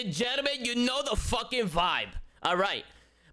and gentlemen, you know the fucking vibe. All right.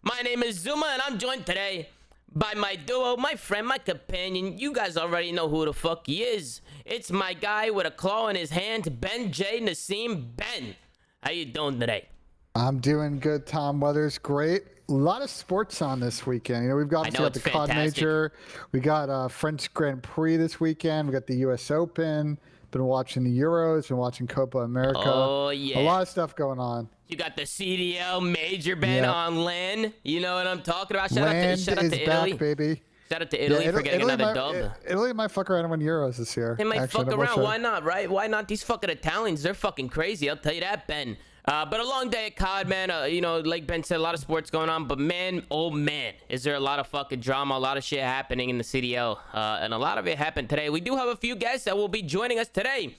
My name is Zoomaa, and I'm joined today by my duo, my friend, my companion. You guys already know who the fuck he is. It's my guy with a claw in his hand, Ben J. Asim. Ben, how you doing today? I'm doing good, Tom. Weather's great. A lot of sports on this weekend. You know, we've got the COD Major. We got French Grand Prix this weekend. We got the U.S. Open. Been watching the Euros. Been watching Copa America. Oh, yeah. A lot of stuff going on. You got the CDL Major, Ben, on LAN. You know what I'm talking about? Shout out to Italy. Back, baby. Shout out to Italy for getting another dub. Italy might fuck around and win Euros this year. They might fuck around. Why not, right? Why not? These fucking Italians, they're fucking crazy. I'll tell you that, Ben. But a long day at COD, man. You know, like Ben said, a lot of sports going on. But man, oh man, is there a lot of fucking drama, a lot of shit happening in the CDL. And a lot of it happened today. We do have a few guests that will be joining us today.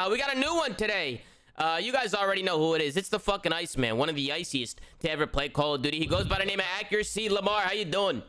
We got a new one today. You guys already know who it is. It's the fucking Iceman, one of the iciest to ever play Call of Duty. He goes by the name of Accuracy. Lamar, how you doing?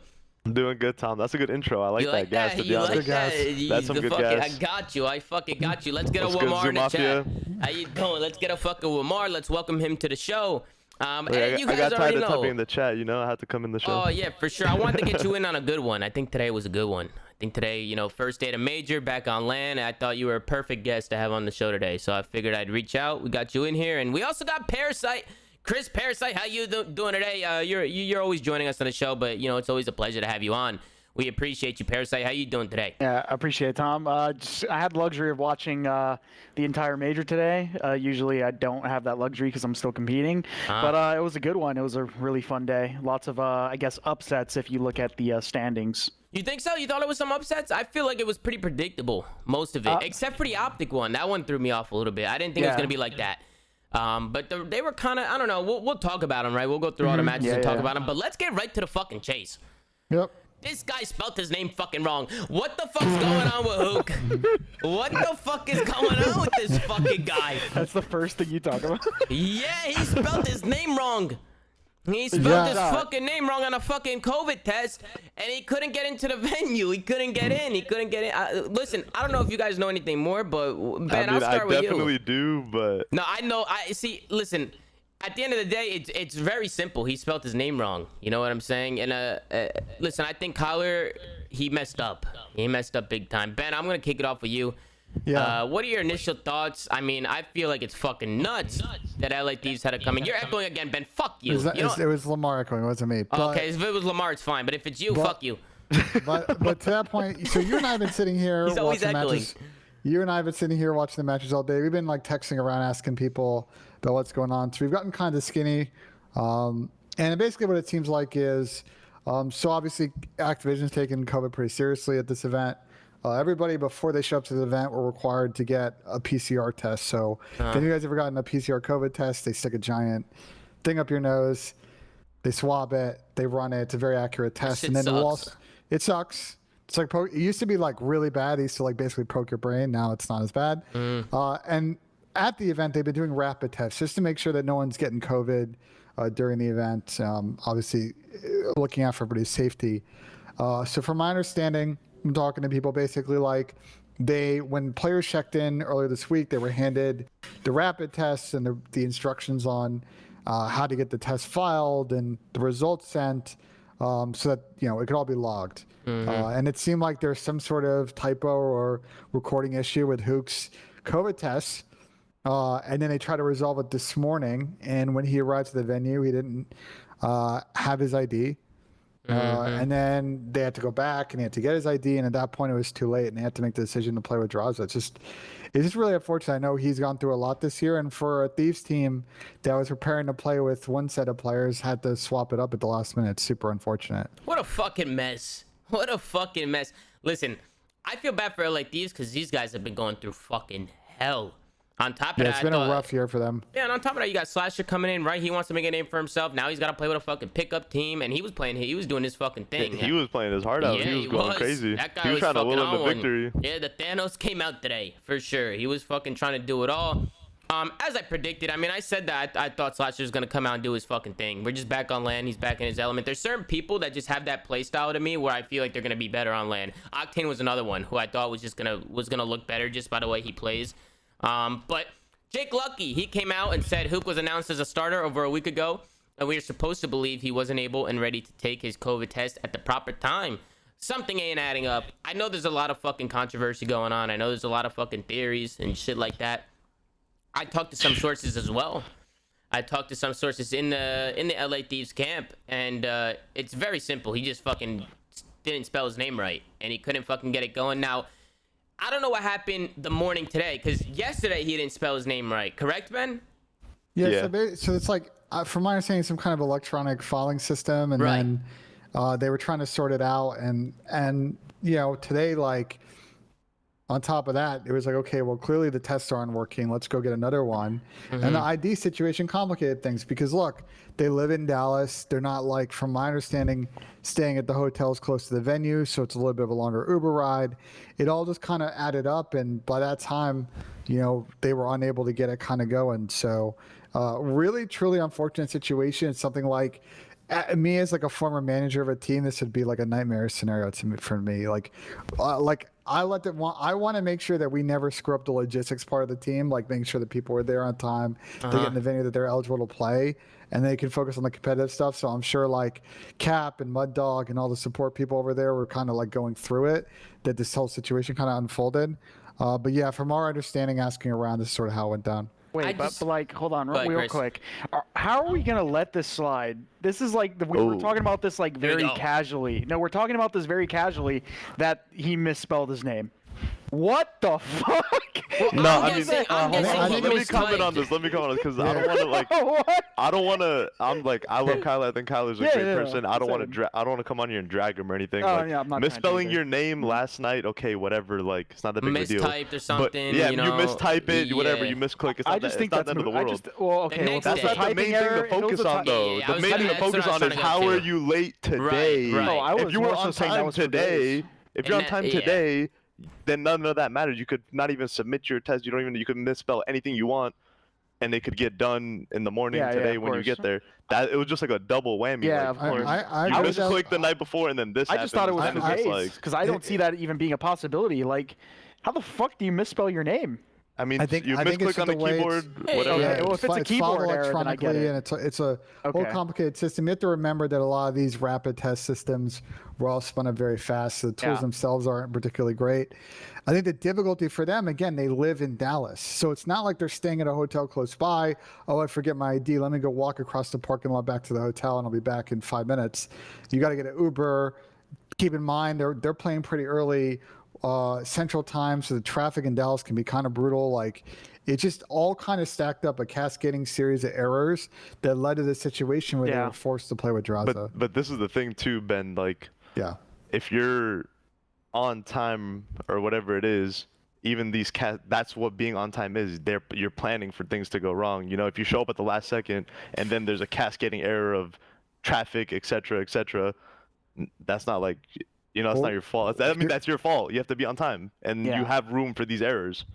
I'm doing good, Tom. That's a good intro. I like that gas, to be honest. That's some good gas. I got you. I fucking got you. Let's get a Lamar in the chat. How you doing? Let's get a fucking Lamar. Let's welcome him to the show. And you guys I got tired of know. in the chat, you know. I had to come in the show. Oh, yeah, for sure. I wanted to get you in on a good one. I think today was a good one. I think today, you know, first day of Major, back on LAN. I thought you were a perfect guest to have on the show today. So I figured I'd reach out. We got you in here. And we also got Parasite. Chris Parasite, how you doing today? You're always joining us on the show, but, you know, it's always a pleasure to have you on. We appreciate you, Parasite. How you doing today? Yeah, I appreciate it, Tom. I had the luxury of watching the entire Major today. Usually I don't have that luxury because I'm still competing. But it was a good one. It was a really fun day. Lots of, I guess, upsets if you look at the standings. You think so? You thought it was some upsets? I feel like it was pretty predictable, most of it, except for the Optic one. That one threw me off a little bit. I didn't think it was going to be like that. But they were kind of, I don't know. We'll talk about them, right? We'll go through all the matches and talk about them. But let's get right to the fucking chase. Yep. This guy spelled his name fucking wrong. What the fuck's going on with Huke? What the fuck is going on with this fucking guy? That's the first thing you talk about. Yeah, he spelled his name wrong. He spelled his fucking name wrong on a fucking COVID test, and he couldn't get into the venue. He couldn't get in. He couldn't get in. Listen, I don't know if you guys know anything more, but Ben, I'll start with you. I definitely do, but... No, I know. I see, listen... At the end of the day, it's very simple. He spelled his name wrong. You know what I'm saying? And listen, I think Collar, he messed up. He messed up big time. Ben, I'm gonna kick it off with you. Yeah. What are your initial thoughts? I mean, I feel like it's fucking nuts that LA Thieves had it coming. You're echoing again, Ben. Fuck you. It was Lamar echoing. It wasn't me. But, okay, if it was Lamar, it's fine. But if it's you, fuck you. But to that point, so you and I have been sitting here watching matches. You and I have been sitting here watching the matches all day. We've been like texting around, asking people about what's going on. So we've gotten kind of skinny. And basically what it seems like is, so obviously Activision's taking COVID pretty seriously at this event. Everybody before they show up to the event were required to get a PCR test. So if you guys ever gotten a PCR COVID test, they stick a giant thing up your nose, they swab it, they run it. It's a very accurate test. And then it sucks. It's like it used to be like really bad. They used to like basically poke your brain. Now it's not as bad. And at the event, they've been doing rapid tests just to make sure that no one's getting COVID during the event. Obviously, looking out for everybody's safety. So from my understanding, I'm talking to people basically like when players checked in earlier this week, they were handed the rapid tests and the instructions on how to get the test filed and the results sent so that, you know, it could all be logged. And it seemed like there's some sort of typo or recording issue with Huke's COVID tests. And then they tried to resolve it this morning. And when he arrived to the venue, he didn't have his ID. And then they had to go back and he had to get his ID. And at that point, it was too late. And they had to make the decision to play with Draza. It's just really unfortunate. I know he's gone through a lot this year. And for a Thieves team that was preparing to play with one set of players, had to swap it up at the last minute. It's super unfortunate. What a fucking mess. What a fucking mess. Listen, I feel bad for LA Thieves because these guys have been going through fucking hell. On top of that, it's been a rough year for them. Yeah, and on top of that, you got Slasher coming in, right? He wants to make a name for himself. Now he's got to play with a fucking pickup team, and he was doing his fucking thing. He was playing his heart out. Yeah, he was going crazy. That guy he was trying to will him to victory. Yeah, the Thanos came out today, for sure. He was fucking trying to do it all. As I predicted, I mean, I said that I thought Slasher was going to come out and do his fucking thing. We're just back on LAN. He's back in his element. There's certain people that just have that play style to me where I feel like they're going to be better on LAN. Octane was another one who I thought was just going to look better just by the way he plays. But Jake Lucky, he came out and said Huke was announced as a starter over a week ago, and we are supposed to believe he wasn't able and ready to take his COVID test at the proper time. Something ain't adding up. I know there's a lot of fucking controversy going on. I know there's a lot of fucking theories and shit like that. I talked to some sources as well. I talked to some sources in the LA Thieves camp, and it's very simple. He just fucking didn't spell his name right, and he couldn't fucking get it going. Now, I don't know what happened the morning today, because yesterday he didn't spell his name right. Correct, Ben? Yeah. So it's like, from my understanding, some kind of electronic filing system, and then they were trying to sort it out, and you know, today, like, on top of that, it was like, okay, well, clearly the tests aren't working. Let's go get another one. And the ID situation complicated things because, look, they live in Dallas. They're not, like, from my understanding, staying at the hotels close to the venue, so it's a little bit of a longer Uber ride. It all just kind of added up, and by that time, you know, they were unable to get it kind of going. So really, truly unfortunate situation. It's something like, me as like a former manager of a team, this would be like a nightmare scenario for me. Like I want to make sure that we never screw up the logistics part of the team, like making sure that people are there on time, they get in the venue that they're eligible to play, and they can focus on the competitive stuff. So I'm sure like Cap and Mud Dog and all the support people over there were kind of like going through it, that this whole situation kind of unfolded. But yeah, from our understanding, asking around, this is sort of how it went down. Wait, but like, hold on, real quick. How are we gonna let this slide? This is like we're talking about this like very casually. No, we're talking about this very casually that he misspelled his name. What the fuck? Well, no, let me comment on this. Because I don't want to like. I don't want to. I'm like, I love Kyler. I think Kyler's a great person. I don't want to. I don't want to come on here and drag him or anything. Like, I'm not misspelling your name last night. Okay, whatever. Like, it's not that big of a deal. Mistyped or something. But, yeah, you know, you mistype it. Whatever. You misclick. It's not, it's not the end of the world. That's not the main thing to focus on, though. The main thing to focus on is how are you late today? If you were on time today, if you're on time today, then none of that matters. You could not even submit your test. You could misspell anything you want, and they could get done in the morning today when you get there. It was just like a double whammy. Yeah, like, of course. You misclicked the night before, and then this happened. I just thought it was 2 days, because I don't see that even being a possibility. Like, how the fuck do you misspell your name? I mean, you misclick on the keyboard, whatever. Yeah, well, if it's a keyboard error, then I get it. And it's a whole complicated system. You have to remember that a lot of these rapid test systems were all spun up very fast, so the tools themselves aren't particularly great. I think the difficulty for them, again, they live in Dallas, so it's not like they're staying at a hotel close by. Oh, I forget my ID. Let me go walk across the parking lot back to the hotel, and I'll be back in 5 minutes. You got to get an Uber. Keep in mind, they're playing pretty early. Central time, so the traffic in Dallas can be kind of brutal. Like, it just all kind of stacked up a cascading series of errors that led to the situation where they were forced to play with Draza. But this is the thing too, Ben. Like, if you're on time or whatever it is, even these that's what being on time is. You're planning for things to go wrong. You know, if you show up at the last second and then there's a cascading error of traffic, etc., that's not like. You know, it's not your fault. I mean, that's your fault. You have to be on time, and you have room for these errors.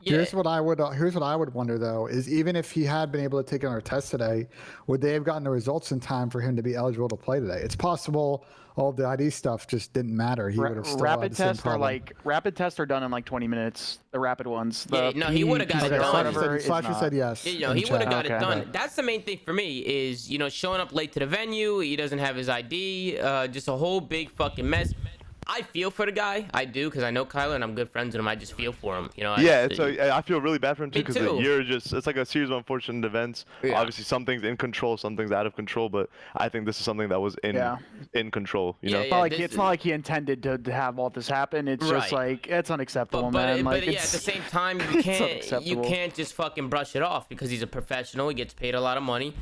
Here's what I would wonder though, is even if he had been able to take another test today, would they have gotten the results in time for him to be eligible to play today? It's possible all the ID stuff just didn't matter. He would have still rapid tests are done in like 20 minutes. The rapid ones. He would have got it done. Slasher said yes. You know, he would have got it done. That's the main thing for me is, you know, showing up late to the venue. He doesn't have his ID. Just a whole big fucking mess. I feel for the guy. I do, because I know Kyler and I'm good friends with him. I just feel for him. You know. I feel really bad for him too, because it's like a series of unfortunate events. Obviously, some things in control, some things out of control. But I think this is something that was in control. You know, it's not like he intended to have all this happen. It's just like, it's unacceptable, man. But at the same time, you can't just fucking brush it off, because he's a professional. He gets paid a lot of money.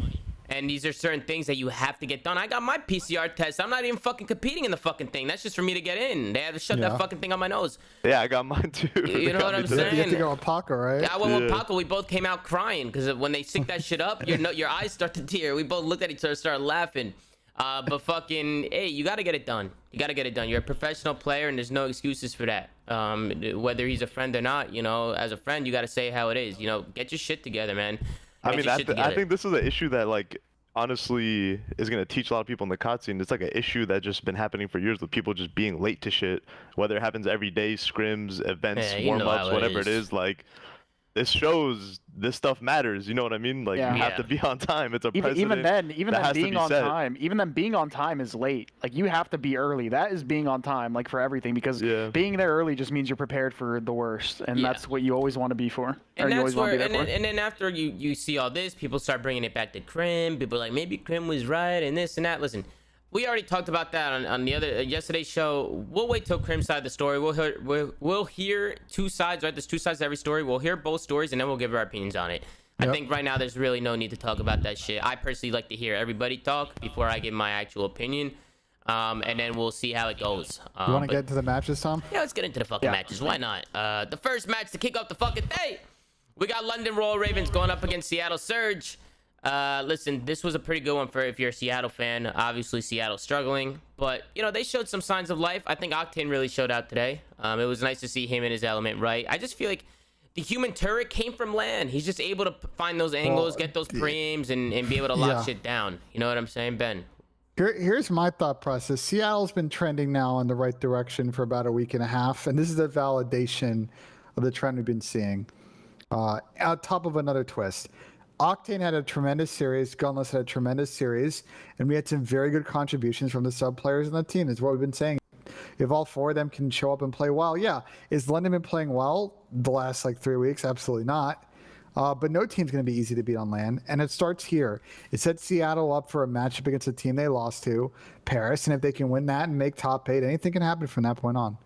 And these are certain things that you have to get done. I got my PCR test. I'm not even fucking competing in the fucking thing. That's just for me to get in. They had to shove that fucking thing on my nose. Yeah, I got mine too. You know what I'm saying? You have to go with Paco, right? Yeah, I went with Paco. We both came out crying, because when they stick that shit up, your eyes start to tear. We both looked at each other, started laughing. But fucking, hey, you got to get it done. You got to get it done. You're a professional player, and there's no excuses for that. Whether he's a friend or not, you know, as a friend, you got to say how it is. You know, get your shit together, man. I think this is an issue that, like, honestly is going to teach a lot of people in the COD scene. It's like an issue that just been happening for years with people just being late to shit, whether it happens every day, scrims, events, warm-ups, whatever it is. Like, this shows this stuff matters. You know what I mean? Like, you have to be on time. It's a precedent. Even then being on set. time, even then being on time is late. Like, you have to be early. That is being on time, like, for everything, because being there early just means you're prepared for the worst, and that's what you always want to be for. And that's where, and then after you see all this, people start bringing it back to Crim. People are like, maybe Crim was right, and this and that. Listen, we already talked about that on the other yesterday's show. We'll wait till Crim's side of the story. We'll hear two sides, right? There's two sides to every story. We'll hear both stories, and then we'll give our opinions on it. Yep. I think right now there's really no need to talk about that shit. I personally like to hear everybody talk before I give my actual opinion, and then we'll see how it goes. You want to get into the matches, Tom? Yeah, let's get into the fucking matches. Why not? The first match to kick off the fucking day, we got London Royal Ravens going up against Seattle Surge. Listen, this was a pretty good one for if you're a Seattle fan. Obviously, Seattle's struggling, but you know, they showed some signs of life. I think Octane really showed out today. It was nice to see him in his element, right? I just feel like the human turret came from land. He's just able to find those angles, get those preams, and be able to lock shit down. You know what I'm saying, Ben? Here's my thought process. Seattle's been trending now in the right direction for about a week and a half, and this is a validation of the trend we've been seeing. On top of another twist. Octane had a tremendous series. Gunless had a tremendous series. And we had some very good contributions from the sub players on the team, is what we've been saying. If all four of them can show up and play well, yeah. Is London been playing well the last 3 weeks? Absolutely not. But no team's going to be easy to beat on land. And it starts here. It sets Seattle up for a matchup against a team they lost to, Paris. And if they can win that and make top 8, anything can happen from that point on.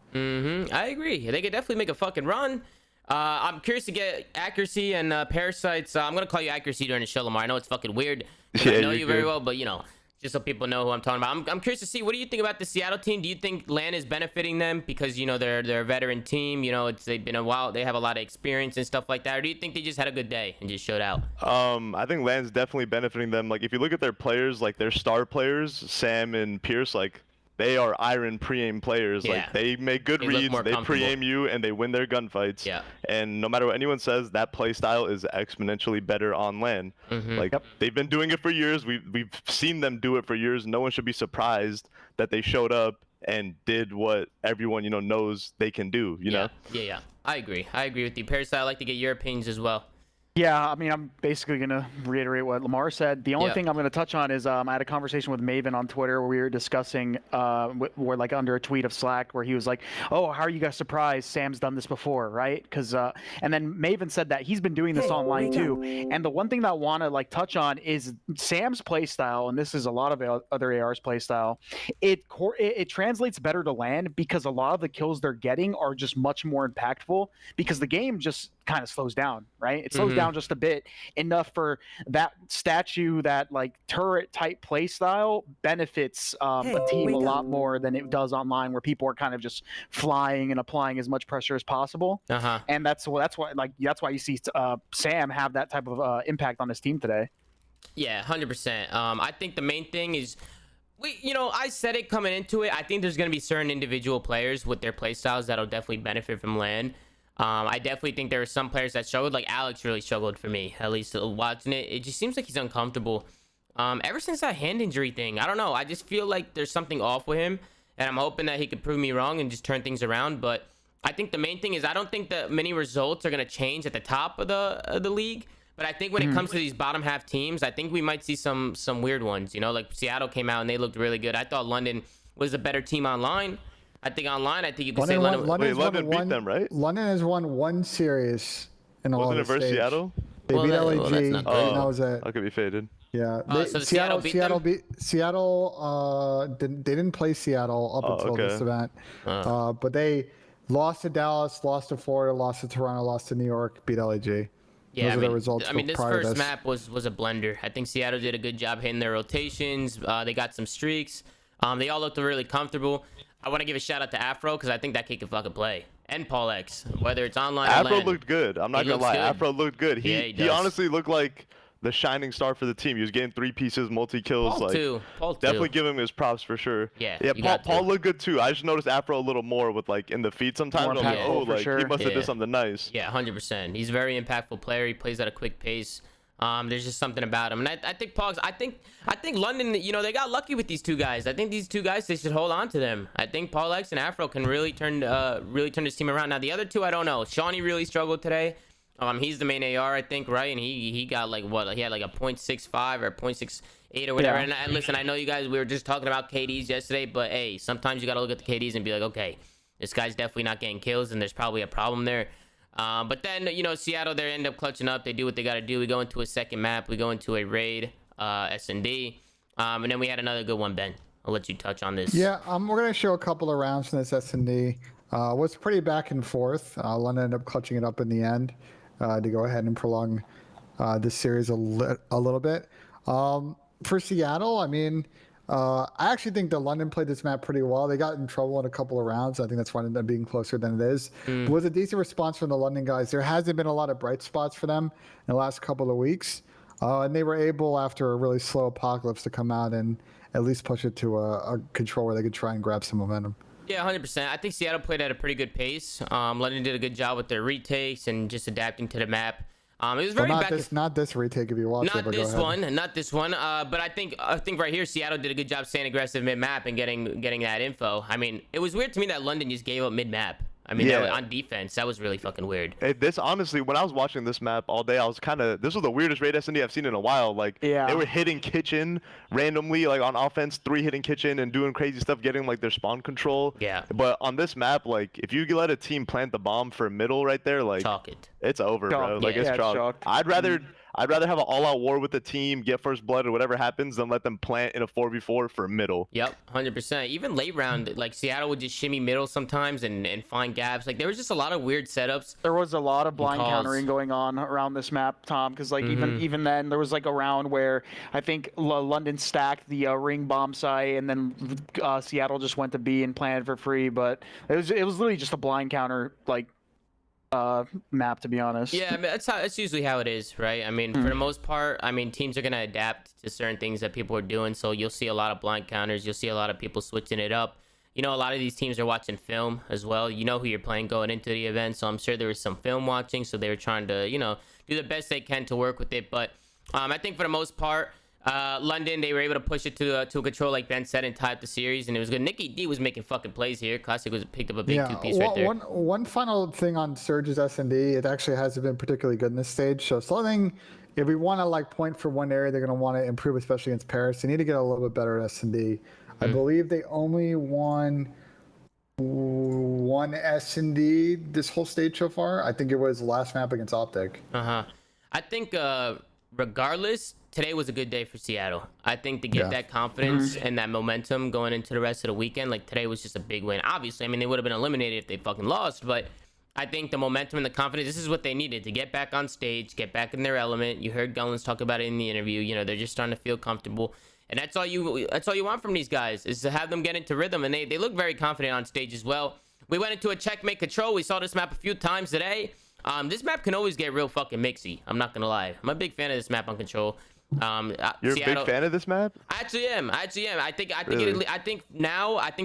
I agree. They could definitely make a fucking run. I'm curious to get Accuracy and Parasites. I'm going to call you Accuracy during the show, Lamar. I know it's fucking weird. I know you very well, but, you know, just so people know who I'm talking about. I'm curious to see, what do you think about the Seattle team? Do you think LAN is benefiting them because, you know, they're a veteran team? You know, they've been a while. They have a lot of experience and stuff like that. Or do you think they just had a good day and just showed out? I think LAN's definitely benefiting them. Like, if you look at their players, like their star players, Sam and Pierce, like, they are iron pre-aim players. Like, they make good reads, they pre-aim you, and they win their gunfights. And no matter what anyone says, that play style is exponentially better on LAN. Like, they've been doing it for years. We've seen them do it for years. No one should be surprised that they showed up and did what everyone, you know, knows they can do, you know? Yeah. I agree with you. Parasite, I'd like to get your opinions as well. Yeah, I mean, I'm basically going to reiterate what Lamar said. The only thing I'm going to touch on is I had a conversation with Maven on Twitter where we were discussing, we're like under a tweet of Slack where he was like, oh, how are you guys surprised Sam's done this before, right? Because and then Maven said that he's been doing this online too. And the one thing that I want to like touch on is Sam's play style, and this is a lot of other AR's play style. It translates better to land because a lot of the kills they're getting are just much more impactful because the game just kind of slows down, right? It slows down just a bit, enough for that statue, that like turret type play style benefits a team a lot more than it does online, where people are kind of just flying and applying as much pressure as possible. And that's why you see Sam have that type of impact on his team today. Yeah, 100%. I think the main thing is, I said it coming into it. I think there's going to be certain individual players with their play styles that'll definitely benefit from LAN. I definitely think there are some players that struggled. Like Alex really struggled for me, at least watching it. It just seems like he's uncomfortable. Ever since that hand injury thing, I don't know. I just feel like there's something off with him, and I'm hoping that he could prove me wrong and just turn things around. But I think the main thing is I don't think that many results are going to change at the top of the league. But I think when it comes to these bottom half teams, I think we might see some weird ones. You know, like Seattle came out and they looked really good. I thought London was a better team online. I think you could say London beat them, right? London has won one series in all of the versus Seattle? They beat LAG, and that was it. I could be faded. Yeah, so Seattle they didn't play Seattle up until this event, but they lost to Dallas, lost to Florida, lost to Toronto, lost to New York, beat LAG. Yeah, Those are the results. I mean, this first map was a blender. I think Seattle did a good job hitting their rotations. They got some streaks. They all looked really comfortable. I want to give a shout out to Afro because I think that kid can fucking play. And Paul X, whether it's online or Afro LAN. looked good. I'm not going to lie. Afro looked good. He honestly looked like the shining star for the team. He was getting 3 pieces, multi-kills. Paul definitely give him his props for sure. Yeah, Paul looked good too. I just noticed Afro a little more with like in the feed sometimes. I'm like, he must have did something nice. Yeah, 100%. He's a very impactful player. He plays at a quick pace. There's just something about him, and I think Pogs. I think London. You know, they got lucky with these two guys. I think these two guys, they should hold on to them. I think Paul X and Afro can really turn this team around. Now the other two, I don't know. Shawnee really struggled today. He's the main AR, I think, right? And he got like what? He had like a .65 or .68 or whatever. Yeah. And listen, I know you guys, we were just talking about KDs yesterday, but hey, sometimes you got to look at the KDs and be like, okay, this guy's definitely not getting kills, and there's probably a problem there. But then, you know, Seattle, they end up clutching up. They do what they got to do. We go into a second map. We go into a raid, S&D. And then we had another good one, Ben. I'll let you touch on this. Yeah, we're going to show a couple of rounds from this S&D. Was pretty back and forth. London ended up clutching it up in the end to go ahead and prolong this series a little bit. For Seattle, I mean, I actually think that London played this map pretty well. They got in trouble in a couple of rounds. I think that's why it ended up being closer than it is. It was a decent response from the London guys. There hasn't been a lot of bright spots for them in the last couple of weeks. And they were able, after a really slow apocalypse, to come out and at least push it to a control where they could try and grab some momentum. Yeah, 100%. I think Seattle played at a pretty good pace. London did a good job with their retakes and just adapting to the map. It was very not this retake if you watch it. Not this one. But I think right here Seattle did a good job staying aggressive mid map and getting that info. I mean, it was weird to me that London just gave up mid map. I mean, on defense, that was really fucking weird. This honestly, when I was watching this map all day, I was this was the weirdest raid S&D I've seen in a while. Like, they were hitting kitchen randomly, like on offense, 3 hitting kitchen and doing crazy stuff, getting like their spawn control. Yeah. But on this map, like, if you let a team plant the bomb for middle right there, like, chalk it. It's over, bro. Like, it's chalk. I'd rather have an all-out war with the team, get first blood or whatever happens, than let them plant in a 4v4 for middle. Yep, 100%. Even late round, like Seattle would just shimmy middle sometimes and find gaps. Like there was just a lot of weird setups. There was a lot of blind countering going on around this map, Tom, because like even then there was like a round where I think London stacked the ring bomb site, and then Seattle just went to B and planted for free. But it was literally just a blind counter like map, to be honest. Yeah, I mean, that's usually how it is, right? I mean, for the most part, I mean, teams are gonna adapt to certain things that people are doing. So you'll see a lot of blind counters. You'll see a lot of people switching it up. You know, a lot of these teams are watching film as well. You know who you're playing going into the event, so I'm sure there was some film watching. So they were trying to, you know, do the best they can to work with it. But I think for the most part, London, they were able to push it to a control, like Ben said, and tie up the series, and it was good. Nicky D was making fucking plays here. Classic was picked up a big two-piece right there. One final thing on Surge's S&D, it actually hasn't been particularly good in this stage. So something, if we want to like point for one area, they're going to want to improve, especially against Paris. They need to get a little bit better at S&D. I believe they only won one S&D this whole stage so far. I think it was the last map against Optic. I think regardless, today was a good day for Seattle. I think to get that confidence and that momentum going into the rest of the weekend, like today was just a big win. Obviously, I mean, they would have been eliminated if they fucking lost, but I think the momentum and the confidence, this is what they needed to get back on stage, get back in their element. You heard Gullens talk about it in the interview. You know, they're just starting to feel comfortable. And that's all you want from these guys, is to have them get into rhythm. And they look very confident on stage as well. We went into a checkmate control. We saw this map a few times today. This map can always get real fucking mixy. I'm not gonna lie. I'm a big fan of this map on control. You're Seattle, a big fan of this map? I actually am. I think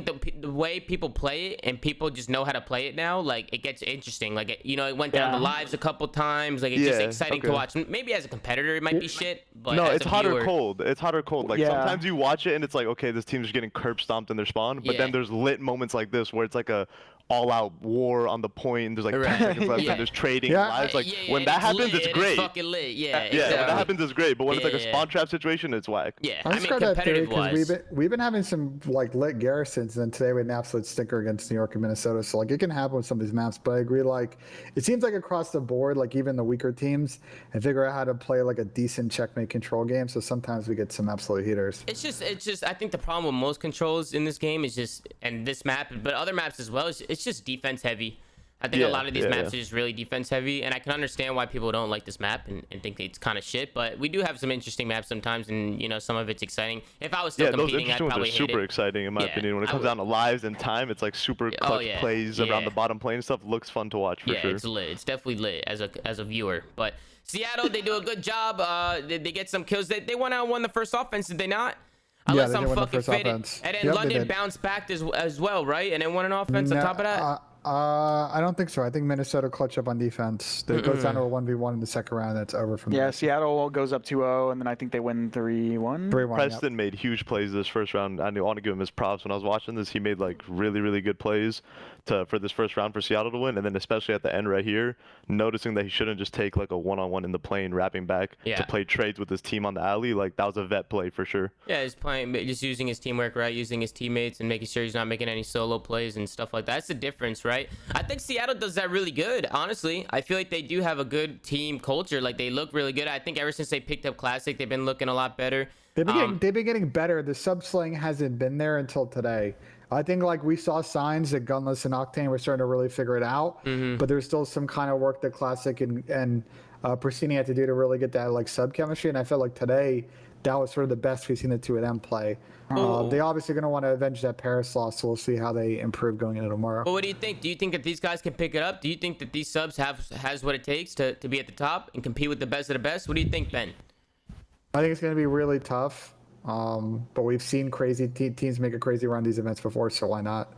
the way people play it, and people just know how to play it now, like it gets interesting. Like it went down the lives a couple times. Like it's just exciting to watch. Maybe as a competitor it might be shit, but no, as it's a hot viewer, or cold. It's hot or cold. Like sometimes you watch it and it's like, okay, this team's just getting curb stomped in their spawn, but then there's lit moments like this where it's like a all-out war on the point, and there's like 10 seconds left, and there's trading lives. Like when that happens, it's great. It's fucking lit. When that happens, it's great. But when it's like a spawn trap situation, it's whack. Yeah, I mean, competitive wise, we've been having some like lit garrisons, and then today we had an absolute stinker against New York and Minnesota. So like it can happen with some of these maps. But I agree, like it seems like across the board, like even the weaker teams, and figure out how to play like a decent checkmate control game. So sometimes we get some absolute heaters. It's just I think the problem with most controls in this game is just, and this map, but other maps as well, it's just defense heavy. I think a lot of these maps are just really defense heavy, and I can understand why people don't like this map and think it's kind of shit, but we do have some interesting maps sometimes, and you know, some of it's exciting. If I was still competing, I'd probably hate it. Super exciting in my opinion. When it comes down to lives and time, it's like super clutch plays around the bottom plane and stuff. Looks fun to watch for sure. Yeah, it's lit. It's definitely lit as a viewer. But Seattle, they do a good job. They get some kills. They went out and won the first offense, did they not? Unless I'm fucking fitted. And then London bounced back as well, right? And then won an offense on top of that? I don't think so. I think Minnesota clutch up on defense. It goes down to a 1v1 in the second round. That's over from there. Seattle goes up 2-0, and then I think they win 3-1. 3-1. Preston made huge plays this first round. I want to give him his props. When I was watching this, he made like really, really good plays for this first round for Seattle to win. And then especially at the end right here, noticing that he shouldn't just take like a one-on-one in the plane, wrapping back to play trades with his team on the alley. Like that was a vet play for sure. Yeah, he's playing, just using his teamwork, right? Using his teammates and making sure he's not making any solo plays and stuff like that. That's the difference, right? I think Seattle does that really good, honestly. I feel like they do have a good team culture. Like they look really good. I think ever since they picked up Classic, they've been looking a lot better. They've been getting better. The sub-sling hasn't been there until today. I think like we saw signs that Gunless and Octane were starting to really figure it out, but there's still some kind of work that Classic and Pristini had to do to really get that like sub chemistry. And I felt like today that was sort of the best we've seen the two of them play. They obviously going to want to avenge that Paris loss, so we'll see how they improve going into tomorrow. But what do you think? Do you think that these guys can pick it up? Do you think that these subs has what it takes to be at the top and compete with the best of the best? What do you think, Ben? I think it's going to be really tough. But we've seen crazy teams make a crazy run these events before, so why not?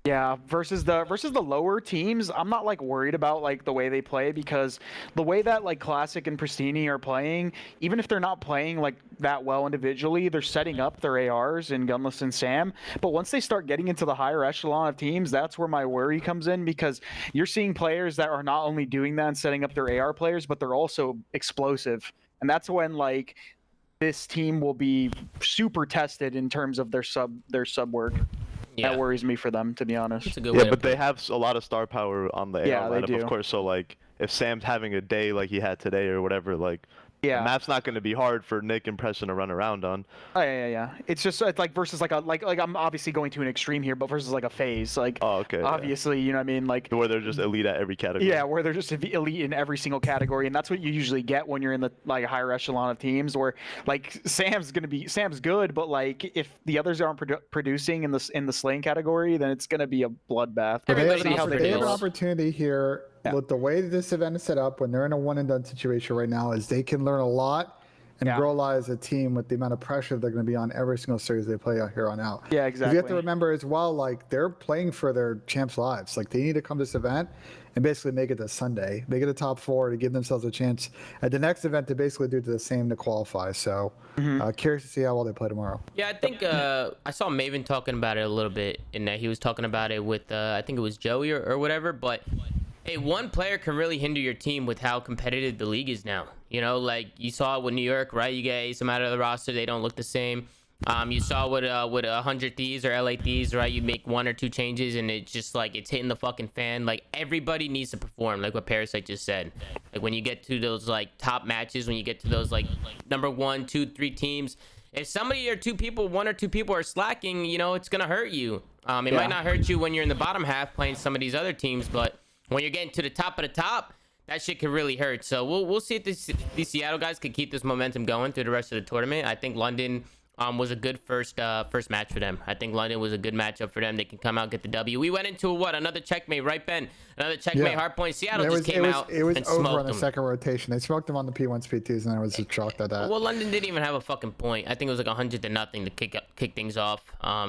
Yeah, versus the lower teams, I'm not like worried about like the way they play, because the way that like Classic and Pristini are playing, even if they're not playing like that well individually, they're setting up their ARs in Gunless and Sam. But once they start getting into the higher echelon of teams, that's where my worry comes in, because you're seeing players that are not only doing that and setting up their AR players, but they're also explosive. And that's when like this team will be super tested in terms of their sub work. Yeah. That worries me for them, to be honest. That's a good way but they have a lot of star power on the AR lineup, of course. So like, if Sam's having a day like he had today or whatever, like, the map's not going to be hard for Nick and Preston to run around on. Oh yeah. It's just like versus like I'm obviously going to an extreme here, but versus like a phase, like obviously, you know what I mean, like where they're just elite at every category. Yeah, where they're just elite in every single category, and that's what you usually get when you're in the like higher echelon of teams. Where like Sam's good, but like if the others aren't producing in the slaying category, then it's gonna be a bloodbath. They have an opportunity here. With the way that this event is set up, when they're in a one-and-done situation right now, is they can learn a lot and grow a lot as a team with the amount of pressure they're going to be on every single series they play out here on out. Yeah, exactly. You have to remember as well, like they're playing for their champs' lives. Like they need to come to this event and basically make it to Sunday, make it a top 4 to give themselves a chance at the next event to basically do the same to qualify. So curious to see how well they play tomorrow. Yeah, I think I saw Maven talking about it a little bit, in that he was talking about it with I think it was Joey or whatever, but hey, one player can really hinder your team with how competitive the league is now. You know, like you saw it with New York, right? You get Asim out of the roster, they don't look the same. You saw with 100 Thieves or LA Thieves, right? You make 1 or 2 changes and it's just like it's hitting the fucking fan. Like everybody needs to perform, like what Parasite just said. Like when you get to those like top matches, when you get to those like number 1, 2, 3 teams, if somebody or 1 or 2 people are slacking, you know, it's gonna hurt you. It might not hurt you when you're in the bottom half playing some of these other teams, but when you're getting to the top of the top, that shit could really hurt. So we'll see if these Seattle guys can keep this momentum going through the rest of the tournament. I think London was a good first match for them. I think London was a good matchup for them. They can come out and get the W. We went into another checkmate, right, Ben? Another checkmate hardpoint. Seattle just came out and smoked them. It was over on the second rotation. They smoked them on the P1s, P2s, and I was just shocked at that. Well, London didn't even have a fucking point. I think it was like 100-0 to kick things off.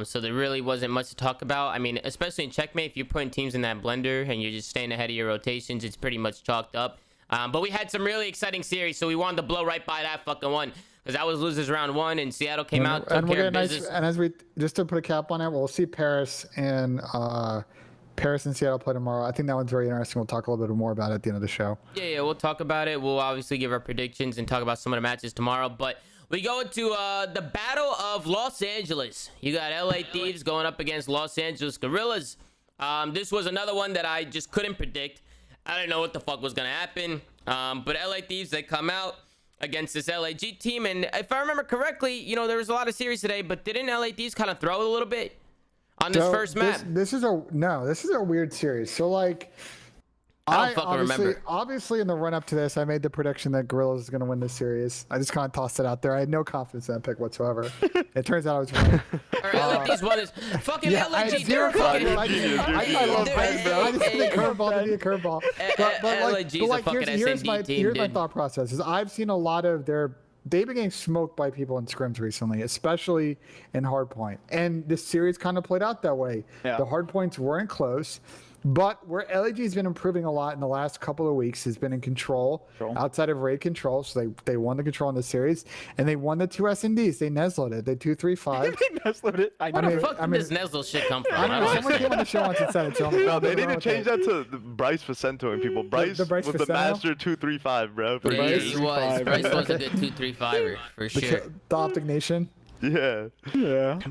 So there really wasn't much to talk about. I mean, especially in checkmate, if you're putting teams in that blender and you're just staying ahead of your rotations, it's pretty much chalked up. But we had some really exciting series, so we wanted to blow right by that fucking one. Because that was losers round 1, and Seattle came out, took care of business. And as we, just to put a cap on it, we'll see Paris and Seattle play tomorrow. I think that one's very interesting. We'll talk a little bit more about it at the end of the show. Yeah, we'll talk about it. We'll obviously give our predictions and talk about some of the matches tomorrow. But we go into the Battle of Los Angeles. You got LA Thieves going up against Los Angeles Guerrillas. This was another one that I just couldn't predict. I didn't know what the fuck was going to happen. But LA Thieves, they come out against this LAG team, and if I remember correctly, you know, there was a lot of series today, but didn't LA Thieves kind of throw a little bit on this first map? This is a weird series. So like, I remember. Obviously, in the run up to this, I made the prediction that Guerrillas is going to win this series. I just kind of tossed it out there. I had no confidence in that pick whatsoever. It turns out I was right. LA Thieves won this. Fucking LAG, they're fucking. I love Ben, bro. I just think curveball to be a curveball. Here's my thought process. Is I've seen a lot of they've been getting smoked by people in scrims recently, especially in hardpoint. And this series kind of played out that way. Yeah. The hardpoints weren't close. But where LAG's been improving a lot in the last couple of weeks has been in control, outside of raid control. So they won the control in the series, and they won the 2 S&Ds. They Nesloed it. They 2-3-5. They Nesloed it. Where the fuck did this Neslo shit come from? I don't know. Someone came on the show once and said it. So no, they need to change that to Bryce Vicentoing people. Bryce was the master 2-3-5, bro. Yeah, he was. Bryce was a good 2-3-5er for sure. The Optic Nation. Yeah.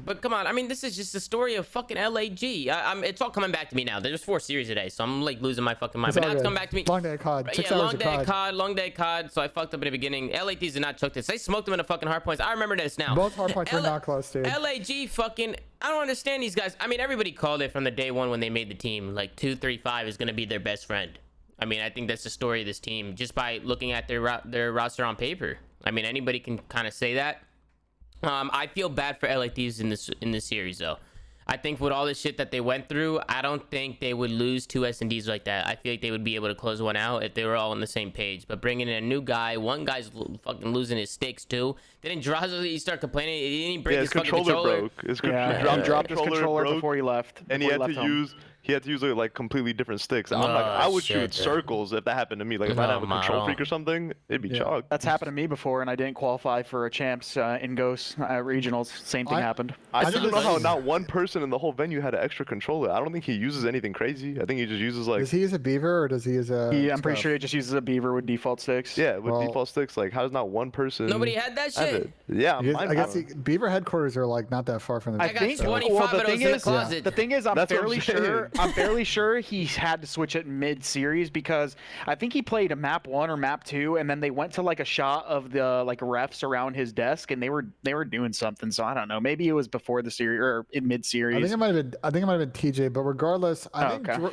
But come on, I mean, this is just the story of fucking LAG. It's all coming back to me now. There's 4 series today, so I'm like losing my fucking mind. But now it's coming back to me. Long day of COD. Yeah, long day of COD. So I fucked up in the beginning. LATs did not choke this. They smoked them in the fucking hard points. I remember this now. Both hard points were not close, dude. LAG fucking. I don't understand these guys. I mean, everybody called it from the day one when they made the team. Like 2-3-5 is gonna be their best friend. I mean, I think that's the story of this team just by looking at their roster on paper. I mean, anybody can kind of say that. I feel bad for LA Thieves in this series though. I think with all the shit that they went through, I don't think they would lose 2 S&Ds like that. I feel like they would be able to close one out if they were all on the same page. But bringing in a new guy, one guy's fucking losing his sticks too. Didn't Draza start complaining? He didn't break his fucking controller. Broke. His he dropped his controller before he left. And he had to use like completely different sticks. I'm like, I would shoot circles if that happened to me. Like if I had a control freak or something, it'd be chalk. That's happened to me before, and I didn't qualify for a champs in Ghost regionals. Same thing happened. I just don't know how not one person in the whole venue had an extra controller. I don't think he uses anything crazy. I think he just uses like. Does he use a beaver or does he use a? I'm pretty sure he just uses a beaver with default sticks. Yeah, with default sticks. Like, how does not one person? Nobody had that shit. Yeah, I guess beaver headquarters are like not that far from the. I got 25 of those in the closet. The thing is, I'm fairly sure he had to switch it mid-series because I think he played a map 1 or map 2, and then they went to like a shot of the like refs around his desk, and they were doing something. So I don't know. Maybe it was before the series or in mid-series. I think it might have been TJ, but regardless,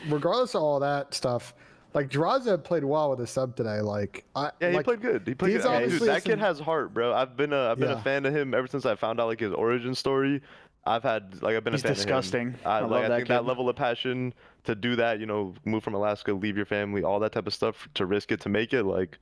regardless of all that stuff. Like Draza played well with the sub today. He played good. He played good. Dude, that kid has heart, bro. I've been a fan of him ever since I found out like his origin story. I've been a fan disgusting. of him. I think that level of passion to do that, move from Alaska, leave your family, all that type of stuff to risk it to make it, like.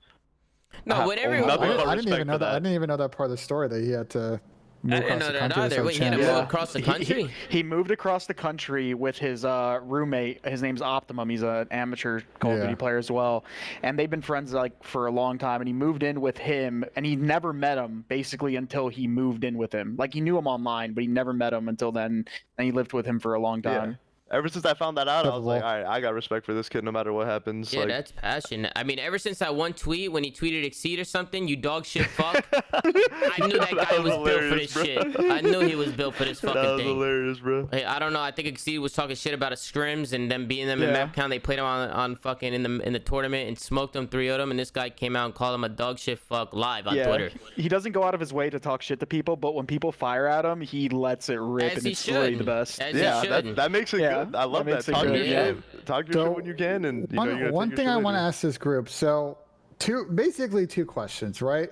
No, whatever. I didn't even know that. I didn't even know that part of the story that he had to. I didn't know that either. Wait, he had to move across the country? He moved across the country with his roommate. His name's Optimum. He's an amateur Call of Duty player as well. And they've been friends like for a long time. And he moved in with him. And he never met him basically until he moved in with him. Like he knew him online, but he never met him until then. And he lived with him for a long time. Yeah. Ever since I found that out, I was like, all right, I got respect for this kid no matter what happens. Yeah, that's passion. I mean, ever since that one tweet when he tweeted Exceed or something, you dog shit fuck, I knew that guy was built for this shit. I knew he was built for this fucking thing. That was hilarious, bro. Hey, I don't know. I think Exceed was talking shit about a scrims and them being them in map count. They played him on fucking in the tournament and smoked them 3 of them. And this guy came out and called him a dog shit fuck live on Twitter. He doesn't go out of his way to talk shit to people, but when people fire at him, he lets it rip, and it's really the best. That makes it good. I love that. Talk your shit when you can, and one thing I want to ask this group. So, basically two questions, right?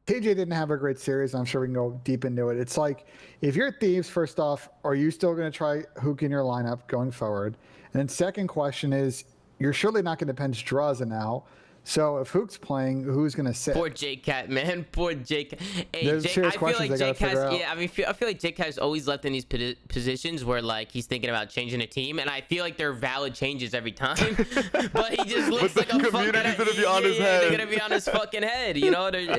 TJ didn't have a great series. I'm sure we can go deep into it. It's like, if you're Thieves, first off, are you still going to try Huke in your lineup going forward? And then second question is, you're surely not going to bench Draza now. So if Huke's playing, who's gonna sit? Poor J-Cat, man. Poor J-Cat. Hey, I feel like J-Cat's. Yeah, I feel like J-Cat's always left in these positions where like he's thinking about changing a team, and I feel like they're valid changes every time. But he just looks like a fucking. Community's gonna be on his head. They're gonna be on his fucking head.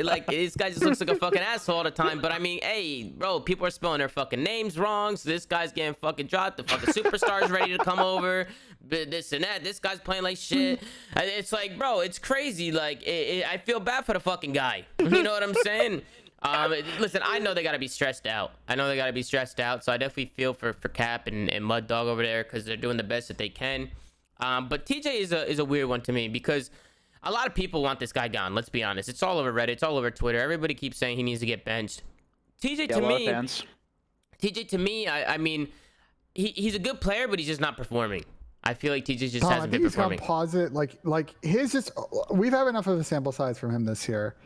Like this guy just looks like a fucking asshole all the time. But I mean, hey, bro, people are spelling their fucking names wrong. So this guy's getting fucking dropped. The fucking superstar's ready to come over. This and that. This guy's playing like shit. It's like, bro, it's crazy. Like, I feel bad for the fucking guy. You know what I'm saying? Listen, I know they gotta be stressed out. So I definitely feel for Cap and Mud Dog over there because they're doing the best that they can. But TJ is a weird one to me because a lot of people want this guy gone. Let's be honest. It's all over Reddit. It's all over Twitter. Everybody keeps saying he needs to get benched. TJ to me, I mean, he's a good player, but he's just not performing. I feel like TJ just hasn't been performing. He's gone positive. Like his just. We've had enough of a sample size from him this year,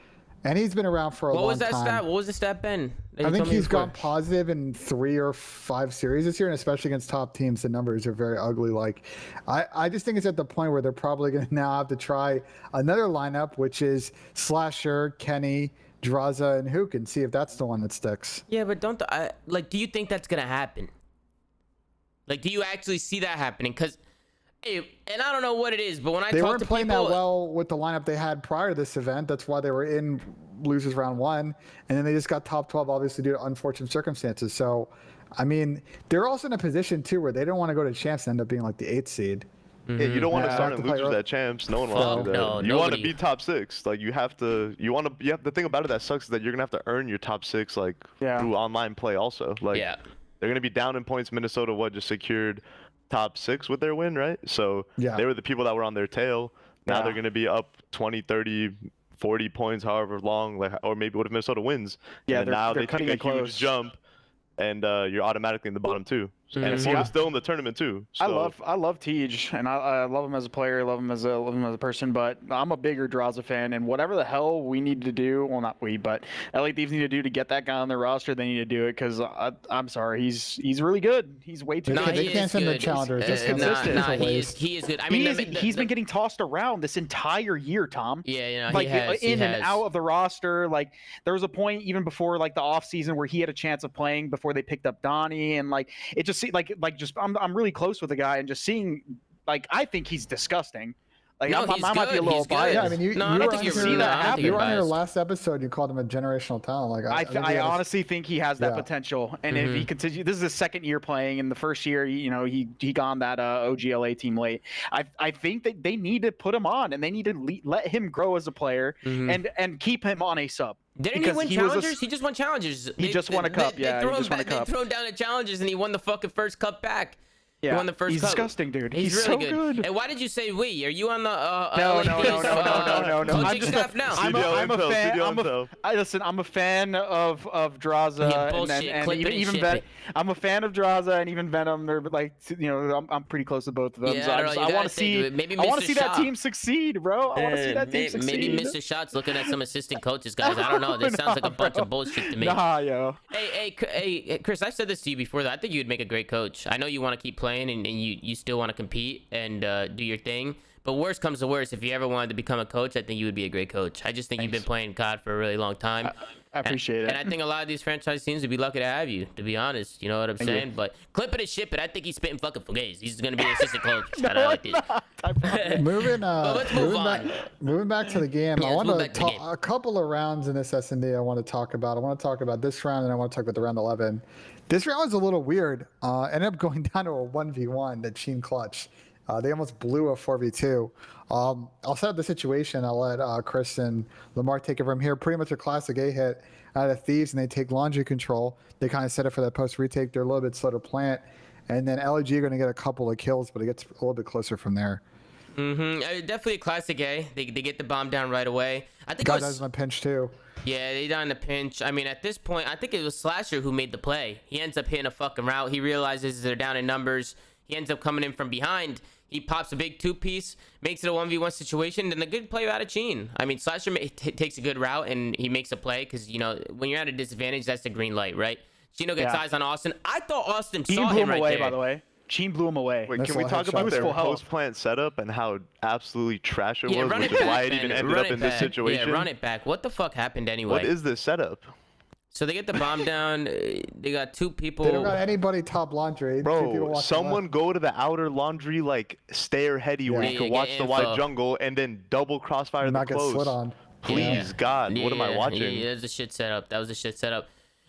and he's been around for a long time. What was that stat? What was the stat, Ben? I think he's gone positive in 3 or 5 series this year, and especially against top teams, the numbers are very ugly. Like, I just think it's at the point where they're probably going to now have to try another lineup, which is Slasher, Kenny, Draza, and Huke, and see if that's the one that sticks. Yeah, but do you think that's gonna happen? Like, do you actually see that happening? Because Hey, and I don't know what it is, but when I they talk weren't to playing people, that well with the lineup they had prior to this event. That's why they were in losers round 1, and then they just got top 12, obviously due to unfortunate circumstances. So, I mean, they're also in a position too where they don't want to go to champs and end up being like the 8th seed. Yeah, you don't want to start in losers at champs. No one wants to do that. No, you want to be top 6. Like you have to. The thing about it that sucks is that you're gonna have to earn your top 6 like through online play also. Like they're gonna be down in points. Minnesota just secured top 6 with their win, right? So they were the people that were on their tail. Now they're gonna be up 20, 30, 40 points, however long. Like, or maybe what if Minnesota wins? Yeah, and now they're they take a huge jump, and you're automatically in the bottom 2. And Florida's still in the tournament too. So. I love Tej, and I love him as a player, love him as a person. But I'm a bigger Draza fan, and whatever the hell we need to do, well, not we, but LA Thieves need to do to get that guy on their roster, they need to do it. Because I'm sorry, he's really good. He's way too good. They can't send the challengers. He is good. I mean, he's been getting tossed around this entire year, Tom. Yeah, like he has, in and out of the roster. Like there was a point even before like the off season where he had a chance of playing before they picked up Donnie, and like it just seemed like just I'm really close with the guy, and just seeing like I think he's disgusting. Like no, I might be a little biased. Yeah, I mean, you I don't think you were on your last episode. You called him a generational talent. Like I honestly think he has that potential, and if he continues, this is his second year playing. In the first year, he got on that OGLA team late. I think that they need to put him on, and they need to let him grow as a player, and keep him on a sub. Didn't he win challengers? He just won challengers. He just won a cup. They threw him down at challengers, and he won the fucking first cup back. Yeah, he won the first he's cup. Disgusting, dude. He's really so good. And why did you say we? Are you on the no. coaching staff now? I'm a fan. Listen, I'm a fan of Draza and even Venom. I'm a fan of Draza and even Venom. They're like, I'm pretty close to both of them. Yeah, so I want to see that team succeed, bro. I want to see that team succeed. Maybe Mr. Shot's looking at some assistant coaches, guys. I don't know. This sounds like a bunch of bullshit to me. Nah, yo. Hey, Chris, I've said this to you before. I think you'd make a great coach. I know you want to keep playing and you still want to compete and do your thing, but worst comes to worst, if you ever wanted to become a coach, I think you would be a great coach. I just think you've been playing COD for a really long time. I appreciate it. And I think a lot of these franchise teams would be lucky to have you, to be honest. You know what I'm saying? But clip it and ship it. I think he's spitting fucking fugazi. He's going to be an assistant coach. Moving on. Moving back to the game, Yeah, I want to talk a couple of rounds in this S&D I want to talk about. I want to talk about this round, and I want to talk about the round 11. This round was a little weird. Ended up going down to a 1v1 that Team Clutch. They almost blew a 4v2. I'll set up the situation. I'll let Chris and Lamar take it from here. Pretty much a classic A hit out of Thieves, and they take laundry control. They kind of set it for that post retake. They're a little bit slow to plant. And then LAG are going to get a couple of kills, but it gets a little bit closer from there. Definitely a classic A. They get the bomb down right away. I think God dies on a pinch too. Yeah, they died in a pinch. I mean, at this point, I think it was Slasher who made the play. He ends up hitting a fucking route. He realizes they're down in numbers. He ends up coming in from behind. He pops a big 2-piece, makes it a 1v1 situation, and a good play out of Cheen. I mean, Slasher takes a good route, and he makes a play because, when you're at a disadvantage, that's the green light, right? Chino gets eyes on Austin. I thought Austin saw him right there. By the way. Cheen blew him away. Wait, can we talk about their post-plant setup and how absolutely trash it was, which is why it even ended up in this situation? Yeah, run it back. What the fuck happened anyway? What is this setup? So they get the bomb down. They got 2 people. They don't got anybody top laundry. Bro, someone go to the outer laundry, like, stair heady where you can watch the wide jungle and then double crossfire the close. Get slid on. Please, God, what am I watching? Yeah, that was a shit setup.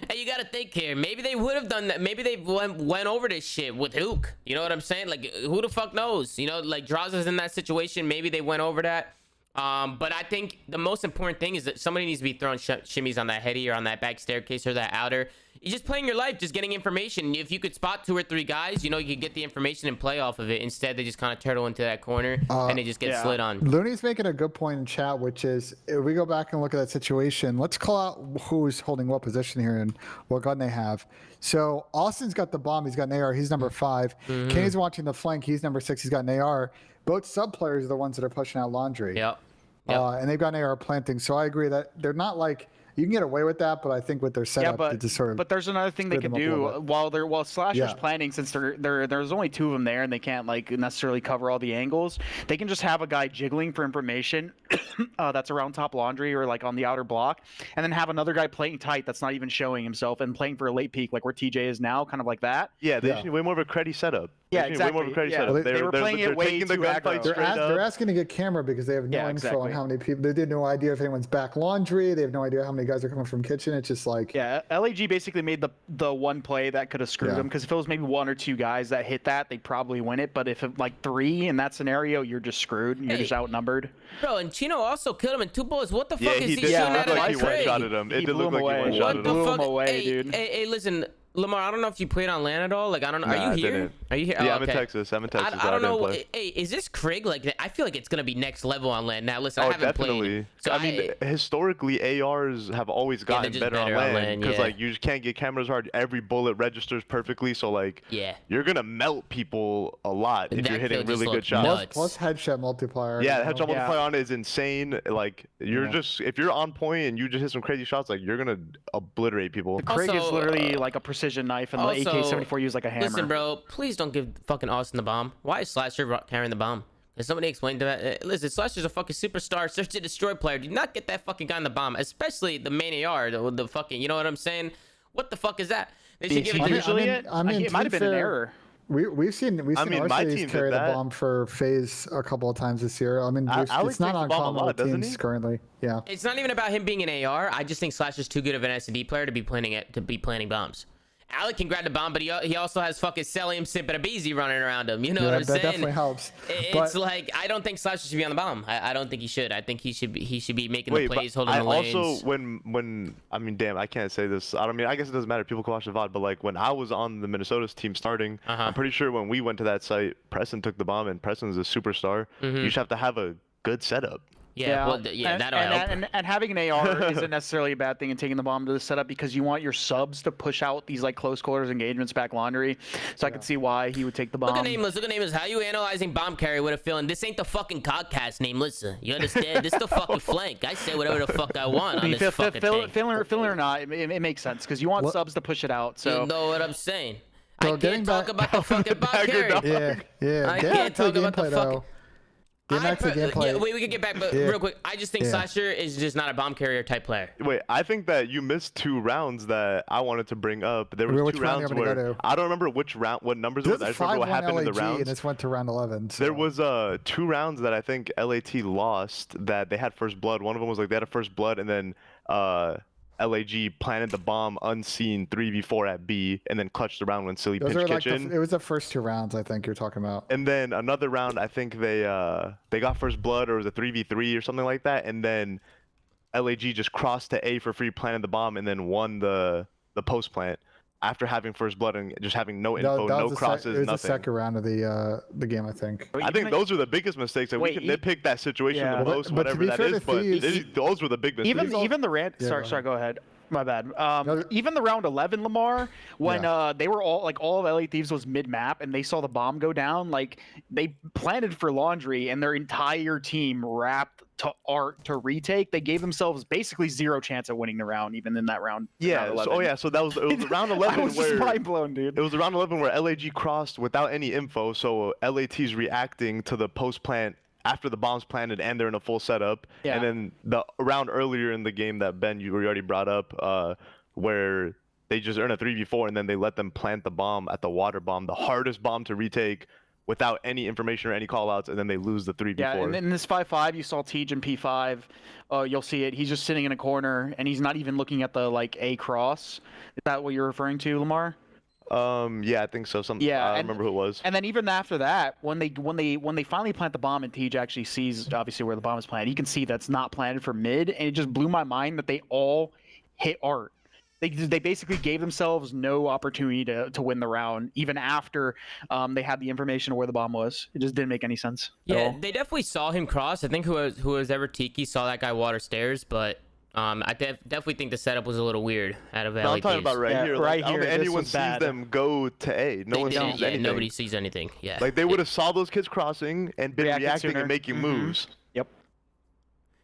Hey, you gotta think here. Maybe they would have done that. Maybe they went over this shit with Huke. You know what I'm saying? Like, who the fuck knows? Like Draza's in that situation. Maybe they went over that. But I think the most important thing is that somebody needs to be throwing shimmies on that heady or on that back staircase or that outer. You're just playing your life, just getting information. If you could spot 2 or 3 guys, you could get the information and play off of it. Instead, they just kind of turtle into that corner and they just get slid on. Looney's making a good point in chat, which is if we go back and look at that situation, let's call out who's holding what position here and what gun they have. So Austin's got the bomb. He's got an AR. He's number 5. Kenny's watching the flank. He's number 6. He's got an AR. Both sub players are the ones that are pushing out laundry. Yep. And they've got an AR planting. So I agree that they're not like you can get away with that, but I think with their setup, but there's another thing they can do while Slasher's planning, since there's only 2 of them there and they can't like necessarily cover all the angles. They can just have a guy jiggling for information that's around top laundry or like on the outer block, and then have another guy playing tight that's not even showing himself and playing for a late peek like where TJ is now, kind of like that. Yeah, they should way more of a cruddy setup. Yeah, They're getting way more exactly. credit Yeah, setup. they were playing it way taking the too gunfight aggro. straight up. They're asking to get camera because they have no info on how many people. They have no idea if anyone's back laundry. They have no idea how many guys are coming from kitchen. It's just like LAG basically made the one play that could have screwed them, because if it was maybe 1 or 2 guys that hit that, they'd probably win it. But if it, like 3 in that scenario, you're just screwed. You're just outnumbered. Bro, and Chino also killed him in 2 bullets. What the fuck is he did. shooting It at looked like him? he one-shotted him. It did look like he one-shotted him. Blew him away, dude. Hey, listen, Lamar, I don't know if you played on LAN at all. Like, I don't know. Are you here? Didn't. Are you here? Yeah, oh, I'm in Texas. I don't know. Hey, is this Craig? Like, I feel like it's gonna be next level on LAN. Now, listen, I haven't played. So I mean, historically, ARs have always gotten better on LAN because like you just can't get cameras hard. Every bullet registers perfectly, so like you're gonna melt people a lot if you're hitting really good shots. Plus headshot multiplier. Yeah, the headshot multiplier on it is insane. Like you're just if you're on point and you just hit some crazy shots, like you're gonna obliterate people. The Craig is literally like a precision knife, and the AK-74 used like a hammer. Listen, bro, please don't give fucking Austin the bomb. Why is Slasher carrying the bomb? Has somebody explained to that? Listen, Slasher's a fucking superstar search and destroy player. Do not get that fucking guy on the bomb, especially the main AR, the fucking, you know what I'm saying? What the fuck is that? They should give it to it might have been an error. We've seen our teams carry the bomb for FaZe a couple of times this year. I mean, it's not uncommon with teams currently. Yeah. It's not even about him being an AR. I just think Slasher's too good of an S&D player to be planning bombs. Alec can grab the bomb, but he also has fucking Celium, Sip, and a BZ running around him. You know what I'm saying? That definitely helps. It's like, I don't think Slasher should be on the bomb. I don't think he should. I think he should be making the plays, holding the lanes. Also, when I mean, damn, I can't say this. I mean, I guess it doesn't matter. People can watch the VOD, but like when I was on the Minnesota's team starting, I'm pretty sure when we went to that site, Preston took the bomb, and Preston's a superstar. You just have to have a good setup. That'll help. And having an AR isn't necessarily a bad thing in taking the bomb to the setup, because you want your subs to push out these like close quarters engagements back laundry. So I can see why he would take the bomb. Look at Nameless. How you analyzing bomb carry with a feeling? This ain't the fucking Codcast, Nameless. You understand? This the fucking flank. I say whatever the fuck I want on this fucking thing. Feeling or not, it makes sense, because you want subs to push it out. So you know what I'm saying? So I can't talk about the fucking bomb carry. Yeah. I can't talk about the fucking. Gameplay. We can get back, but real quick, I just think Slasher is just not a bomb carrier type player. Wait, I think that you missed 2 rounds that I wanted to bring up. There was 2 rounds where I don't remember which round, what numbers it was. I just remember what happened in the rounds. And this went to round 11. So. There was 2 rounds that I think LAT lost that they had first blood. One of them was like they had a first blood, and then LAG planted the bomb unseen 3v4 at B, and then clutched the round when Silly pitched kitchen. It was the first 2 rounds I think you're talking about. And then another round, I think they got first blood, or it was a 3v3 or something like that. And then LAG just crossed to A for free, planted the bomb, and then won the post plant after having first blood and just having no info, no crosses, it was nothing. the second round of the game, I think. I think those are the biggest mistakes. That we can nitpick that situation the most, whatever that is, but those were the big mistakes. Even the rant. Sorry, go ahead. My bad. Even the round 11, Lamar, when they were all of LA Thieves was mid-map and they saw the bomb go down, like they planted for laundry and their entire team wrapped to art to retake. They gave themselves basically 0 chance of winning the round, even in that round. Yeah. So that was round 11. I was just mind blown, dude. It was round 11 where LAG crossed without any info. So LAT's reacting to the post plant after the bomb's planted and they're in a full setup. And then the round earlier in the game that Ben, you already brought up, where they just earn a 3v4 and then they let them plant the bomb at the water bomb, the hardest bomb to retake, without any information or any callouts, and then they lose the 3v4. Yeah, and in this 5-5, you saw Tej in P5. You'll see it. He's just sitting in a corner, and he's not even looking at the like A cross. Is that what you're referring to, Lamar? Yeah, I think so. I don't remember who it was. And then even after that, when they finally plant the bomb and Tej actually sees obviously where the bomb is planted, you can see that's not planted for mid, and it just blew my mind that they all hit art. They basically gave themselves no opportunity to win the round, even after they had the information of where the bomb was. It just didn't make any sense. Yeah, they definitely saw him cross. I think who was ever Tiki saw that guy water stairs, but I definitely think the setup was a little weird out of LATs. I'm talking about right here. Like, I don't think anyone sees them go to A. No one sees anything. Nobody sees anything. Yeah. Like they would have saw those kids crossing and been reacting and making moves. Yep.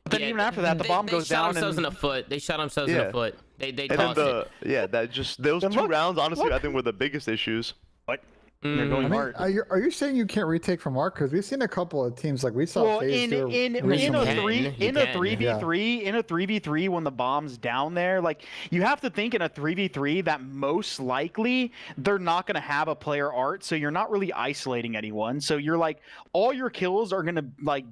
But then even after that, the bomb goes down. They shot themselves in the foot. They shot themselves in the foot. They tossed it. Yeah, that just those 2 rounds, honestly, I think were the biggest issues. What? They're going hard. Are you saying you can't retake from arc? Because we've seen a couple of teams like we saw. Well, FaZe in a 3v3 when the bomb's down there, like you have to think in a 3v3 that most likely they're not going to have a player art, so you're not really isolating anyone. So you're like all your kills are going to like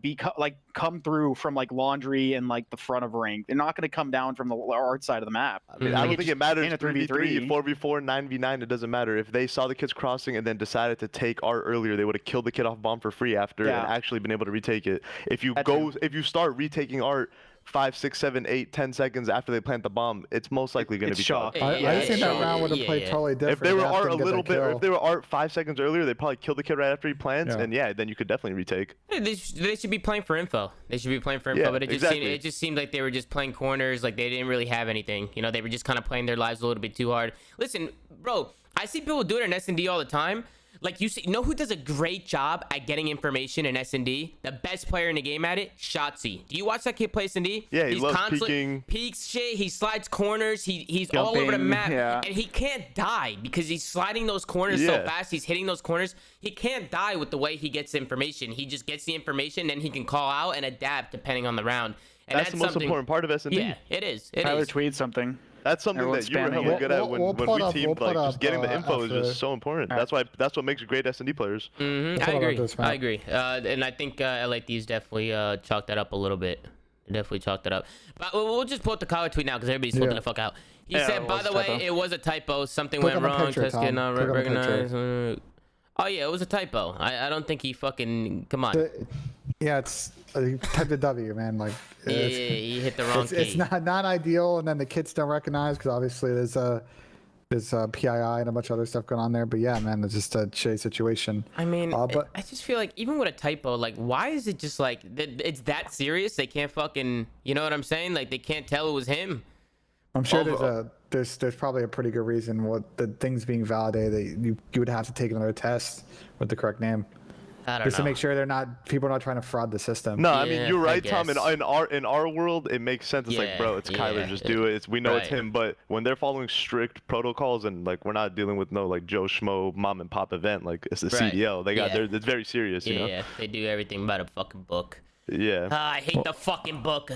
come through from like laundry and like the front of rank. They're not going to come down from the art side of the map. I mean, I don't think it matters in a 3v3, 4v4, 9v9. It doesn't matter if they saw the kids crossing and then decided to take art earlier. They would have killed the kid off bomb for free after and actually been able to retake it. If you start retaking art 5, 6, 7, 8, 10 seconds after they plant the bomb, it's most likely going to be chalk. I think that round would have played totally different. If they were art a little bit, or if they were art 5 seconds earlier, they probably killed the kid right after he plants, and then you could definitely retake. They should be playing for info. But it just seemed like they were just playing corners, like they didn't really have anything. You know, they were just kind of playing their lives a little bit too hard. Listen, bro, I see people do it in S&D all the time. Like, you know who does a great job at getting information in S&D? The best player in the game at it? Shotzi. Do you watch that kid play S&D? Yeah, he's loves peeking. Peeks shit. He slides corners. He's all over the map. Yeah. And he can't die because he's sliding those corners so fast. He's hitting those corners. He can't die with the way he gets information. He just gets the information, and he can call out and adapt depending on the round. And that's the most important part of S&D. Yeah, it is. Tyler tweets something. That's something that you were hella good at when we teamed. Like, just getting the info is just so important. That's what makes great S&D players. I agree. And I think LAT's definitely chalked that up a little bit. Definitely chalked it up. But we'll just pull up the Kyler tweet now because everybody's flipping the fuck out. He said, by the way, it was a typo. Something went wrong. Testing not recognized. Oh, yeah, it was a typo. I don't think he fucking... Come on. It's type the W, man. Like, he hit the wrong key. It's not ideal, and then the kids don't recognize because obviously there's PII and a bunch of other stuff going on there. But yeah, man, it's just a shitty situation. I mean, but I just feel like even with a typo, like, why is it just like it's that serious? They can't fucking, you know what I'm saying? Like, they can't tell it was him. I'm sure there's probably a pretty good reason what the things being validated. You would have to take another test with the correct name. Just to make sure people are not trying to fraud the system. No, I mean, you're right, Tom. In our world, it makes sense. It's like, bro, it's Kyler, just do it. We know it's him. But when they're following strict protocols and like we're not dealing with no like Joe Schmo mom and pop event, like it's the CDL. They got it's very serious. You know? Yeah, they do everything by the fucking book. Yeah. I hate the fucking book.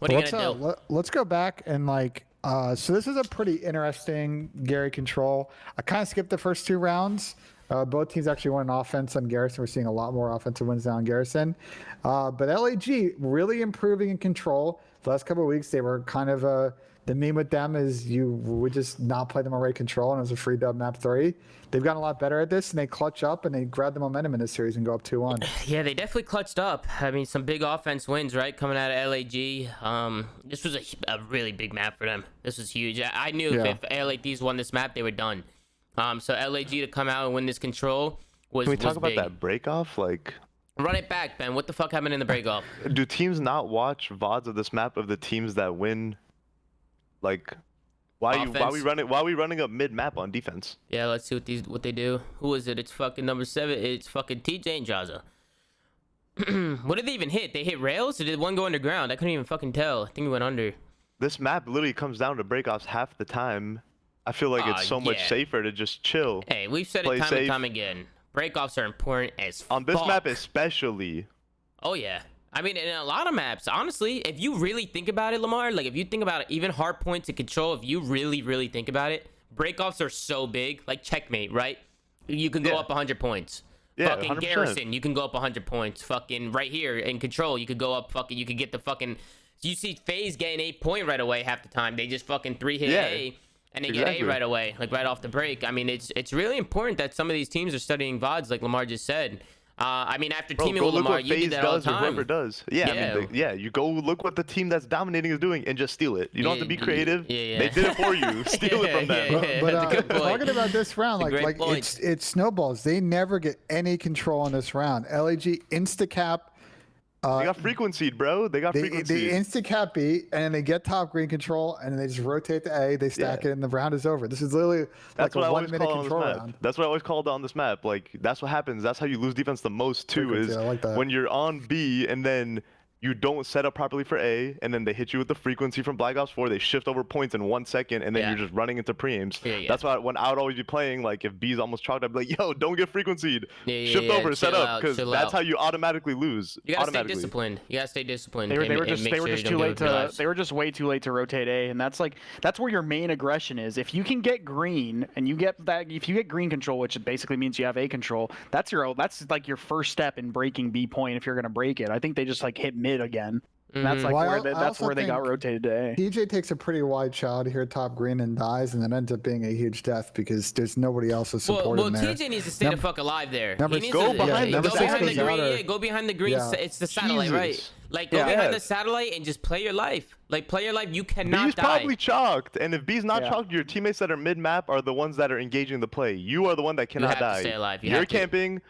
What are you gonna do? Let's go back and like. So this is a pretty interesting Gary control. I kind of skipped the first 2 rounds. Both teams actually won on offense on Garrison. We're seeing a lot more offensive wins now on Garrison. But LAG really improving in control. The last couple of weeks, they were kind of the meme with them is you would just not play them on raid control, and it was a free dub map 3. They've gotten a lot better at this, and they clutch up, and they grab the momentum in this series and go up 2-1. Yeah, they definitely clutched up. I mean, some big offense wins, right, coming out of LAG. This was a really big map for them. This was huge. I knew if LATs won this map, they were done. So LAG to come out and win this control was Can we talk about big. that break-off? Like, run it back, Ben. What the fuck happened in the break-off? Do teams not watch VODs of this map of the teams that win? Like, why we running up mid-map on defense? Yeah, let's see what they do. Who is it? It's fucking number 7. It's fucking TJ and Jaza. What did they even hit? They hit rails, or did one go underground? I couldn't even fucking tell. I think it went under. This map literally comes down to break-offs half the time. I feel like it's so much safer to just chill. Hey, we've said it time and time again. Breakoffs are important as fuck. On this map especially. Oh, yeah. I mean, in a lot of maps, honestly, if you really think about it, Lamar, like if you think about it, even hard point to control, if you really, really think about it, breakoffs are so big. Like checkmate, right? You can go up 100 points. Yeah, fucking 100%. Garrison, you can go up 100 points. Fucking right here in control, you could go up you could get the fucking... You see FaZe getting 8 point right away half the time. They just fucking 3-hit A. And they get A right away, like right off the break. I mean, it's really important that some of these teams are studying VODs, like Lamar just said. I mean, after teaming with Lamar, you did that all the time. Whoever does. Yeah, I mean, you go look what the team that's dominating is doing and just steal it. You don't have to be creative. They did it for you. Steal it from them. But talking about this round, like it's snowballs. They never get any control on this round. LAG insta-cap. They got frequency, bro. They insta-cap B, and they get top green control, and then they just rotate to A, they stack it, and the round is over. This is literally like a 1 minute control round. That's what I always called on this map. Like, that's what happens. That's how you lose defense the most, too, is when you're on B, and then you don't set up properly for A, and then they hit you with the frequency from Black Ops 4. They shift over points in 1 second, and then you're just running into preaims. That's why when I would always be playing, like if B's almost chalked, I'd be like, yo, don't get frequencied. Shift over, set up, because that's how you automatically lose. You gotta stay disciplined. You gotta stay disciplined. They were just too late to. They were just way too late to rotate A, and that's where your main aggression is. If you can get green and you get that, if you get green control, which basically means you have A control, that's like your first step in breaking B point if you're gonna break it. I think they just like hit mid again. And that's like that's where they got rotated to A. TJ takes a pretty wide shot here top green and dies, and then ends up being a huge death because there's nobody else to support him there. Well, TJ needs to stay the fuck alive there. Go behind the green. Go behind the green. It's the satellite, right? Like go behind the satellite and just play your life. Like play your life. You cannot B's die. probably chalked, and if B's not chalked, your teammates that are mid map are the ones that are engaging the play. You are the one that cannot die. You have to stay alive. You're camping,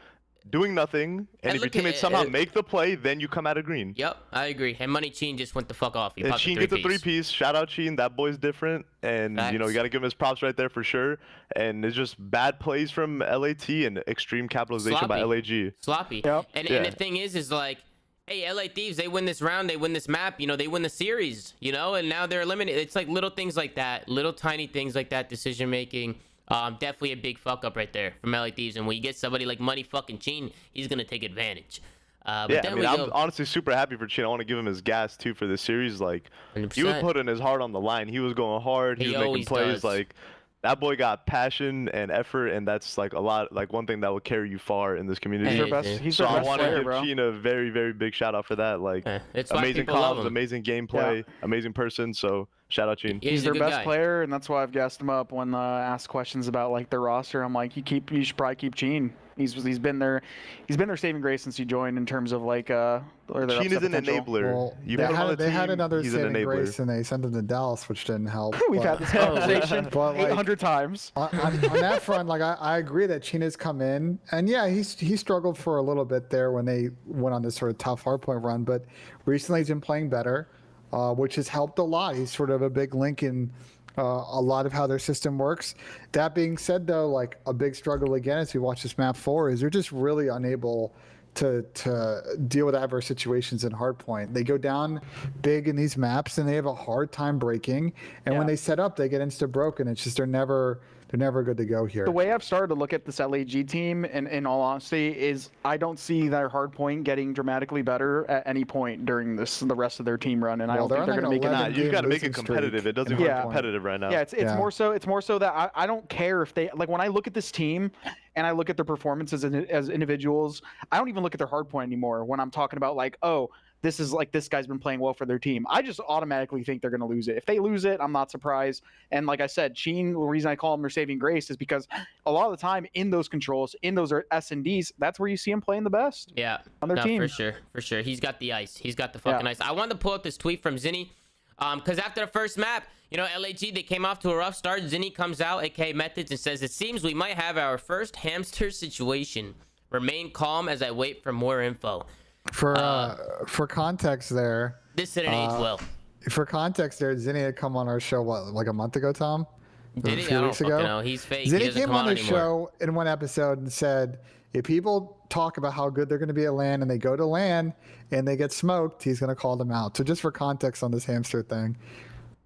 doing nothing, and if your teammates somehow make the play, then you come out of green. Yep, I agree. And Money Cheen just went the fuck off. And Cheen gets a 3-piece. Shout out Cheen, that boy's different, and you know you gotta give him his props right there for sure. And it's just bad plays from LAT and extreme capitalization by LAG. Sloppy. Yep. And the thing is like, hey, LA Thieves, they win this round, they win this map, you know, they win the series, you know, and now they're eliminated. It's like little things like that, little tiny things like that, decision making. Definitely a big fuck up right there from LA Thieves. And when you get somebody like Money fucking Cheen, he's gonna take advantage. But I mean, I'm honestly super happy for Cheen. I want to give him his gas too for this series. Like 100%. He was putting his heart on the line. He was going hard. He was making plays. Like that boy got passion and effort, and that's like a lot. Like one thing that will carry you far in this community. He's their best I want player, to give Cheen a very, very big shout out for that. Like amazing comms, amazing gameplay, amazing person. So shout out Cheen. He's their best player, and that's why I've gassed him up when asked questions about like their roster. I'm like, you should probably keep Cheen. He's been their saving grace since he joined in terms of like Cheen is an enabler. Well, they had another saving grace and they sent him to Dallas, which didn't help. We've had this conversation 800 times. On that front, like I agree that Cheen has come in, and yeah, he struggled for a little bit there when they went on this sort of tough hardpoint run, but recently he's been playing better, which has helped a lot. He's sort of a big link in a lot of how their system works. That being said, though, like a big struggle again as we watch this map 4 is they're just really unable to deal with adverse situations in hardpoint. They go down big in these maps and they have a hard time breaking. And when they set up, they get insta broken. It's just they're never good to go here. The way I've started to look at this LAG team, in all honesty, is I don't see their hardpoint getting dramatically better at any point during the rest of their team run, and I don't think they're going to make it. You got to make it competitive. It doesn't even competitive right now. Yeah, it's more so that I don't care if they like when I look at this team and I look at their performances as individuals. I don't even look at their hardpoint anymore when I'm talking about like, oh, this is like this guy's been playing well for their team. I just automatically think they're going to lose it. If they lose it, I'm not surprised. And like I said, Cheen, the reason I call him their saving grace is because a lot of the time in those controls, in those S&Ds, that's where you see him playing the best. Yeah, on their team. For sure. He's got the ice. He's got the fucking ice. I wanted to pull up this tweet from Zinni, because after the first map, you know, LAG, they came off to a rough start. Zinni comes out, aka Methodz, and says, "It seems we might have our first hamster situation. Remain calm as I wait for more info." For context there, this didn't age well. For context there, Zinni had come on our show like a month ago, Tom? Did he? I don't fucking know. He's fake. Zinni came on the show in one episode and said, if people talk about how good they're going to be at LAN and they go to LAN and they get smoked, he's going to call them out. So just for context on this hamster thing.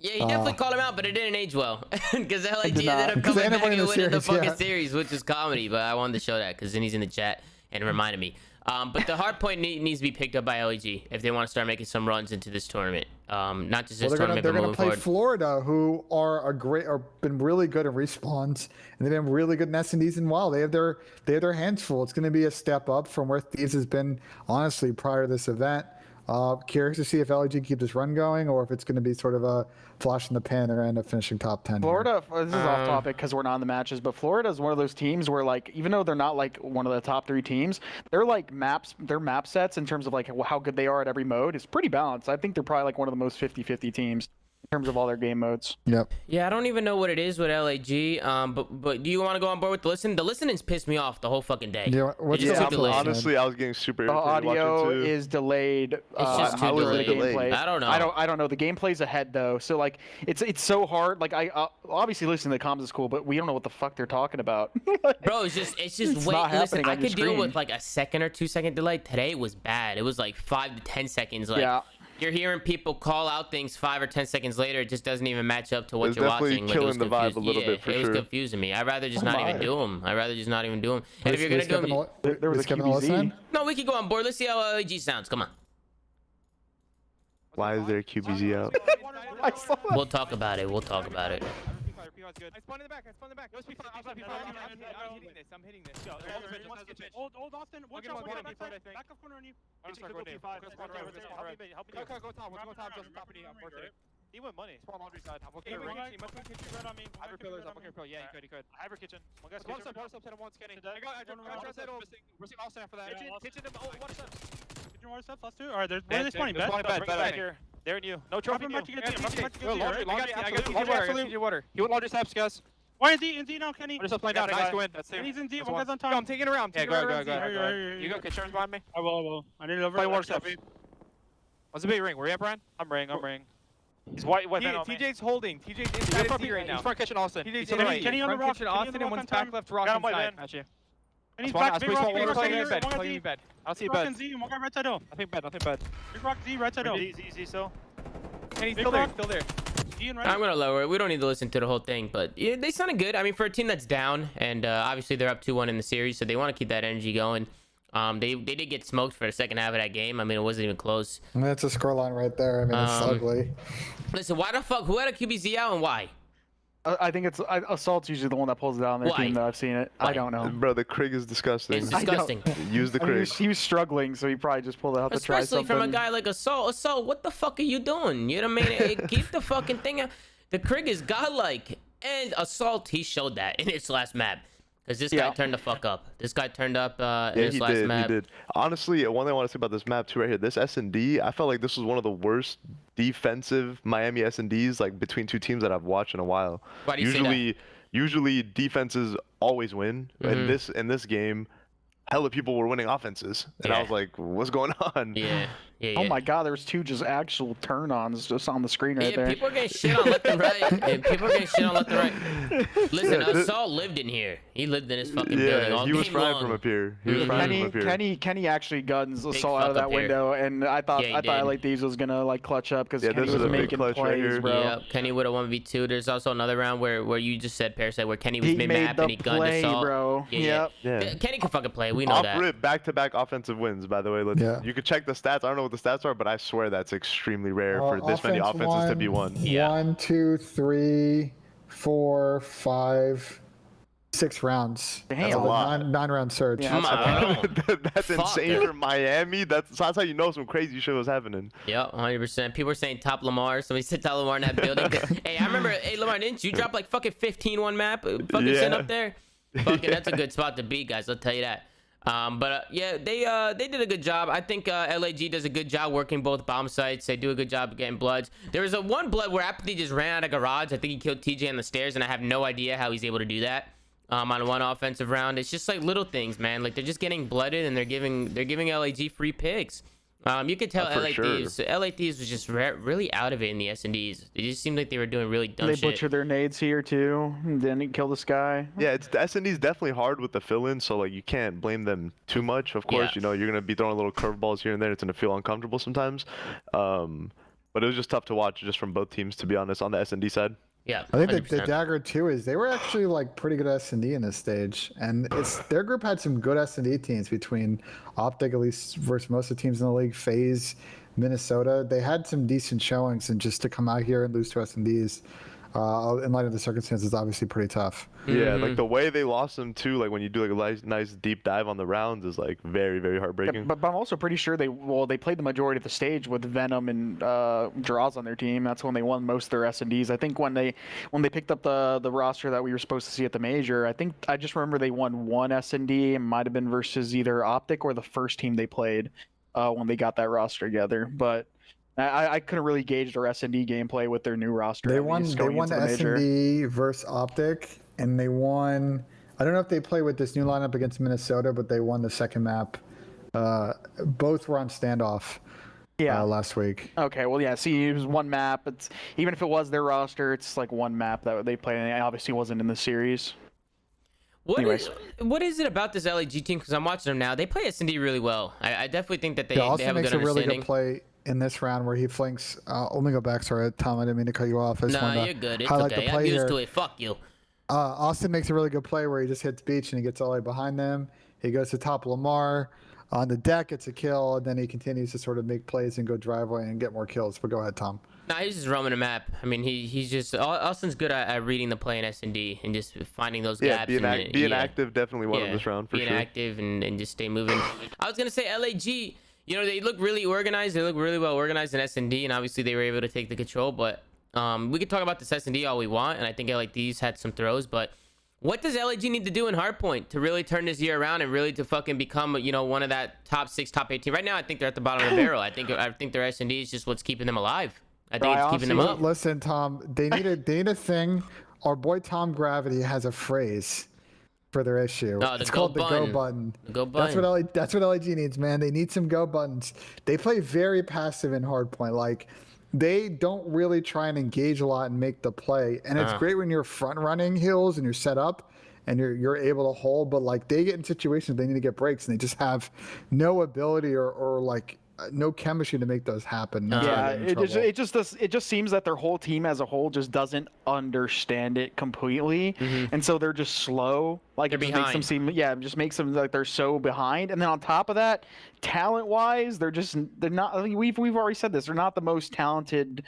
Yeah, he definitely called him out, but it didn't age well. Because LAG ended up coming back and winning the fucking series, which is comedy. But I wanted to show that because Zinni's in the chat and reminded me. But the hard point needs to be picked up by LAG if they want to start making some runs into this tournament. Not just this tournament, but moving forward. They're going to play Florida, who are been really good at respawns, and they've been really good in S&Ds and WoW. They have their hands full. It's going to be a step up from where Thieves has been, honestly, prior to this event. Curious to see if LAG keeps this run going or if it's going to be sort of a flash in the pan and end up finishing top 10. Florida, this is off topic because we're not in the matches, but Florida is one of those teams where, like, even though they're not like one of the top 3 teams, they're like their map sets in terms of like how good they are at every mode is pretty balanced. I think they're probably like one of the most 50-50 teams. terms of all their game modes. Yep. Yeah, I don't even know what it is with LAG. But do you want to go on board with the listen? The listening's pissed me off the whole fucking day. Yeah, what's It's the too delayed. Honestly, I was getting super The irritated audio watching too. is delayed. It's just too how is it delayed. delayed? I don't know. I don't know. The gameplay's ahead though, so like it's so hard. Like I obviously listening to the comms is cool, but we don't know what the fuck they're talking about. Bro, it's just It's wait. not Listen, happening I on your could deal with screen. like a 1 or 2 second delay. Today was bad. It was like 5 to 10 seconds. Like Yeah. you're hearing people call out things 5 or 10 seconds later. It just doesn't even match up to what It's you're definitely watching. Like, killing the vibe a little yeah, bit, for it was sure. confusing me. I'd rather just not even do them. I'd rather just not even do them. And if you're gonna do them, There was a QBZ. no, we can go on board. Let's see how LAG sounds. Come on. Why is there a QBZ out? I saw that. We'll talk about it. We'll talk about it. I spawned in the back. Go speak for I'm hitting this. I'm hitting this. Old Austin. Watch out. Back up corner on you. Go top. Go top. Just top of the. I'm working it. He went money. Spawn laundry side. I'm looking at red on me. Hyper pillars. I'm looking at yeah, you could. Hyper kitchen. One guy's kitchen. One sub. One scanning. I got We're Austin after that. Kitchen. Water steps. Kitchen water steps. Last two. All right. Where are they spawning? Bed here. There and you. No trophy. Laundry. I got TJ water. He went laundry steps, guys. Why is he in D now, Kenny? Water steps playing down. Nice win. That's two. He's in D. One guy's on top. I'm taking it around. Yeah, go. You go. Kitchen behind me. I will. I need it over. Play water steps. What's the big ring? Where you at, Brian? I'm ring. He's white on me. TJ's holding. TJ's inside D right now. He's front kitchen Austin. TJ's to the right. Kenny on the rock. Kitchen Austin and one's back left rock inside. Got you. And he's back. Big rock. Play bed. I'll see bed. One guy right side hill. Nothing bed. Big rock Z right side hill. Z still. And he's still there. I'm gonna lower it. We don't need to listen to the whole thing, but yeah, they sounded good. I mean, for a team that's down, and obviously they're up 2-1 in the series, so they want to keep that energy going. They did get smoked for the second half of that game. I mean, it wasn't even close. I mean, that's a scoreline right there. I mean, it's ugly. Listen, why the fuck? Who had a QBZ out and why? I think it's Assault's usually the one that pulls it out on their team. Though I've seen it. Why? I don't know. Bro, the Krig is disgusting. It's disgusting. Use the Krig. He was struggling, so he probably just pulled it out to try something. Especially from a guy like Assault. Assault, what the fuck are you doing? You know what I mean? Keep the fucking thing out. The Krig is godlike. And Assault, he showed that in his last map. Because this guy turned the fuck up. This guy turned up in his last map. He did. Honestly, one thing I want to say about this map too right here, this S&D, I felt like this was one of the worst defensive Miami S&Ds like between two teams that I've watched in a while. Why do you say that? Usually defenses always win. And in this game, hella people were winning offenses. And I was like, what's going on? Yeah. Oh my god, there was two just actual turn-ons just on the screen right there. People are getting shit on left and right. Listen, Assault lived in here. He lived in his fucking building all he was game frying long. from up here. He was frying from up here. Kenny actually guns Assault fuck out of that up here. window, and I thought Yeah, he like these was gonna like clutch up because Yeah, Kenny this is was a big making clutch right plays, here. bro. Yeah, Kenny would have 1v2. There's also another round where you just said Parasite, where Kenny was He mid-map made and he the gunned play, Assault. bro. Yeah. Yeah. Kenny can fucking play. We know Off that. rip, back-to-back offensive wins, by the way. You could check the stats. I don't know what the stats are, but I swear that's extremely rare for this many offenses to be won. Yeah. 1, 2, 3, 4, 5, 6 rounds. Damn. That's a lot. 9-round surge. Yeah. Come on. That's insane for Miami. That's how you know some crazy shit was happening. Yep, 100%. People were saying top Lamar. Somebody said top Lamar in that building. Hey, I remember. Hey, Lamar, didn't you drop like fucking 15 one map? Fucking sitting up there. Fucking, that's a good spot to be, guys. I'll tell you that. Yeah, they did a good job. I think LAG does a good job working both bomb sites. They do a good job of getting bloods. There was one blood where Apathy just ran out of garage. I think he killed TJ on the stairs, and I have no idea how he's able to do that. On one offensive round, it's just like little things, man. Like they're just getting blooded, and they're giving LAG free picks. You could tell LA Thieves was just really out of it in the S&Ds. It just seemed like they were doing really dumb shit. They butchered their nades here too, and then he killed this guy. Yeah, the S&D's definitely hard with the fill-in, so like you can't blame them too much. Of course, you know you're gonna be throwing little curveballs here and there. It's gonna feel uncomfortable sometimes. But it was just tough to watch just from both teams, to be honest, on the S&D side. Yeah, I think the dagger too is they were actually like pretty good S&D in this stage, and their group had some good S&D teams between Optic, at least versus most of the teams in the league, FaZe, Minnesota. They had some decent showings, and just to come out here and lose to S&Ds in light of the circumstances, obviously pretty tough. Yeah, like the way they lost them too, like when you do like a nice deep dive on the rounds is like very, very heartbreaking. Yeah, but I'm also pretty sure they played the majority of the stage with Venom and Draws on their team. That's when they won most of their S&Ds. I think when they picked up the roster that we were supposed to see at the major, I just remember they won one S&D. It might have been versus either Optic or the first team they played when they got that roster together. But I couldn't really gauge their S&D gameplay with their new roster. They at won. least They going won into the major. S&D versus Optic, and they won. I don't know if they play with this new lineup against Minnesota, but they won the second map. Both were on standoff. Yeah. Last week. Okay, well, yeah. See, it was one map. It's even if it was their roster, it's like one map that they played, and it obviously wasn't in the series. What is it about this LAG team? Because I'm watching them now. They play S&D really well. I definitely think that they have a good understanding. Makes a really good play in this round where he flanks. Let me go back. Sorry, Tom. I didn't mean to cut you off. Nah, you're good. It's okay. I'm used to it. Fuck you. Austin makes a really good play where he just hits Beach and he gets all the way behind them. He goes to top Lamar. On the deck, it's a kill, and then he continues to sort of make plays and go driveway and get more kills. But go ahead, Tom. Nah, he's just roaming the map. I mean, he's just Austin's good at reading the play in S&D and just finding those gaps. Being active definitely won in this round for sure. Being active and just stay moving. I was gonna say LAG. You know, they look really organized. They look really well organized in S&D, and obviously they were able to take the control. But we could talk about this S&D all we want, and I think LAG's had some throws, but. What does LAG need to do in Hardpoint to really turn this year around and really to fucking become, you know, one of that top 6, top 8 team? Right now, I think they're at the bottom of the barrel. I think their S&D is just what's keeping them alive. I think it's keeping them up. Listen, Tom, they need a thing. Our boy Tom Gravity has a phrase for their issue. It's called the go button. The go button. That's what LAG needs, man. They need some go buttons. They play very passive in Hardpoint. Like, they don't really try and engage a lot and make the play. And it's great when you're front running hills and you're set up and you're able to hold, but like they get in situations they need to get breaks and they just have no ability or like no chemistry to make those happen. Yeah, it just seems that their whole team as a whole just doesn't understand it completely, and so they're just slow. Like they're behind. Makes them seem, it just makes them like they're so behind. And then on top of that, talent-wise, they're not. I mean, we've already said this. They're not the most talented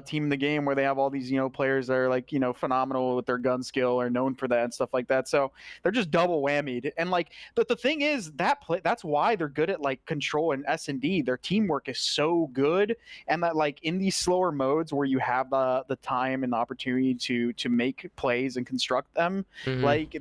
team in the game, where they have all these players that are like phenomenal with their gun skill or known for that and stuff like that. So they're just double whammied. And like the thing is that's why they're good at like control and S&D. Their teamwork is so good, and that like in these slower modes where you have the time and the opportunity to make plays and construct them, like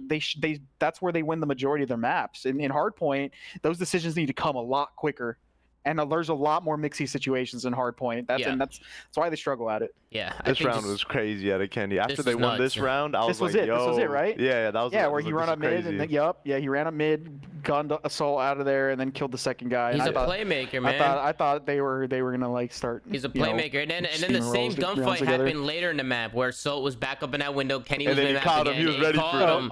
that's where they win the majority of their maps. In Hardpoint, those decisions need to come a lot quicker, and there's a lot more mixy situations in Hardpoint. That's why they struggle at it. Yeah, this round was crazy out of Kenny. After they won this round, I was like, yo. This was it, right? Yeah, that was. Yeah, where he ran up mid, and then, he ran up mid, gunned assault out of there, and then killed the second guy. He's a playmaker, man. I thought they were gonna like start. He's a playmaker, and then the same gunfight happened later in the map where Salt was back up in that window. Kenny was in the map again. He was ready for him.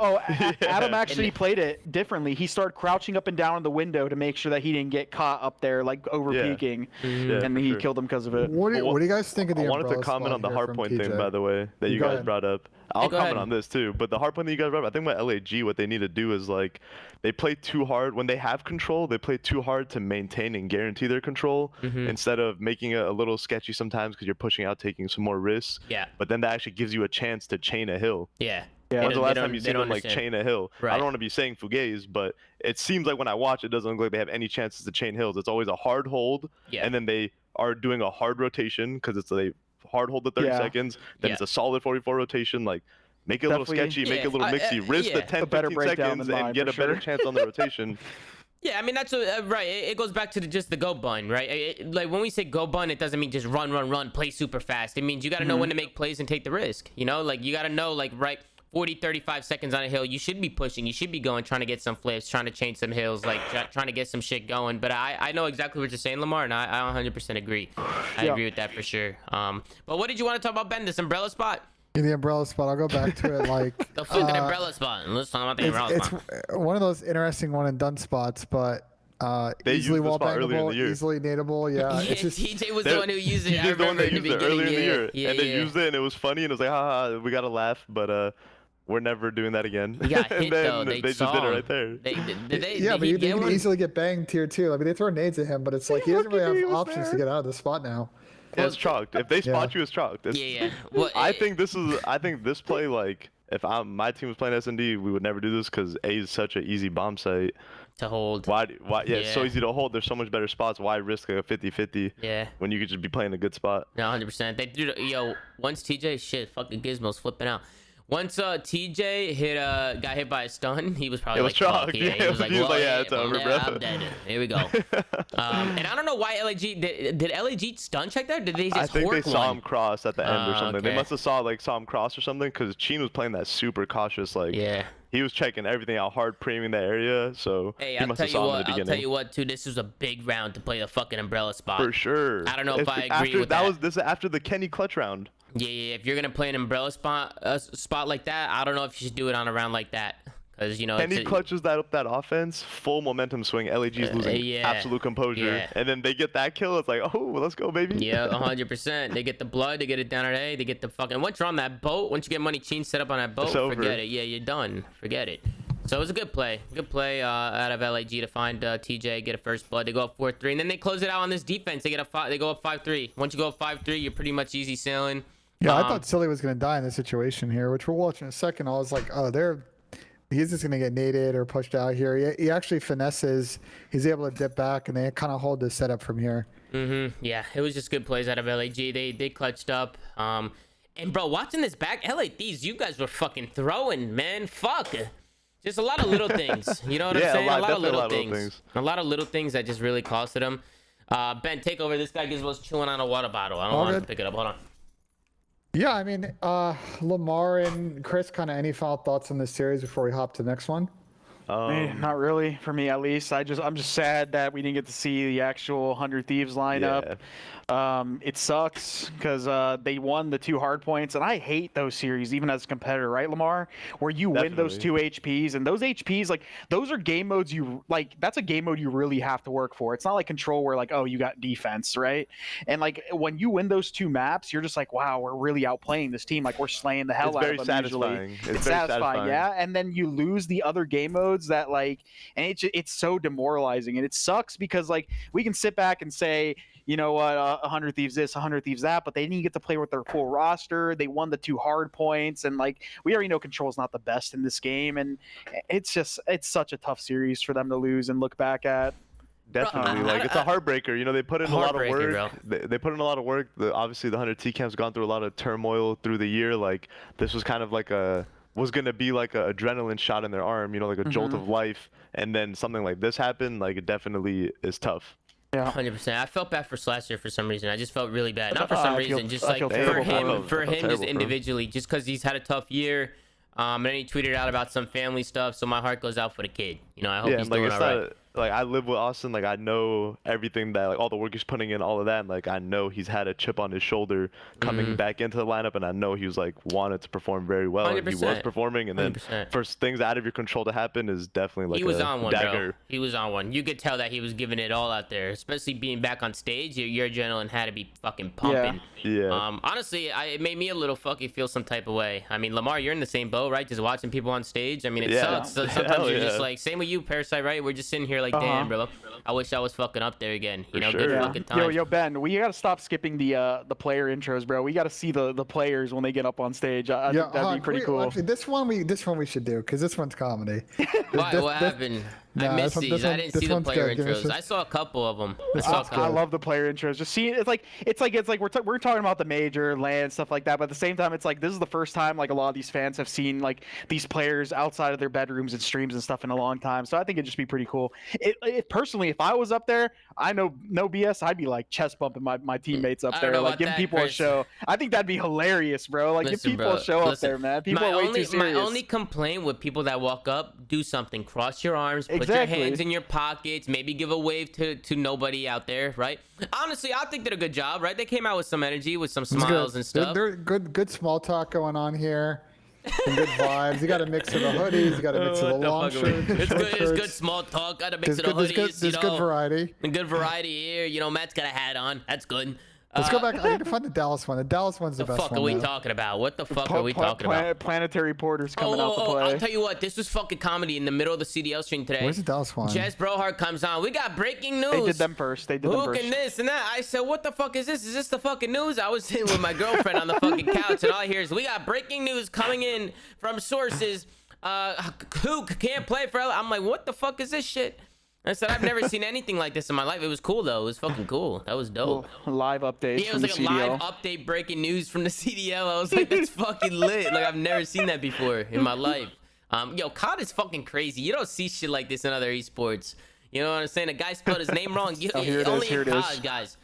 Adam actually played it differently. He started crouching up and down in the window to make sure that he didn't get caught up there, like over peeking, and he killed him because of it. What do you guys think of the? I wanted to comment on the Hardpoint thing, by the way, that you guys brought up. I'll comment on this too, but the Hardpoint that you guys brought up, I think with LAG, what they need to do is like they play too hard. When they have control, they play too hard to maintain and guarantee their control instead of making it a little sketchy sometimes because you're pushing out, taking some more risks. Yeah. But then that actually gives you a chance to chain a hill. Yeah. When's the last time you see them like chain a hill? Right. I don't want to be saying fugazi, but it seems like when I watch, it doesn't look like they have any chances to chain hills. It's always a hard hold, and then they are doing a hard rotation because it's a hard hold the 30 seconds, then it's a solid 44 rotation. Like, make it a little sketchy, make it a little mixy, risk the 10, 15 seconds, and get a better chance on the rotation. Yeah, I mean, that's right. It goes back to just the go button, right? Like, when we say go button, it doesn't mean just run, play super fast. It means you got to know when to make plays and take the risk. Like, you got to know, like, right, 40, 35 seconds on a hill, you should be pushing. You should be going, trying to get some flips, trying to change some hills, like, trying to get some shit going. But I know exactly what you're saying, Lamar, and I 100% agree. I agree with that for sure. But what did you want to talk about, Ben? This umbrella spot? The umbrella spot. I'll go back to it. Like the fucking umbrella spot. Let's talk about the umbrella spot. It's one of those interesting one and done spots, but easily wall bangable, easily nadeable. Yeah, it's just, TJ was the one who used it. He was the one that used it earlier in the year, and they used it, and it was funny, and it was like, haha, we gotta laugh, but we're never doing that again. He got hit, and then though. they just did it right there. But you can easily get banged tier 2. I mean, they throw nades at him, but it's like he doesn't really have options to get out of the spot now. Yeah, it's chalked. If they spot you, it's chalked. Well, I think this play, like, if my team was playing S&D, we would never do this because A is such an easy bomb site to hold. Why? Yeah, it's so easy to hold. There's so much better spots. Why risk like a 50-50? Yeah. When you could just be playing a good spot. No, 100%. They do. Once TJ, fucking Gizmo's flipping out. Once TJ got hit by a stun, he was probably like, shocked. fuck, yeah. He was like, yeah, it's over, bro. I'm dead. Here we go. And I don't know why LAG did LAG stun check there? Did they just I think they saw one? him cross at the end or something. Okay. They must have saw him cross or something, because Chin was playing that super cautious, like he was checking everything out, hard premium that area, so hey, he must have saw him in the beginning. I'll tell you what, too, this was a big round to play the fucking umbrella spot. For sure. I don't know if I agree with that. This is after the Kenny clutch round. Yeah, if you're gonna play an umbrella spot like that, I don't know if you should do it on a round like that, because you know. Kenny clutches that offense, full momentum swing. LAG's losing absolute composure, and then they get that kill. It's like, oh, well, let's go, baby. Yeah, 100%. They get the blood, they get it down at A, they get the fucking. Once you're on that boat, once you get money chain set up on that boat, forget it. Yeah, you're done. Forget it. So it was a good play out of LAG to find TJ, get a first blood. They go up 4-3, and then they close it out on this defense. They go up 5-3. Once you go up 5-3, you're pretty much easy sailing. Yeah, I thought Silly was going to die in this situation here, which we'll watch in a second. I was like, oh, he's just going to get naded or pushed out here. He actually finesses. He's able to dip back, and they kind of hold the setup from here. Yeah, it was just good plays out of LAG. They clutched up. And, bro, watching this back, LA Thieves, you guys were fucking throwing, man. Fuck. Just a lot of little things. You know what I'm saying? A lot of little things. A lot of little things that just really costed him. Ben, take over. This guy was chewing on a water bottle. I don't want to pick it up. Hold on. Yeah, I mean, Lamar and Chris, kind of any final thoughts on this series before we hop to the next one? Not really, for me at least. I'm just sad that we didn't get to see the actual 100 Thieves lineup. It sucks because they won the 2 hard points, and I hate those series even as a competitor, right, Lamar? Where you win those 2 HPs, and those HPs, like, those are game modes that's a game mode you really have to work for. It's not like Control where, like, oh, you got defense, right? And, like, when you win those 2 maps, you're just like, wow, we're really outplaying this team. Like, we're slaying the hell out of them usually. It's satisfying, yeah? And then you lose the other game modes that, like, and it's so demoralizing, and it sucks because, like, we can sit back and say, you know what, 100 Thieves this, 100 Thieves that, but they didn't get to play with their full roster. They won the 2 hard points, and, like, we already know Control's not the best in this game, and it's such a tough series for them to lose and look back at. Definitely, like, it's a heartbreaker. You know, they put in a lot of work. They put in a lot of work. Obviously, the 100 T-Camp's gone through a lot of turmoil through the year. Like, this was kind of like was going to be like an adrenaline shot in their arm, you know, like a jolt of life, and then something like this happened. Like, it definitely is tough. Yeah, 100%. I felt bad for Slasher for some reason. I just felt really bad. Not for some reason, just like for him, just individually, just because he's had a tough year. And then he tweeted out about some family stuff, so my heart goes out for the kid. You know, I hope he's doing all right. Like, I live with Austin, like, I know everything that, like, all the work he's putting in, all of that, and, like, I know he's had a chip on his shoulder coming back into the lineup, and I know he was, like, wanted to perform very well, 100%. And he was performing, and then 100%. For things out of your control to happen is definitely, like, he was on one, dagger. Bro. He was on one. You could tell that he was giving it all out there, especially being back on stage. Your adrenaline had to be fucking pumping. Yeah. Honestly, it made me a little fucking feel some type of way. I mean, Lamar, you're in the same boat, right? Just watching people on stage. I mean, it sucks. So sometimes you're just like, same with you, Parasite, right? We're just sitting here like, damn, bro. I wish I was fucking up there again. You know, good fucking time. Yo, Ben, we gotta stop skipping the player intros, bro. We gotta see the players when they get up on stage. I think that'd be pretty cool. Actually, this one we should do because this one's comedy. Why? What happened? I missed these. I didn't see the player intros. I saw a couple of them. I love the player intros. Just seeing it's like we're talking about the major land stuff like that, but at the same time, it's like this is the first time like a lot of these fans have seen like these players outside of their bedrooms and streams and stuff in a long time. So I think it'd just be pretty cool. It personally, if I was up there, I know no BS, I'd be like chest bumping my teammates up there, like giving people a show. I think that'd be hilarious, bro. Like give people a show up there, man. People are way too serious. My only complaint with people that walk up, do something, cross your arms. Put your hands in your pockets, maybe give a wave to nobody out there, right? Honestly, I think they did a good job, right? They came out with some energy, with some smiles and stuff. They're good small talk going on here. Some good vibes. You got a mix of the hoodies. You got a mix of the long shirts. It's good small talk. Got a mix of the hoodies. There's good variety. Good variety here. You know, Matt's got a hat on. That's good. Let's go back. I need to find the Dallas one. The Dallas one's the best one. What the fuck are we talking about? What the fuck are we talking about? Planetary Porter's coming out to play. I'll tell you what. This was fucking comedy in the middle of the CDL stream today. Where's the Dallas one? Jess Brohart comes on. We got breaking news. They did them first. Huke and this and that. I said, what the fuck is this? Is this the fucking news? I was sitting with my girlfriend on the fucking couch, and all I hear is, we got breaking news coming in from sources. Huke can't play for LA. I'm like, what the fuck is this shit? I said I've never seen anything like this in my life. It was cool though. It was fucking cool. That was dope. Live updates. Yeah, it was like a live update, breaking news from the CDL. I was like, that's fucking lit. Like I've never seen that before in my life. Yo, COD is fucking crazy. You don't see shit like this in other esports. You know what I'm saying? A guy spelled his name wrong. Only in COD, guys.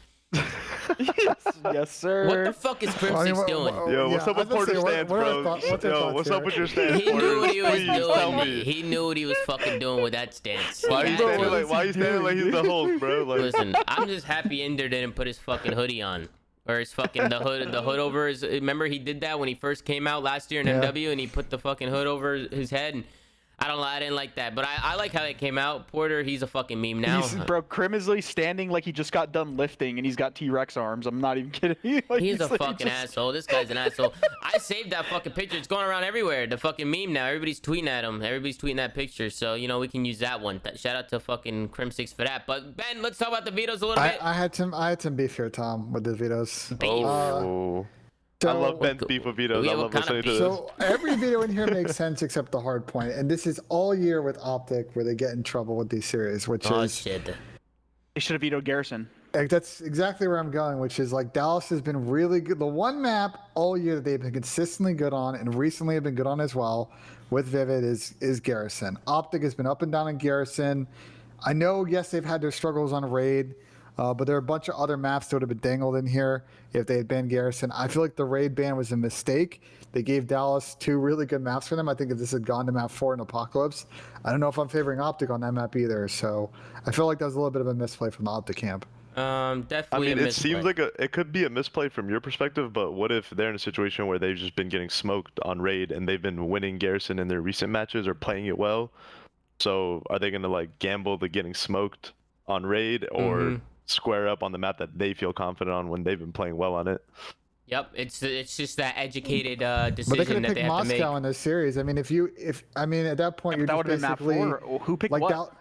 Yes, sir. What the fuck is Crimsix doing? Yo, what's up with Porter's stance, bro? Yo, what's up with your stance, He knew what he was tell doing. me. He knew what he was fucking doing with that stance. Why are you standing like he's the Hulk, bro? Like, listen, I'm just happy Ender didn't put his fucking hoodie on. Or his fucking the hood over his. Remember he did that when he first came out last year in MW, and he put the fucking hood over his head. And I didn't like that, but I like how it came out. Porter, he's a fucking meme now. Bro, Crim is like standing like he just got done lifting, and he's got T-Rex arms. I'm not even kidding. Like, he's a like, fucking asshole. This guy's an asshole. I saved that fucking picture. It's going around everywhere. The fucking meme now. Everybody's tweeting at him. Everybody's tweeting that picture. So, you know, we can use that one. Shout out to fucking Crimsix for that. But, Ben, let's talk about the vetoes a little bit. I had some beef here, Tom, with the vetoes. oh. I love Ben's beef with vetoes. I love listening to this. So every video in here makes sense except the hard point, and this is all year with Optic where they get in trouble with these series, which is shit. They should have vetoed Garrison. That's exactly where I'm going, which is like Dallas has been really good. The one map all year that they've been consistently good on, and recently have been good on as well with Vivid is Garrison. Optic has been up and down in Garrison. I know, yes, they've had their struggles on Raid. But there are a bunch of other maps that would have been dangled in here if they had banned Garrison. I feel like the raid ban was a mistake. They gave Dallas 2 really good maps for them. I think if this had gone to map 4 in Apocalypse, I don't know if I'm favoring Optic on that map either. So I feel like that was a little bit of a misplay from the Optic camp. Definitely. I mean, it seems like it could be a misplay from your perspective, but what if they're in a situation where they've just been getting smoked on raid and they've been winning Garrison in their recent matches or playing it well? So are they gonna like gamble the getting smoked on raid or square up on the map that they feel confident on when they've been playing well on it? Yep, it's just that educated decision but they could have that picked they have Moscow to make. in this series. I mean, at that point you're just basically who picked like what?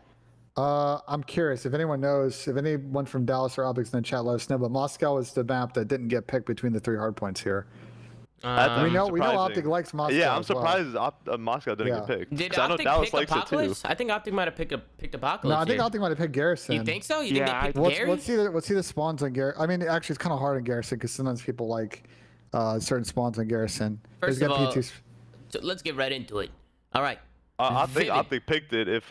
I'm curious if anyone knows, if anyone from Dallas or Optics in the chat, let us know. But Moscow was the map that didn't get picked between the 3 hardpoints here. We know Optic likes Moscow. Yeah, I'm surprised Moscow didn't get picked. Did I know Optic Dallas pick likes Apocalypse? it too. I think Optic might have picked Apocalypse. No, I think here. Optic might have picked Garrison. You think so? You think they picked Gary? Let's see the spawns on Garrison. I mean, actually, it's kind of hard on Garrison because sometimes people like certain spawns on Garrison. First of all, so let's get right into it. All right. I think Optic picked it if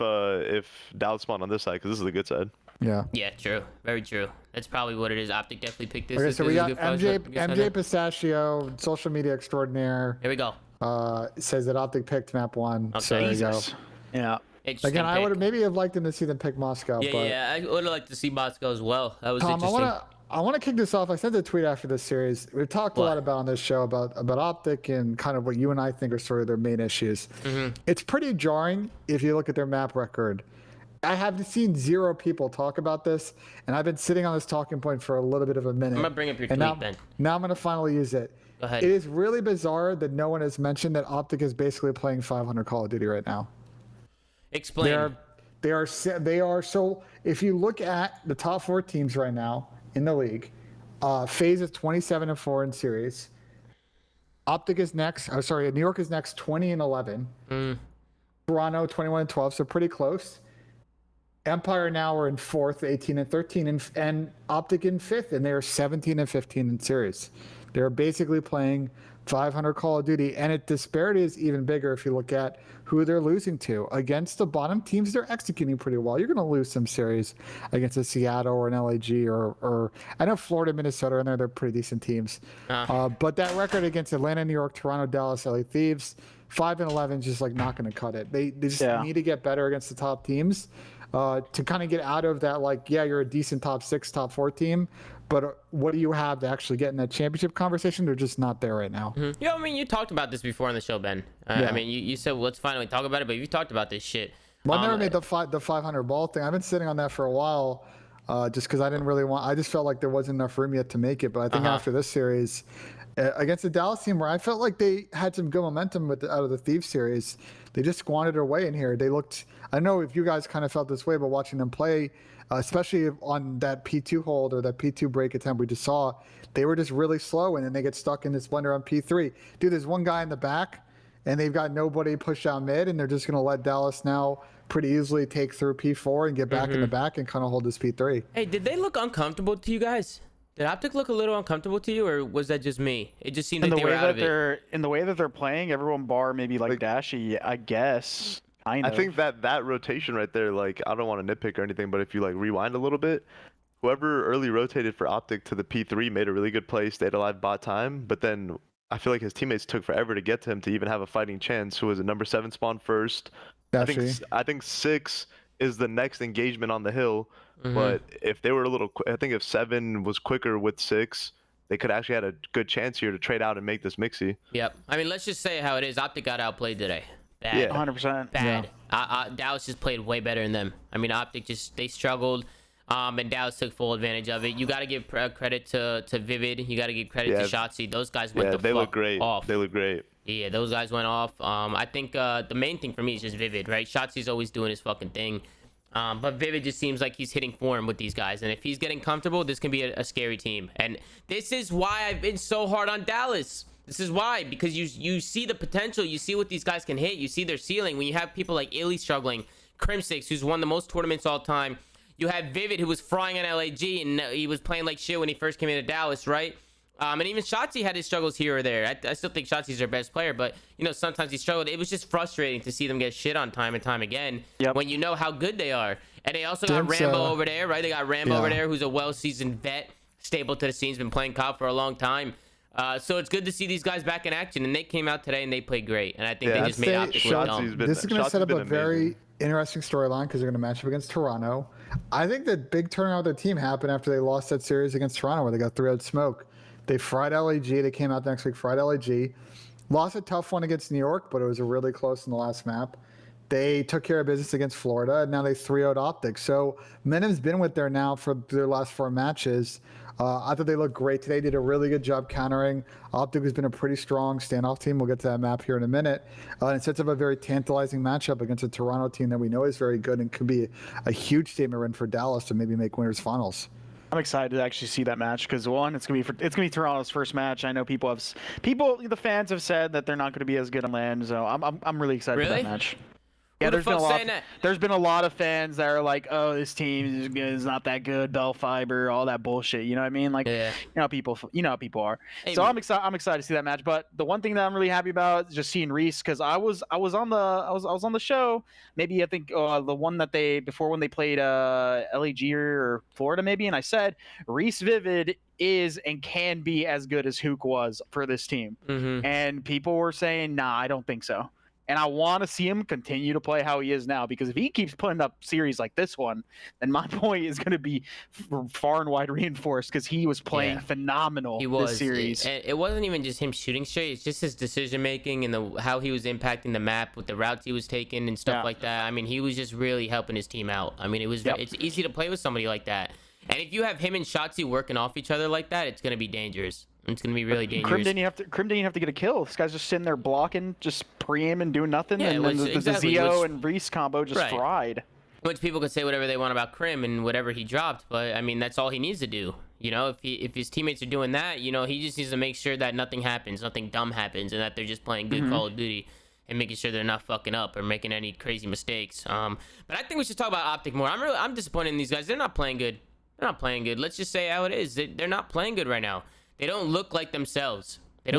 Dallas spawned on this side because this is the good side. Yeah. Yeah, true. Very true. That's probably what it is. Optic definitely picked this. Okay, so we got MJ MJ Pistachio, social media extraordinaire. Here we go. Says that Optic picked map 1. Okay. So there you go. Yeah. Again, I would have maybe have liked them to see them pick Moscow. Yeah, I would have liked to see Moscow as well. That was Tom, interesting. I want to kick this off. I sent a tweet after this series. We've talked a lot about on this show about Optic and kind of what you and I think are sort of their main issues. It's pretty jarring if you look at their map record. I have seen 0 people talk about this, and I've been sitting on this talking point for a little bit of a minute. I'm gonna bring up your tweet, Ben. Now I'm gonna finally use it. Go ahead. It is really bizarre that no one has mentioned that Optic is basically playing 500 Call of Duty right now. Explain. They are so. If you look at the top 4 teams right now in the league, FaZe is 27-4 in series. Optic is next. Oh, sorry, New York is next, 20-11. Toronto 21-12, so pretty close. Empire now are in 4th, 18-13, and Optic in 5th, and they are 17-15 in series. They're basically playing 500 Call of Duty, and its disparity is even bigger if you look at who they're losing to. Against the bottom teams, they're executing pretty well. You're going to lose some series against a Seattle or an LAG or I know Florida, Minnesota are in there. They're pretty decent teams. But that record against Atlanta, New York, Toronto, Dallas, LA Thieves, 5-11 is just like not going to cut it. They just need to get better against the top teams. To kind of get out of that, like, yeah, you're a decent top 6, top 4 team, but what do you have to actually get in that championship conversation? They're just not there right now. Yeah, I mean, you talked about this before on the show, Ben. I mean, you said, well, let's finally talk about it, but you talked about this shit. Well, I never made the 500 ball thing. I've been sitting on that for a while, just because I didn't really I just felt like there wasn't enough room yet to make it. But I think after this series, against the Dallas team, where I felt like they had some good momentum out of the Thieves series, they just squandered it away in here. They looked, I don't know if you guys kind of felt this way, but watching them play, especially on that P2 hold or that P2 break attempt we just saw, they were just really slow, and then they get stuck in this blender on P3. Dude, there's one guy in the back, and they've got nobody pushed down mid, and they're just going to let Dallas now pretty easily take through P4 and get back in the back and kind of hold this P3. Hey, did they look uncomfortable to you guys? Did Optic look a little uncomfortable to you, or was that just me? It just seemed like they were out of it. In the way that they're playing, everyone bar maybe like Dashy, I guess. Kind of. I think that rotation right there, like, I don't want to nitpick or anything, but if you like rewind a little bit, whoever early rotated for Optic to the P3 made a really good play, stayed alive, bought time, but then I feel like his teammates took forever to get to him to even have a fighting chance. Who was a number 7 spawn first? I think 6 is the next engagement on the hill. But if they were a little, I think if 7 was quicker with 6, they could actually had a good chance here to trade out and make this mixy. Yep. I mean, let's just say how it is. Optic got outplayed today. Bad. Yeah. 100%. Bad. Yeah. Dallas just played way better than them. I mean, Optic they struggled. And Dallas took full advantage of it. You got to give credit to Vivid. You got to give credit to Shotzzy. Those guys went they look great. Off. They look great. Yeah, those guys went off. I think the main thing for me is just Vivid, right? Shotzi's always doing his fucking thing. But Vivid just seems like he's hitting form with these guys. And if he's getting comfortable, this can be a scary team. And this is why I've been so hard on Dallas. This is why, because you see the potential. You see what these guys can hit. You see their ceiling. When you have people like Illy struggling, Crimsix, who's won the most tournaments all time. You had Vivid, who was frying on LAG, and he was playing like shit when he first came into Dallas, right? And even Shotzzy had his struggles here or there. I still think Shotzi's their best player, but, you know, sometimes he struggled. It was just frustrating to see them get shit on time and time again when you know how good they are. And they also got Rambo over there, right? They got Rambo over there, who's a well-seasoned vet, stable to the scene's been playing COD for a long time. So it's good to see these guys back in action, and they came out today and they played great. And I think they just made Optic look dumb. This is going to set up a very interesting storyline because they're going to match up against Toronto. I think the big turnaround of their team happened after they lost that series against Toronto where they got 3-0 smoke. They fried LAG. They came out the next week, fried LAG. Lost a tough one against New York, but it was really close in the last map. They took care of business against Florida, and now they 3-0'd Optic. So Minim's been with there now for their last 4 matches. I thought they looked great today. Did a really good job countering. Optic has been a pretty strong standoff team. We'll get to that map here in a minute. And it sets up a very tantalizing matchup against a Toronto team that we know is very good and could be a huge statement win for Dallas to maybe make winners finals. I'm excited to actually see that match because one, it's gonna be Toronto's first match. I know the fans have said that they're not gonna be as good on land, so I'm really excited for that match. Yeah, there's been a lot of fans that are like, oh, this team is not that good, Bell Fiber, all that bullshit. You know what I mean? Like, you know how people are. Hey, so I'm excited to see that match. But the one thing that I'm really happy about is just seeing Reese because I was on the show. Maybe I think the one that before when they played LAG or Florida maybe, and I said Reese Vivid is and can be as good as Huke was for this team, and people were saying, nah, I don't think so. And I want to see him continue to play how he is now because if he keeps putting up series like this one, then my point is going to be far and wide reinforced because he was playing phenomenal this series. It wasn't even just him shooting straight. It's just his decision making and how he was impacting the map with the routes he was taking and stuff like that. I mean, he was just really helping his team out. I mean, it's easy to play with somebody like that. And if you have him and Shotzzy working off each other like that, it's going to be dangerous. It's going to be really dangerous. Crim didn't have to get a kill. This guy's just sitting there blocking, just pre-aim and doing nothing. Yeah, and then the Zio and Reese combo just fried. Which people could say whatever they want about Crim and whatever he dropped, but I mean, that's all he needs to do. You know, if his teammates are doing that, you know, he just needs to make sure that nothing happens, nothing dumb happens, and that they're just playing good Call of Duty and making sure they're not fucking up or making any crazy mistakes. But I think we should talk about Optic more. I'm disappointed in these guys. They're not playing good. Let's just say how it is. They're not playing good right now. They don't look like themselves. They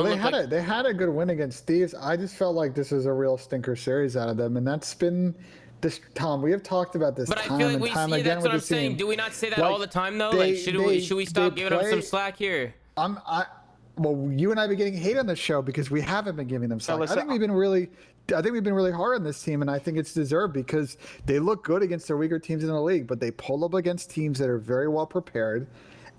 had a good win against Thieves. I just felt like this was a real stinker series out of them, and that's been this. Tom, we have talked about this. But I feel like that's what I'm saying. Do we not say that all the time though? Should we stop giving them some slack here? Well, you and I have been getting hate on the show because we haven't been giving them slack. I think we've been really hard on this team, and I think it's deserved because they look good against their weaker teams in the league, but they pull up against teams that are very well prepared.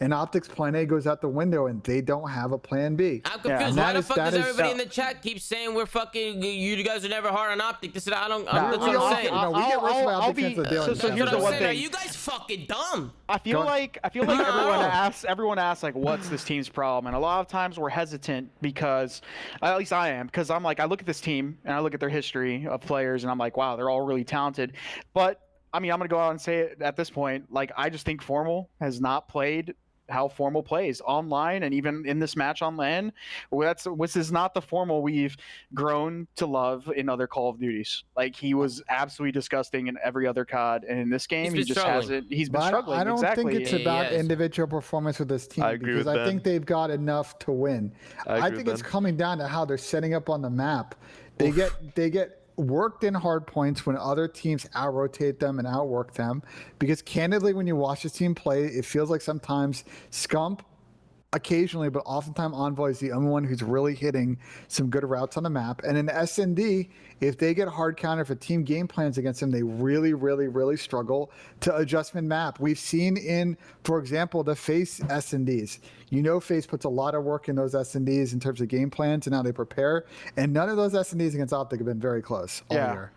And Optic's plan A goes out the window, and they don't have a plan B. I'm confused. Why the fuck does everybody in the chat keep saying we're fucking? You guys are never hard on Optic. This is I don't. That's what I'm saying. No, we get roasted by Optic fans daily. So here's the one thing. Are you guys fucking dumb? I feel like everyone asks like, what's this team's problem? And a lot of times we're hesitant because, at least I am, because I'm like, I look at this team and I look at their history of players, and I'm like, wow, they're all really talented, but. I mean, I'm going to go out and say it at this point. Like, I just think Formal has not played how Formal plays online and even in this match on LAN. This is not the Formal we've grown to love in other Call of Duties. Like, he was absolutely disgusting in every other COD, and in this game he just hasn't. He's been struggling. I don't think it's about individual performance with this team, because I think they've got enough to win. I think it's coming down to how they're setting up on the map. They get worked in hard points when other teams out-rotate them and outwork them, because candidly, when you watch this team play, it feels like sometimes Scump, occasionally, but oftentimes Envoy is the only one who's really hitting some good routes on the map. And in SND, if they get hard counter, if a team game plans against them, they really, really, really struggle to adjust map. We've seen in, for example, the FaZe SNDs. FaZe puts a lot of work in those SNDs in terms of game plans and how they prepare. And none of those SNDs against Optic have been very close all year.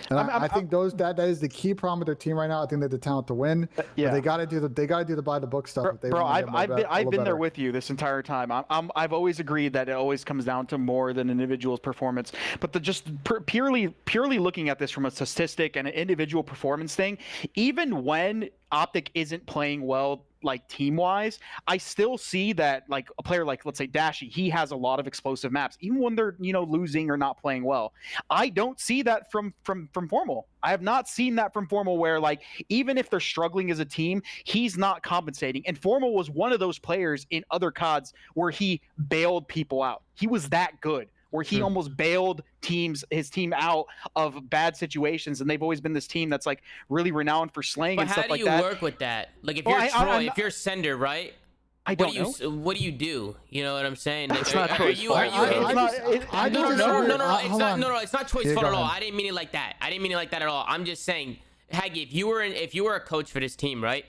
And I think that is the key problem with their team right now. I think they have the talent to win. But they got to do the by the book stuff. I've been there with you this entire time. I've always agreed that it always comes down to more than an individual's performance. But purely looking at this from a statistic and an individual performance thing, even when Optic isn't playing well, like team-wise, I still see that, like, a player like, let's say, Dashy, he has a lot of explosive maps, even when they're losing or not playing well. I don't see that from Formal. I have not seen that from Formal, where, like, even if they're struggling as a team, he's not compensating. And Formal was one of those players in other CODs where he bailed people out. He was that good, where he almost bailed his team out of bad situations, and they've always been this team that's, like, really renowned for slaying and stuff like that. But how do you work with that? Like, if you're Troy, if you're Sender, right? What do you do? You know what I'm saying? Like, it's not Troy's fault. No, it's not Troy's fault at all. I didn't mean it like that. At all. I'm just saying, Haggy, if you were a coach for this team, right?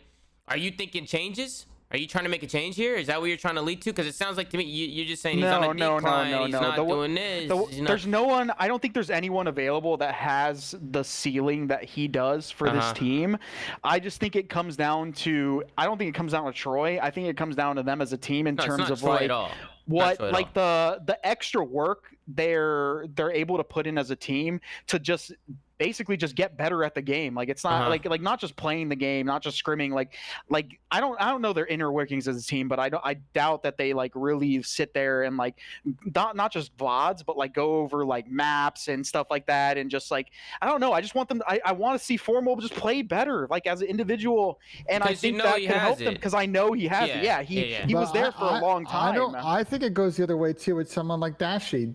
Are you thinking changes? Are you trying to make a change here? Is that what you're trying to lead to? Because it sounds like to me you're just saying he's on a decline. He's not doing this. There's no one. I don't think there's anyone available that has the ceiling that he does for this team. I just think it comes down to. I don't think it comes down to Troy. I think it comes down to them as a team in terms of Troy like at all. What like the extra work they're able to put in as a team to just basically just get better at the game. Like, it's not like not just playing the game, not just scrimming. Like I don't know their inner workings as a team, but I doubt that they like really sit there and like not just VODs, but like go over like maps and stuff like that, and just like I don't know. I just want them. I want to see Formal just play better, like as an individual, and I think that can help them because I know he has it. Yeah, he was there for a long time. I think it goes the other way too with someone like Dashy.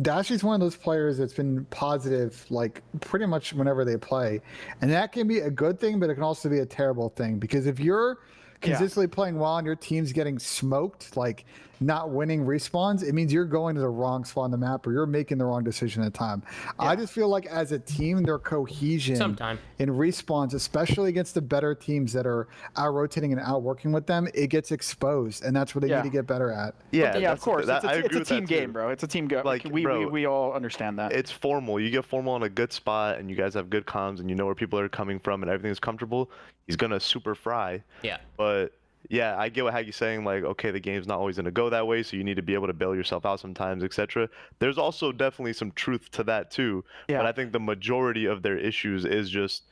Dashy's one of those players that's been positive, like pretty much whenever they play, and that can be a good thing, but it can also be a terrible thing, because if you're consistently playing well and your team's getting smoked, like not winning respawns, it means you're going to the wrong spot on the map or you're making the wrong decision at a time. I just feel like as a team, their cohesion in respawns, especially against the better teams that are out rotating and out working with them, it gets exposed, and that's what they need to get better at. Yeah, of course. It's a team game, bro. It's a team game. Like, we all understand that. It's Formal. You get Formal in a good spot, and you guys have good comms, and you know where people are coming from, and everything's comfortable. He's gonna super fry. Yeah. But yeah, I get what Haggie's saying. Like, okay, the game's not always gonna go that way, so you need to be able to bail yourself out sometimes, etc. There's also definitely some truth to that too. Yeah. But I think the majority of their issues is just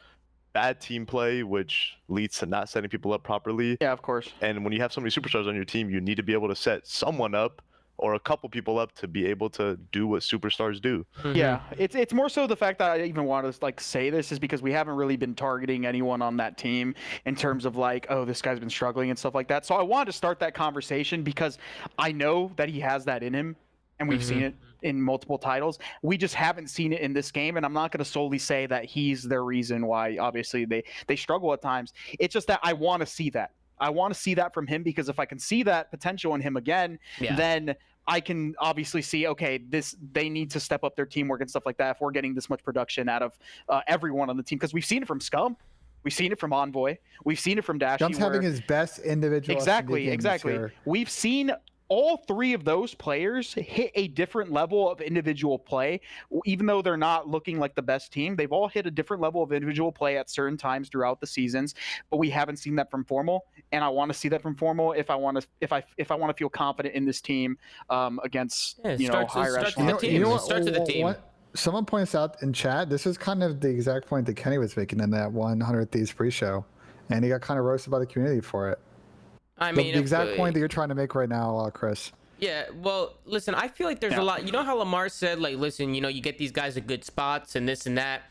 bad team play, which leads to not setting people up properly. Yeah, of course. And when you have so many superstars on your team, you need to be able to set someone up or a couple people up to be able to do what superstars do. Yeah, it's more so the fact that I even want to like say this is because we haven't really been targeting anyone on that team in terms of like, oh, this guy's been struggling and stuff like that. So I wanted to start that conversation because I know that he has that in him, and we've seen it in multiple titles. We just haven't seen it in this game, and I'm not going to solely say that he's the reason why obviously they struggle at times. It's just that I want to see that. I want to see that from him, because if I can see that potential in him again, then I can obviously see, okay, they need to step up their teamwork and stuff like that if we're getting this much production out of everyone on the team. Because we've seen it from Scum. We've seen it from Envoy. We've seen it from Dashy. Scum's having his best individual. Exactly. We've seen all three of those players hit a different level of individual play, even though they're not looking like the best team. They've all hit a different level of individual play at certain times throughout the seasons, but we haven't seen that from Formal, and I want to see that from Formal if I want to feel confident in this team against higher echelon teams. Starts with the team. Someone points out in chat, this is kind of the exact point that Kenny was making in that 100 Thieves pre-show, and he got kind of roasted by the community for it. I mean, the exact point that you're trying to make right now, Chris. Yeah, well, listen, I feel like there's a lot. You know how Lamar said, like, listen, you know, you get these guys at good spots and this and that.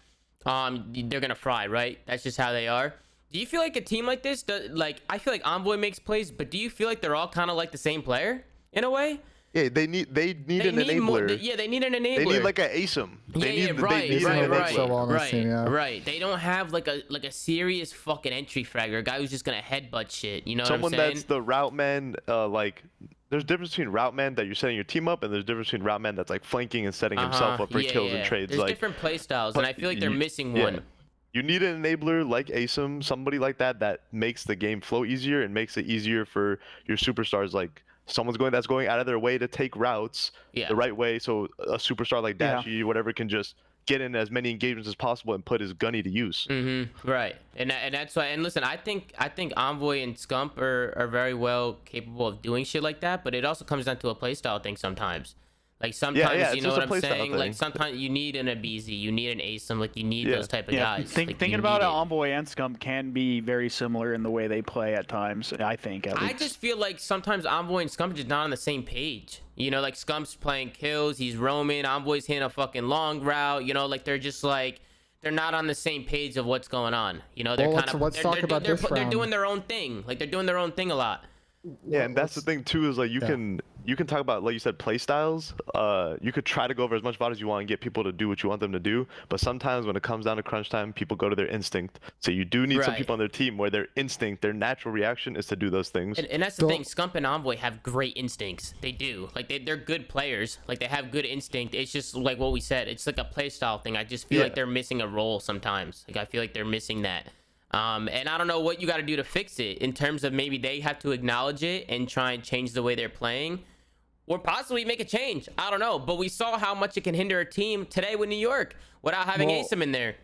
They're gonna fry, right? That's just how they are. Do you feel like a team like this, like, I feel like Envoy makes plays, but do you feel like they're all kind of like the same player in a way? Yeah, they need an enabler. More, yeah, they need an enabler. They need like an Asim. Right. They don't have like a serious fucking entry fragger, a guy who's just gonna headbutt shit. You know Someone what I'm saying? that's the route man, like. There's a difference between route man that you're setting your team up, and there's a difference between route man that's like flanking and setting himself up for kills and trades. There's like, different play styles, and I feel like they're missing one. You need an enabler like Asim, somebody like that makes the game flow easier and makes it easier for your superstars. Like someone's that's going out of their way to take routes the right way, so a superstar like Dashy, whatever, can just get in as many engagements as possible and put his gunny to use. Right, and that's why. And listen, I think Envoy and Scump are very well capable of doing shit like that, but it also comes down to a playstyle thing sometimes. Like sometimes, you know what I'm saying? Like sometimes you need an Abizi, you need an Asim, like you need those type of guys. Thinking about it, Envoy and Scump can be very similar in the way they play at times. I think. At least. I just feel like sometimes Envoy and Scump are just not on the same page. You know, like Scump's playing kills, he's roaming, Envoy's hitting a fucking long route. You know, like they're just like they're not on the same page of what's going on. You know, they're they're doing their own thing. Like they're doing their own thing a lot. Yeah, and that's the thing too, is like you can talk about, like you said, play styles. You could try to go over as much VOD as you want and get people to do what you want them to do, but sometimes when it comes down to crunch time, people go to their instinct. So you do need some people on their team where their instinct, their natural reaction is to do those things. And that's the thing, Scump and Envoy have great instincts. They do. Like they're good players. Like they have good instinct. It's just like what we said. It's like a play style thing. I just feel like they're missing a role sometimes. Like I feel like they're missing that. And I don't know what you got to do to fix it, in terms of maybe they have to acknowledge it and try and change the way they're playing, or possibly make a change. I don't know, but we saw how much it can hinder a team today with New York without having Asim in there.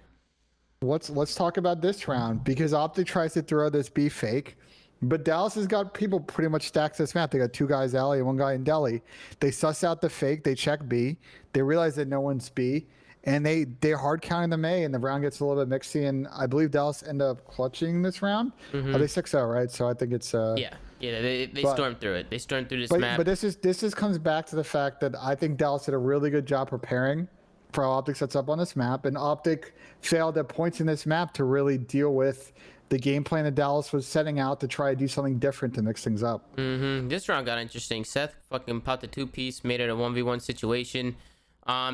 Let's talk about this round, because Optic tries to throw this B fake, but Dallas has got people pretty much stacked this map. They got 2 guys alley and 1 guy in deli. They suss out the fake, they check B, they realize that no one's B, and they're hard counting the A, and the round gets a little bit mixy, and I believe Dallas end up clutching this round. Are they 6-0, right? So I think it's they stormed through it. They stormed through this map. But this comes back to the fact that I think Dallas did a really good job preparing for how Optic sets up on this map, and Optic failed at points in this map to really deal with the game plan that Dallas was setting out to try to do something different to mix things up. This round got interesting. Seth fucking popped a 2-piece, made it a 1v1 situation.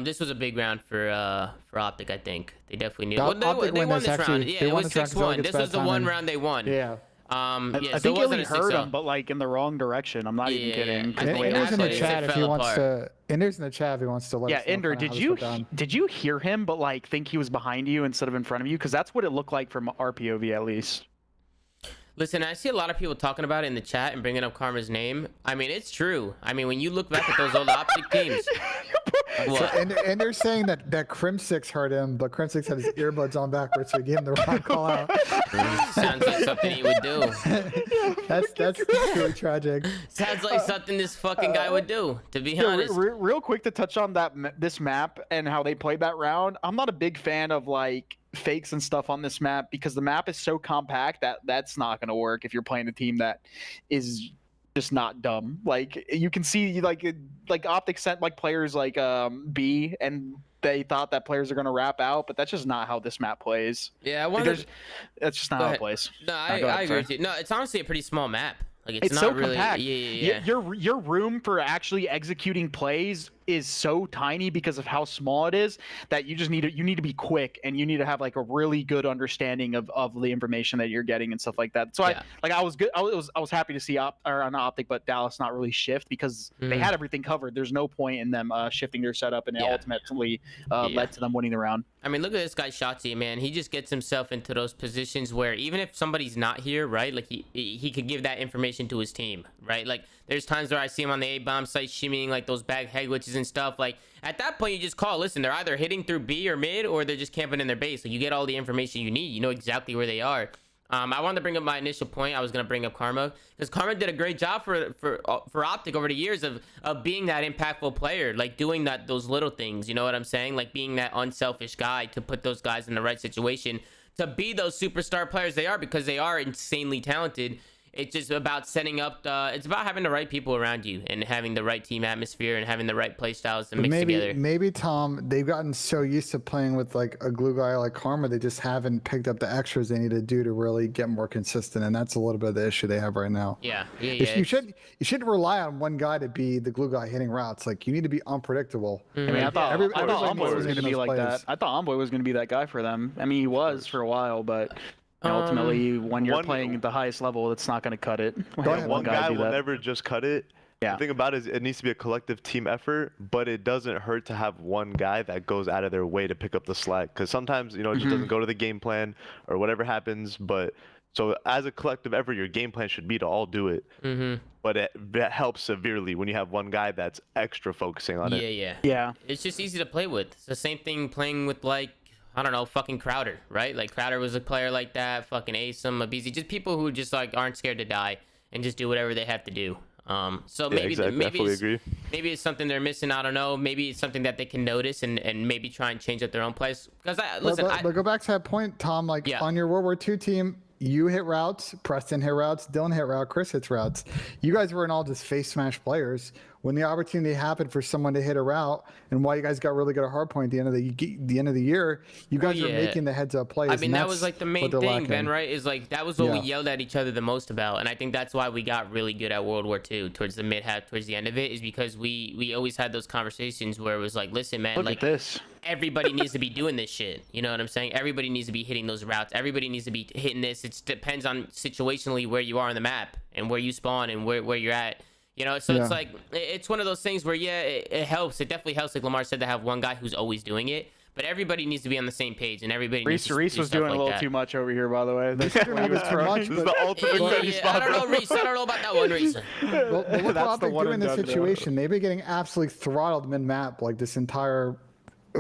This was a big round for Optic. I think they definitely knew. Well, they won this round. Yeah, it was 6-1. This was the one round they won. Yeah. I think Illy heard him, but like in the wrong direction. I'm not even kidding. Inder's in the chat if he wants to. Inder's in the chat if he wants to let us know. Inder, did you hear him, but like think he was behind you instead of in front of you? Because that's what it looked like from RPOV at least. Listen, I see a lot of people talking about it in the chat and bringing up Karma's name. I mean, it's true. I mean, when you look back at those old Optic teams. And they're saying that Crimsix heard him, but Crimsix had his earbuds on backwards, so he gave him the wrong call out. Sounds like something he would do. That's really tragic. Sounds like something this fucking guy would do, to be honest. Real quick to touch on this map and how they played that round. I'm not a big fan of like fakes and stuff on this map, because the map is so compact that that's not going to work if you're playing a team that is just not dumb. Like you can see like Optic sent like players like B, and they thought that players are going to wrap out, but that's just not how this map plays. Yeah, that's just not how it plays. No, I agree with you. No, it's honestly a pretty small map. Like it's not so really compact. Yeah. Your room for actually executing plays is so tiny because of how small it is, that you just need to be quick, and you need to have like a really good understanding of the information that you're getting and stuff like that. So I was happy to see Optic, but Dallas not really shift, because they had everything covered. There's no point in them shifting their setup, and it ultimately led to them winning the round. I mean, look at this guy Shotzi, man. He just gets himself into those positions where even if somebody's not here, right, like he could give that information to his team, right? Like there's times where I see him on the A-bomb site shimmying like those bag head glitches and stuff. Like at that point you just call, listen, they're either hitting through B or mid, or they're just camping in their base. So you get all the information you need. You know exactly where they are. I wanted to bring up my initial point. I was going to bring up Karma, because Karma did a great job for Optic over the years of being that impactful player, like doing those little things, you know what I'm saying? Like being that unselfish guy to put those guys in the right situation to be those superstar players they are, because they are insanely talented. It's just about setting up it's about having the right people around you and having the right team atmosphere and having the right play styles to mix together. Maybe Tom, they've gotten so used to playing with like a glue guy like Karma, they just haven't picked up the extras they need to do to really get more consistent, and that's a little bit of the issue they have right now. You shouldn't rely on one guy to be the glue guy hitting routes. Like, you need to be unpredictable. I mean, I thought Envoy was going to be like that. I thought Envoy was going to be that guy for them. I mean, he was for a while, but ultimately, when you're playing at the highest level, it's not going to cut it. One guy will never just cut it. Yeah. The thing about it is it needs to be a collective team effort, but it doesn't hurt to have one guy that goes out of their way to pick up the slack. Because sometimes, it just doesn't go to the game plan or whatever happens. But so as a collective effort, your game plan should be to all do it. But that helps severely when you have one guy that's extra focusing on it. Yeah. It's just easy to play with. It's the same thing playing with, like, I don't know, fucking Crowder, right? Like, Crowder was a player like that, fucking Asim, Abizi, just people who just, like, aren't scared to die and just do whatever they have to do. So maybe it's something they're missing. I don't know. Maybe it's something that they can notice and maybe try and change up their own plays. Because but go back to that point, Tom. Like, on your World War II team, you hit routes, Preston hit routes, Dylan hit routes, Chris hits routes. You guys weren't all just face smash players. When the opportunity happened for someone to hit a route, and why you guys got really good at hardpoint at the end of the year, you guys were making the heads up plays. I mean, that was like the main thing, Ben, right? Is like that was what we yelled at each other the most about, and I think that's why we got really good at World War II towards the mid half, towards the end of it, is because we always had those conversations where it was like, listen, man, look at this. Everybody needs to be doing this shit. You know what I'm saying? Everybody needs to be hitting those routes. Everybody needs to be hitting this. It depends on situationally where you are on the map and where you spawn and where you're at. You know, so it's like, it's one of those things where, it helps. It definitely helps, like Lamar said, to have one guy who's always doing it. But everybody needs to be on the same page, and everybody needs to Reese was doing a little too much over here, by the way. This is the ultimate ready spot. I don't know, Reese. I don't know about that one, Reese. But look what Optic doing in this situation. They've been getting absolutely throttled mid-map, like this entire,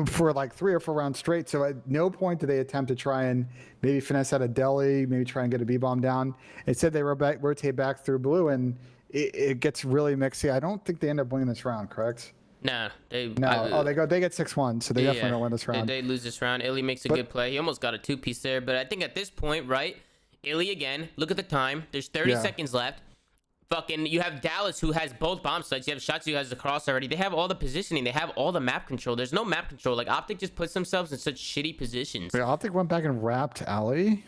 for like 3 or 4 rounds straight. So at no point did they attempt to try and maybe finesse out a deli, maybe try and get a B-bomb down. Instead, they rotate back through blue, and it gets really mixy. I don't think they end up winning this round, correct? No, they get 6-1, so they definitely don't win this round. They lose this round. Illy makes a good play. He almost got a 2-piece there, but I think at this point, right, Illy again, look at the time. There's 30 seconds left. Fucking, you have Dallas, who has both bomb sites. You have Shots, who has the cross already. They have all the positioning. They have all the map control. There's no map control. Like, Optic just puts themselves in such shitty positions. Wait, Optic went back and wrapped Alley?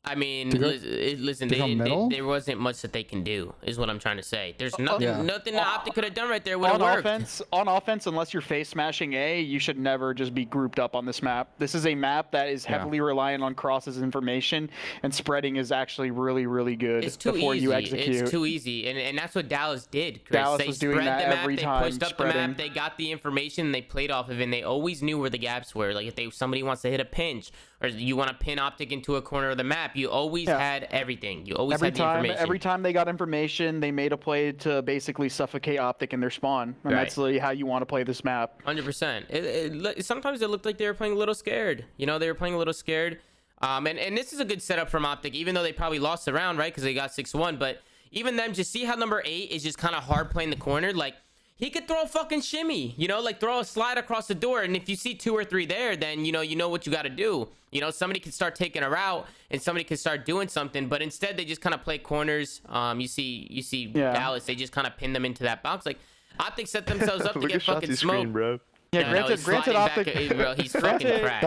I mean, listen, there wasn't much that they can do, is what I'm trying to say. There's nothing that Optic could have done right there would have worked. On offense, unless you're face smashing A, you should never just be grouped up on this map. This is a map that is heavily reliant on crosses information, and spreading is actually really, really good before you execute. It's too easy, and that's what Dallas did, Chris. Dallas was doing that every time. They pushed up the map, they got the information, and they played off of it, and they always knew where the gaps were. Like, if somebody wants to hit a pinch, or you want to pin Optic into a corner of the map, you always had everything. You always had the information. Every time they got information, they made a play to basically suffocate Optic in their spawn. And that's literally how you want to play this map. 100%. Sometimes it looked like they were playing a little scared. You know, they were playing a little scared. And this is a good setup from Optic, even though they probably lost the round, right? Because they got 6-1. But even them, just see how number 8 is just kind of hard playing the corner. Like, he could throw a fucking shimmy, you know, like throw a slide across the door. And if you see 2 or 3 there, then, you know what you got to do. You know, somebody could start taking a route and somebody could start doing something. But instead, they just kind of play corners. You see Dallas, they just kind of pin them into that box. Like, Optic set themselves up to get fucking smoked. Bro. Yeah, granted, Optic. Bro, he's fucking cracked.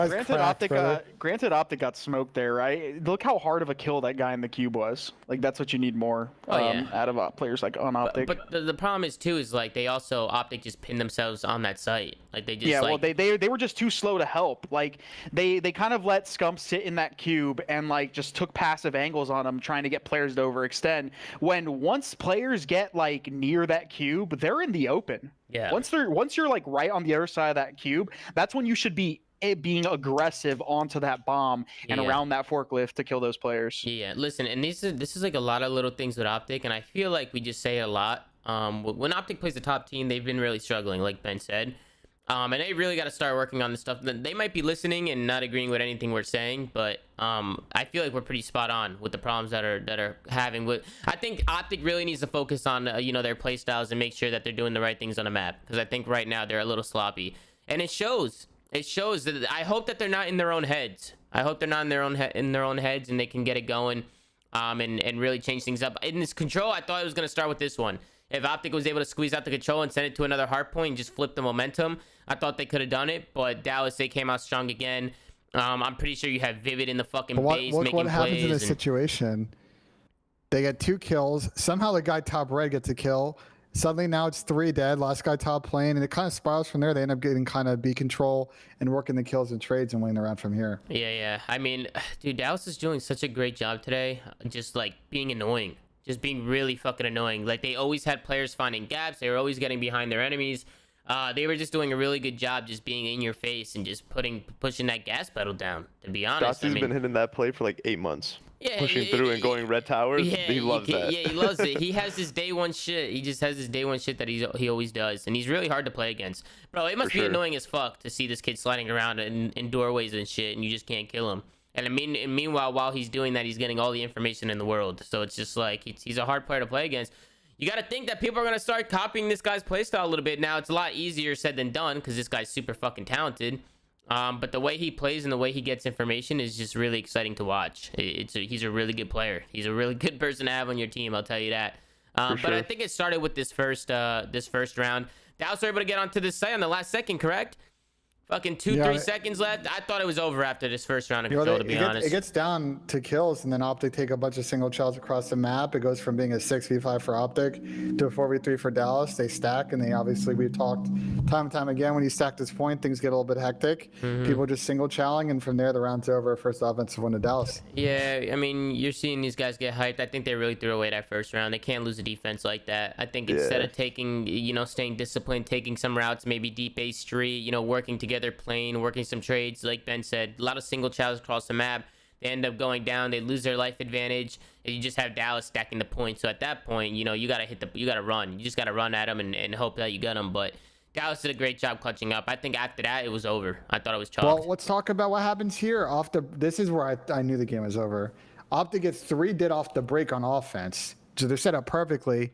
Granted, Optic got smoked there, right? Look how hard of a kill that guy in the cube was. Like, that's what you need more out of players like on Optic. But the problem is too, is like Optic just pinned themselves on that site. Like, they just well, they were just too slow to help. Like, they kind of let Scump sit in that cube and like just took passive angles on him, trying to get players to overextend. Once players get like near that cube, they're in the open. Yeah. Once you're like right on the other side of that cube, that's when you should be being aggressive onto that bomb and around that forklift to kill those players. Yeah. Listen, and this is like a lot of little things with Optic, and I feel like we just say it a lot. When Optic plays the top team, they've been really struggling, like Ben said. And they really got to start working on this stuff. They might be listening and not agreeing with anything we're saying, but I feel like we're pretty spot on with the problems that are having. I think Optic really needs to focus on their play styles and make sure that they're doing the right things on the map, because I think right now they're a little sloppy, and it shows. It shows that I hope that they're not in their own heads. I hope they're not in their own heads and they can get it going. and really change things up. In this control, I thought it was going to start with this one. If Optic was able to squeeze out the control and send it to another hard point and just flip the momentum, I thought they could have done it. But Dallas, they came out strong again. I'm pretty sure you have Vivid in the fucking base making plays. What happens in this situation? They get 2 kills. Somehow the guy top red gets a kill. Suddenly now it's 3 dead. Last guy top plane, and it kind of spirals from there. They end up getting kind of B control and working the kills and trades and winning around from here. Yeah. I mean, dude, Dallas is doing such a great job today. Just like being annoying. Just being really fucking annoying. Like, they always had players finding gaps. They were always getting behind their enemies. They were just doing a really good job just being in your face and just pushing that gas pedal down, to be honest. Dosty's been hitting that play for like 8 months. Yeah, pushing through and going red towers. Yeah, he loves that. Yeah, he loves it. He has his day one shit. He just has his day one shit that he always does. And he's really hard to play against. Bro, it must be annoying as fuck to see this kid sliding around in doorways and shit, and you just can't kill him. And meanwhile, while he's doing that, he's getting all the information in the world. So it's just like, he's a hard player to play against. You got to think that people are going to start copying this guy's playstyle a little bit. Now, it's a lot easier said than done because this guy's super fucking talented. But the way he plays and the way he gets information is just really exciting to watch. He's a really good player. He's a really good person to have on your team, I'll tell you that. But I think it started with this first round. Dallas were able to get onto this site on the last second, correct? Fucking 3 seconds left. I thought it was over after this first round of control, to be honest. It gets down to kills, and then Optic take a bunch of single chows across the map. It goes from being a 6v5 for Optic to a 4v3 for Dallas. They stack, and they obviously, we've talked time and time again, when you stack this point, things get a little bit hectic. People just single chowing, and from there, the round's over. First offensive win to Dallas. Yeah, I mean, you're seeing these guys get hyped. I think they really threw away that first round. They can't lose a defense like that. I think instead of taking, staying disciplined, taking some routes, maybe deep A street, working together, playing, working some trades, like Ben said, a lot of single chows across the map. They end up going down, they lose their life advantage, and you just have Dallas stacking the points. So at that point, you gotta run. You just gotta run at them and hope that you get them. But Dallas did a great job clutching up. I think after that, it was over. I thought it was chalk. Well, let's talk about what happens here. This is where I knew the game was over. Optic gets 3 dead off the break on offense. So they're set up perfectly.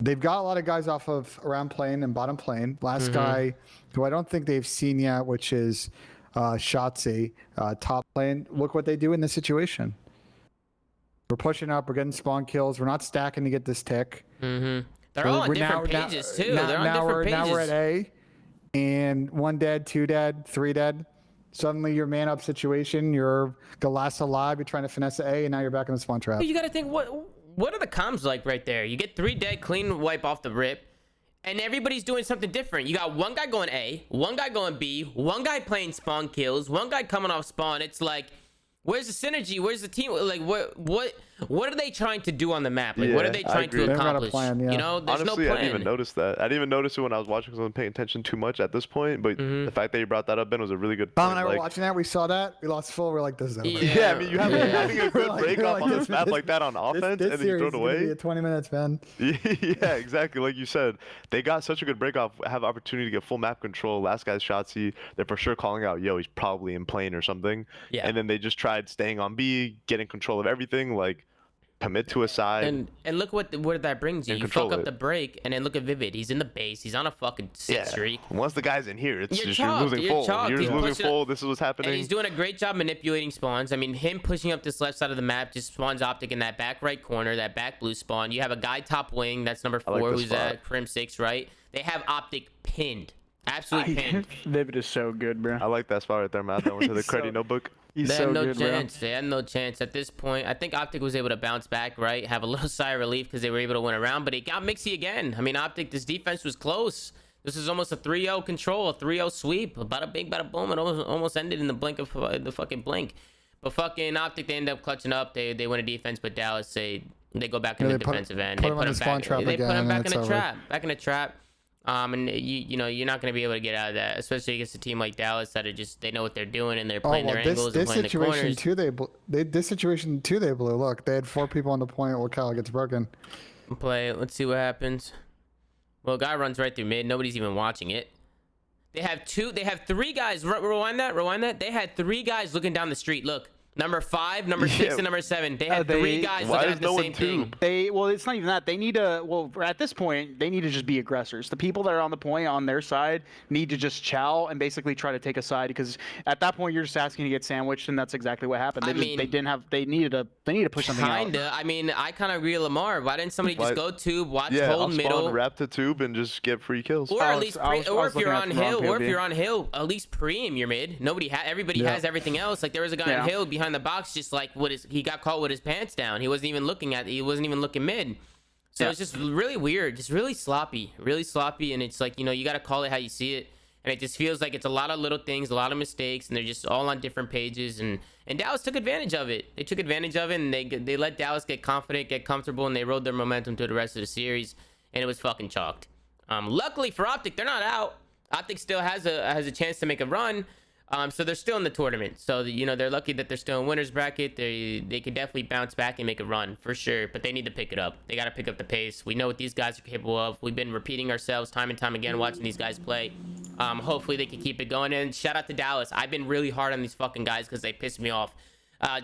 They've got a lot of guys off of around plane and bottom plane. Last guy, who I don't think they've seen yet, which is Shotzi, top plane. Look what they do in this situation. We're pushing up. We're getting spawn kills. We're not stacking to get this tick. They're all on different pages, too. They're on different pages. Now we're at A, and 1 dead, 2 dead, 3 dead. Suddenly, your man up situation. You're the last alive. You're trying to finesse A, and now you're back in the spawn trap. You got to think, what are the comms like right there? You get 3 dead, clean wipe off the rip, and everybody's doing something different. You got 1 guy going A, 1 guy going B, 1 guy playing spawn kills, 1 guy coming off spawn. It's like, where's the synergy? Where's the team? Like, what are they trying to do on the map? Like, what are they trying to accomplish? Plan, there's honestly, no plan. I didn't even notice that. I didn't even notice it when I was watching because I wasn't paying attention too much at this point. But the fact that you brought that up, Ben, was a really good point. Tom and I were watching that. We saw that. We lost full. We're like, this is over. Yeah, I mean, you have having a good break off on this map like that on offense, and then you throw it away. Be 20 minutes, man. Yeah, exactly. Like you said, they got such a good break off, have opportunity to get full map control. Last guy's Shotzi, they're for sure calling out, yo, he's probably in plane or something. Yeah. And then they just tried staying on B, getting control of everything. Like, commit to a side and look where that brings you. You fuck up the break, and then look at Vivid. He's in the base. He's on a fucking 6 streak. Once the guy's in here, it's just you're losing full. You're losing full. This is what's happening. And he's doing a great job manipulating spawns. I mean, him pushing up this left side of the map just spawns Optic in that back right corner, that back blue spawn. You have a guy top wing. That's number 4, who's at Crimsix, right? They have Optic pinned. Absolutely pinned. Vivid is so good, bro. I like that spot right there, Matt. That went to the credit notebook. They had no chance. They had no chance at this point. I think Optic was able to bounce back, right? Have a little sigh of relief because they were able to win a round, but it got mixy again. I mean, Optic, this defense was close. This is almost a 3-0 control, a 3-0 sweep. Bada bing, bada boom. It almost ended in the blink of the fucking blink. But fucking Optic, they end up clutching up. They win a defense, but Dallas, they go back in the defensive end. They put him back in the trap. Back in the trap. And you're not going to be able to get out of that, especially against a team like Dallas that are just, they know what they're doing and they're playing their angles and playing the corners. This situation too, they blew. Look, they had 4 people on the point. Well, Kyle gets broken. Let's see what happens. Well, guy runs right through mid. Nobody's even watching it. They have 3 guys. Rewind that. They had 3 guys looking down the street. Look, Number 5, number 6, and number 7. They had 3 guys looking at the same thing. Well, it's not even that. They need to. Well, at this point, they need to just be aggressors. The people that are on the point on their side need to just chow and basically try to take a side, because at that point you're just asking to get sandwiched, and that's exactly what happened. They needed to push something out. Kinda. I mean, I kind of agree with Lamar. Why didn't somebody just go tube, watch hold spawn, middle, wrap the tube, and just get free kills? Or at least, or if you're on hill, at least pre-aim your mid. Everybody has everything else. Like there was a guy on hill behind the box, just like he got caught with his pants down. He wasn't even looking mid. So it's just really weird, just really sloppy, and it's like, you got to call it how you see it. And it just feels like it's a lot of little things, a lot of mistakes, and they're just all on different pages. And Dallas took advantage of it. They took advantage of it, and they let Dallas get confident, get comfortable, and they rode their momentum through the rest of the series, and it was fucking chalked. Luckily for Optic, they're not out. Optic still has a chance to make a run. So they're still in the tournament. So they're lucky that they're still in winners bracket. They could definitely bounce back and make a run for sure. But they need to pick it up. They got to pick up the pace. We know what these guys are capable of. We've been repeating ourselves time and time again watching these guys play. Hopefully they can keep it going. And shout out to Dallas. I've been really hard on these fucking guys because they piss me off.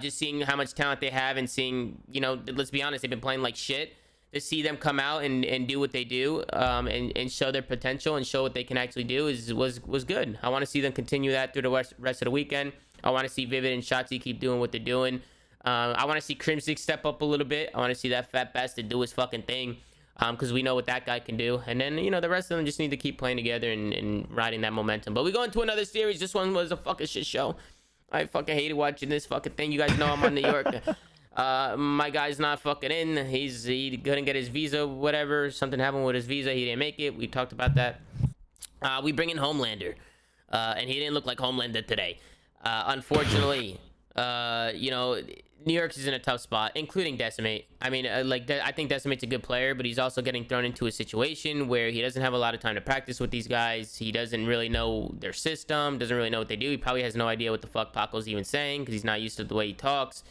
Just seeing how much talent they have and seeing, let's be honest, they've been playing like shit. To see them come out and do what they do, and show their potential and show what they can actually do was good. I want to see them continue that through the rest of the weekend. I want to see Vivid and Shotzi keep doing what they're doing. I want to see Crimsix step up a little bit. I want to see that fat bastard do his fucking thing, because we know what that guy can do. And then the rest of them just need to keep playing together and riding that momentum. But we go into another series. This one was a fucking shit show. I fucking hated watching this fucking thing. You guys know I'm on New York. My guy's not fucking in. He couldn't get his visa, whatever. Something happened with his visa. He didn't make it. We talked about that. We bring in Homelander, and he didn't look like Homelander today. Unfortunately, New York is in a tough spot, including Decimate. I mean, I think Decimate's a good player, but he's also getting thrown into a situation where he doesn't have a lot of time to practice with these guys. He doesn't really know their system, doesn't really know what they do. He probably has no idea what the fuck Paco's even saying because he's not used to the way he talks.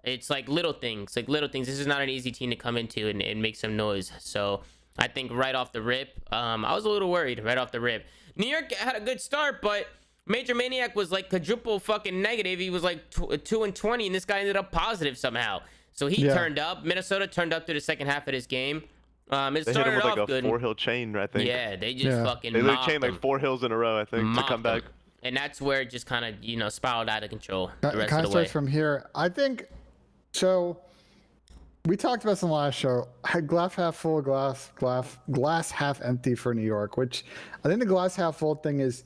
It's like little things. This is not an easy team to come into and make some noise. So I think right off the rip, I was a little worried right off the rip. New York had a good start, but Major Maniac was like quadruple fucking negative. He was like 2-20, and this guy ended up positive somehow. So he turned up. Minnesota turned up through the second half of this game. It they started hit him with off like a good. 4-hill chain, I think. Yeah, they just fucking They mopped chained like them. 4 hills in a row, I think, to come back. And that's where it just kind of, spiraled out of control the rest kind of of the way. starts from here. I think, so we talked about this in the last show. Had glass half full, glass half empty for New York, which I think the glass half full thing is,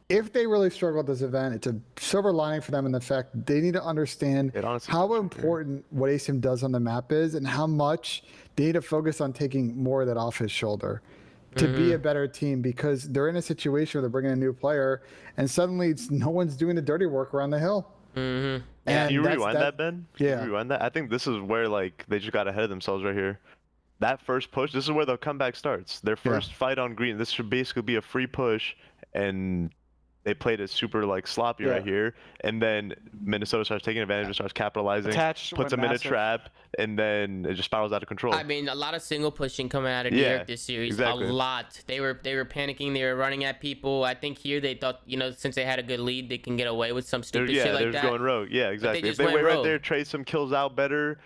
if they really struggle at this event, it's a silver lining for them in the fact they need to understand how important what Asim does on the map is and how much they need to focus on taking more of that off his shoulder to be a better team, because they're in a situation where they're bringing a new player and suddenly no one's doing the dirty work around the hill. And can you rewind that, Ben? Can you rewind that? I think this is where they just got ahead of themselves right here. That first push, this is where the comeback starts. Their first fight on green. This should basically be a free push, and they played it super sloppy right here, and then Minnesota starts taking advantage and starts capitalizing, puts them in a trap, and then it just spirals out of control. I mean, a lot of single pushing coming out of New York this series. Exactly. A lot. They were panicking. They were running at people. I think here they thought, since they had a good lead, they can get away with some stupid shit like that. Yeah, they're going rogue. Yeah, exactly. If they went right there, trade some kills out better,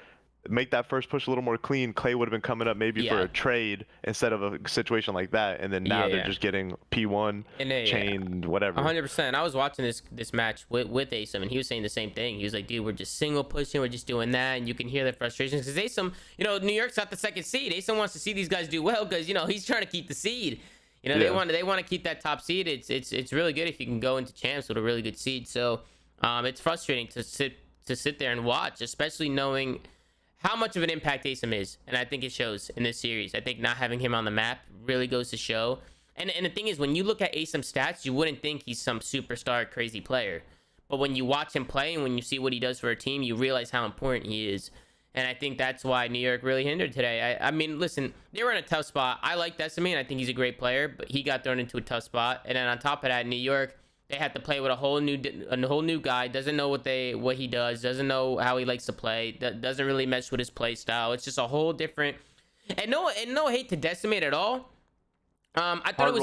make that first push a little more clean, Clay would have been coming up maybe for a trade instead of a situation like that, and then now they're just getting P1 chained, whatever. 100%. I was watching this match with Asim, and he was saying the same thing. He was like, dude, we're just single pushing, we're just doing that, and you can hear the frustrations because Asim, New York's got the second seed. Asim wants to see these guys do well because he's trying to keep the seed. They want to keep that top seed. It's really good if you can go into champs with a really good seed. So it's frustrating to sit there and watch, especially knowing how much of an impact Asim is, and I think it shows in this series. I think not having him on the map really goes to show. And the thing is, when you look at Asim's stats, you wouldn't think he's some superstar crazy player. But when you watch him play and when you see what he does for a team, you realize how important he is. And I think that's why New York really hindered today. I mean, listen, they were in a tough spot. I like Decimate. I think he's a great player, but he got thrown into a tough spot. And then on top of that, New York, they had to play with a whole new guy. Doesn't know what he does. Doesn't know how he likes to play. Doesn't really mesh with his play style. It's just a whole different. And no hate to Decimate at all. I thought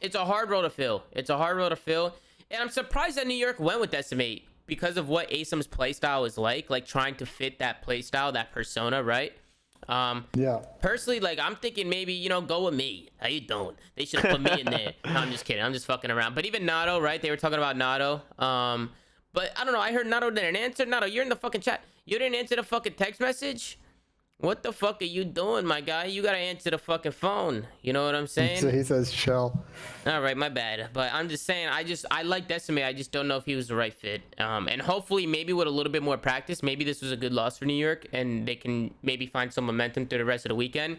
it's a hard role to fill. It's a hard role to fill. And I'm surprised that New York went with Decimate. because of what Asim's playstyle is like trying to fit that playstyle, that persona, right? Yeah. Personally, like, I'm thinking maybe, you know, go with me. How you doing? They should have put me in there. No, I'm just kidding. I'm just fucking around. But even Nato, right? They were talking about Nato. But I don't know. I heard Nato didn't answer. Nato, you're in the fucking chat. You didn't answer the fucking text message? What the fuck are you doing, my guy? You gotta answer the fucking phone. You know what I'm saying? So he says chill. All right, my bad. But I'm just saying, I like Decimate. I just don't know if he was the right fit. And hopefully, maybe with a little bit more practice, maybe this was a good loss for New York, and they can maybe find some momentum through the rest of the weekend.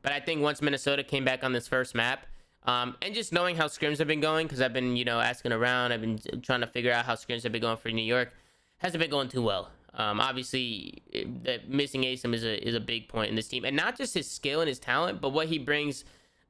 But I think once Minnesota came back on this first map, and just knowing how scrims have been going, because I've been, you know, asking around, I've been trying to figure out how scrims have been going for New York, hasn't been going too well. Obviously, that missing Asim is a big point in this team, and not just his skill and his talent, but what he brings,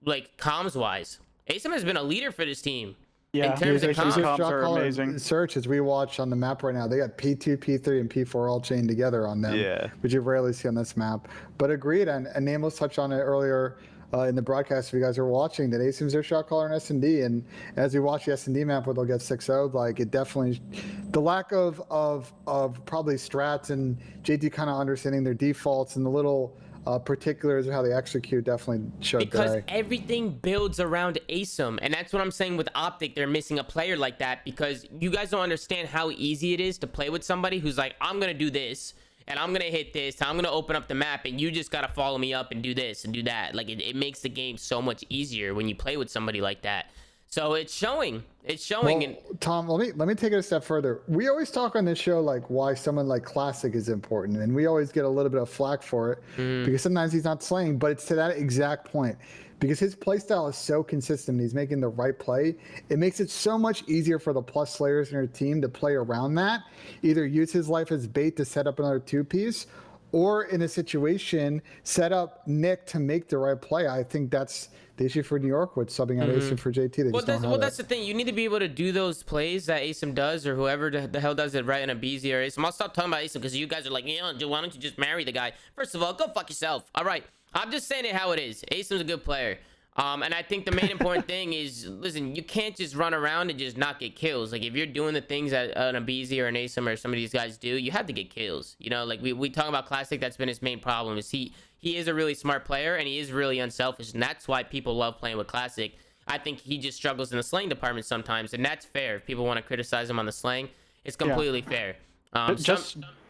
like, comms wise. Asim has been a leader for this team. Yeah, in terms of comms are amazing. Search as we watch on the map right now, they got P2, P3, and P4 all chained together on them. Yeah, which you rarely see on this map. But agreed, and Nameless touched on it earlier. In the broadcast, if you guys are watching, that Asim's their shot caller in S&D, and as we watch the S&D map where they'll get 6-0'd, like, it definitely, the lack of probably strats and JT kind of understanding their defaults and the little particulars of how they execute definitely showed because today. Everything builds around Asim, and that's what I'm saying with Optic. They're missing a player like that, because you guys don't understand how easy it is to play with somebody who's like, I'm gonna do this, and I'm gonna hit this, I'm gonna open up the map, and you just gotta follow me up and do this and do that. Like, it makes the game so much easier when you play with somebody like that. So it's showing. It's showing. Well, Tom, let me take it a step further. We always talk on this show like why someone like Classic is important, and we always get a little bit of flack for it because sometimes he's not slaying, but it's to that exact point. Because his playstyle is so consistent, he's making the right play. It makes it so much easier for the plus slayers in your team to play around that. Either use his life as bait to set up another two-piece, or in a situation, set up Nick to make the right play. I think that's the issue for New York with subbing out Asim for JT. That's the thing. You need to be able to do those plays that Asim does, or whoever the hell does it right in a BZ or Asim. I'll stop talking about Asim because you guys are like, yeah, why don't you just marry the guy? First of all, go fuck yourself. All right. I'm just saying it how it is. Asim's a good player. And I think the main important thing is, listen, you can't just run around and just not get kills. Like, if you're doing the things that an Abizi or an Asim or some of these guys do, you have to get kills. You know, like we talk about Classic, that's been his main problem, is he is a really smart player, and he is really unselfish, and that's why people love playing with Classic. I think he just struggles in the slaying department sometimes, and that's fair. If people want to criticize him on the slaying, it's completely fair.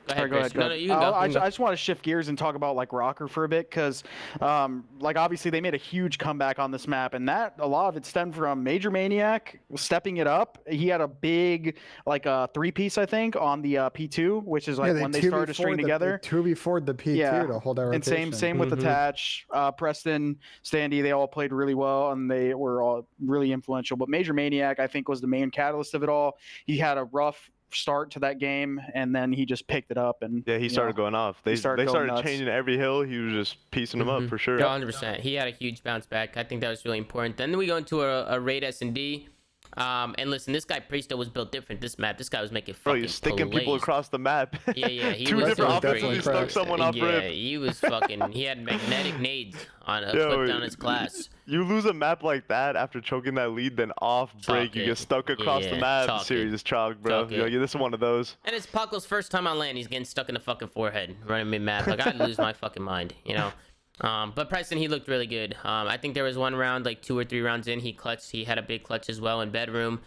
Go ahead, go ahead. No, you can go. I just want to shift gears and talk about like Rocker for a bit, because like obviously they made a huge comeback on this map, and that a lot of it stemmed from Major Maniac stepping it up. He had a big like a three-piece, I think, on the P2, which is like when they started to string together. 2v4 the P2 to hold that rotation. And same with Attach, Preston, Standy, they all played really well, and they were all really influential. But Major Maniac, I think, was the main catalyst of it all. He had a rough start to that game, and then he just picked it up, and he started going off. They started changing every hill. He was just piecing them up for sure. 100%. He had a huge bounce back. I think that was really important. Then we go into a raid S&D. And listen, this guy Priesta was built different. This map, this guy was making fucking he's sticking people across the map. Yeah. He Two was different options. He stuck someone off rip. Yeah, he was fucking. He had magnetic nades on clip down his class. You lose a map like that after choking that lead, then off break, you get stuck across the map. The series is chalk, bro. You're like, this is one of those. And it's Paco's first time on land. He's getting stuck in the fucking forehead running mid map. Like, I'd lose my fucking mind, you know. But Preston, he looked really good. I think there was one round, like 2 or 3 rounds in, he clutched. He had a big clutch as well in bedroom.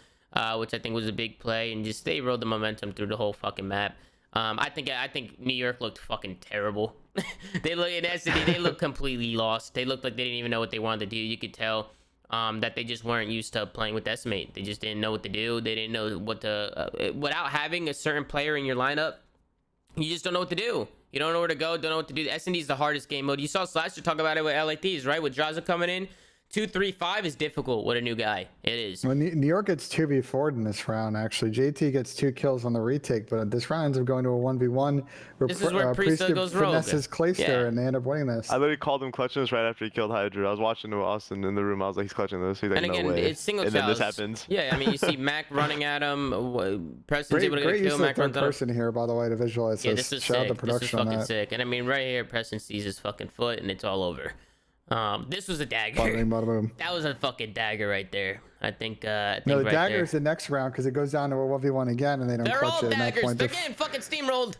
Which I think was a big play, and just they rode the momentum through the whole fucking map. I think New York looked fucking terrible. They look in S&D, they looked completely lost. They looked like they didn't even know what they wanted to do. You could tell that they just weren't used to playing with Decimate. They just didn't know what to do. They didn't know what to without having a certain player in your lineup. You just don't know what to do. You don't know where to go. Don't know what to do. S&D is the hardest game mode. You saw Slasher talk about it with LATs, right? With Draza coming in. 2-3-5 is difficult with a new guy. It is. Well, New York gets 2v4'd in this round, actually. JT gets 2 kills on the retake, but this round ends up going to a 1v1. This is where Priesta goes rogue. Finesses Clayster, and they end up winning this. I literally called him clutching this right after he killed Hydra. I was watching with Austin in the room. I was like, he's clutching this. He's like, and again, no way. It's single and then this happens. Yeah, I mean, you see Mac running at him. Preston's able to get a kill. Mac runs at him. Person here, by the way, to visualize this. Yeah, this this is sick. fucking sick. And I mean, right here, Preston sees his fucking foot, and it's all over. This was a dagger. Bada bing, bada boom. That was a fucking dagger right there. I think No, the right dagger there. is the next round because it goes down to a 1v1 again, and they don't They're clutch all it. daggers. They're getting fucking steamrolled.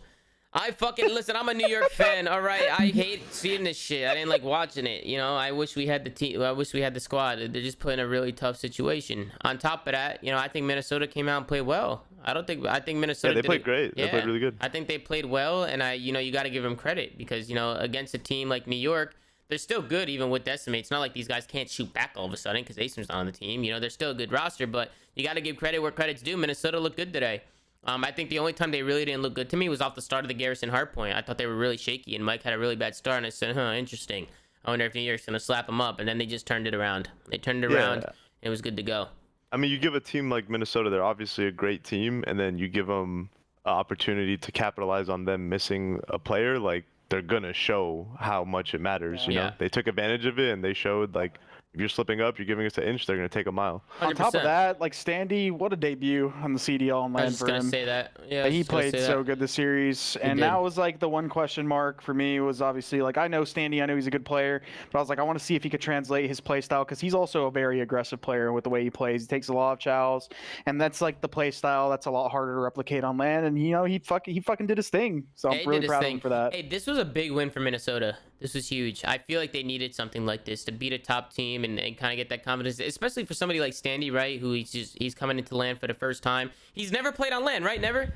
I fucking listen. I'm a New York fan. All right, I hate seeing this shit. I didn't like watching it. You know, I wish we had the team. I wish we had the squad. They're just put in a really tough situation. On top of that, you know, I think Minnesota came out and played well. I think Minnesota. Yeah, they played great. Yeah, they played really good. I think they played well, and you know, you got to give them credit because you know, against a team like New York, they're still good even with Decimate. It's not like these guys can't shoot back all of a sudden because Asim's not on the team. You know, they're still a good roster, but you got to give credit where credit's due. Minnesota looked good today. I think the only time they really didn't look good to me was off the start of the Garrison hardpoint. I thought they were really shaky, and Mike had a really bad start, and I said, huh, interesting. I wonder if New York's going to slap them up, and then they just turned it around. They turned it around, and it was good to go. I mean, you give a team like Minnesota, they're obviously a great team, and then you give them an opportunity to capitalize on them missing a player, like, they're going to show how much it matters, you know? They took advantage of it, and they showed, like, if you're slipping up, you're giving us an inch, they're going to take a mile. 100%. On top of that, like Standy, what a debut on the CDL on land for him. I was just going to say that. Yeah, he played so good this series. And that was like the one question mark for me was obviously like, I know Standy, I know he's a good player, but I was like, I want to see if he could translate his play style because he's also a very aggressive player with the way he plays. He takes a lot of chows, and that's like the play style that's a lot harder to replicate on land. And you know, he fucking did his thing. So I'm really proud of him for that. Hey, this was a big win for Minnesota. This was huge. I feel like they needed something like this to beat a top team and kind of get that confidence, especially for somebody like Standy, right? Who he's coming into land for the first time. He's never played on land, right? Never?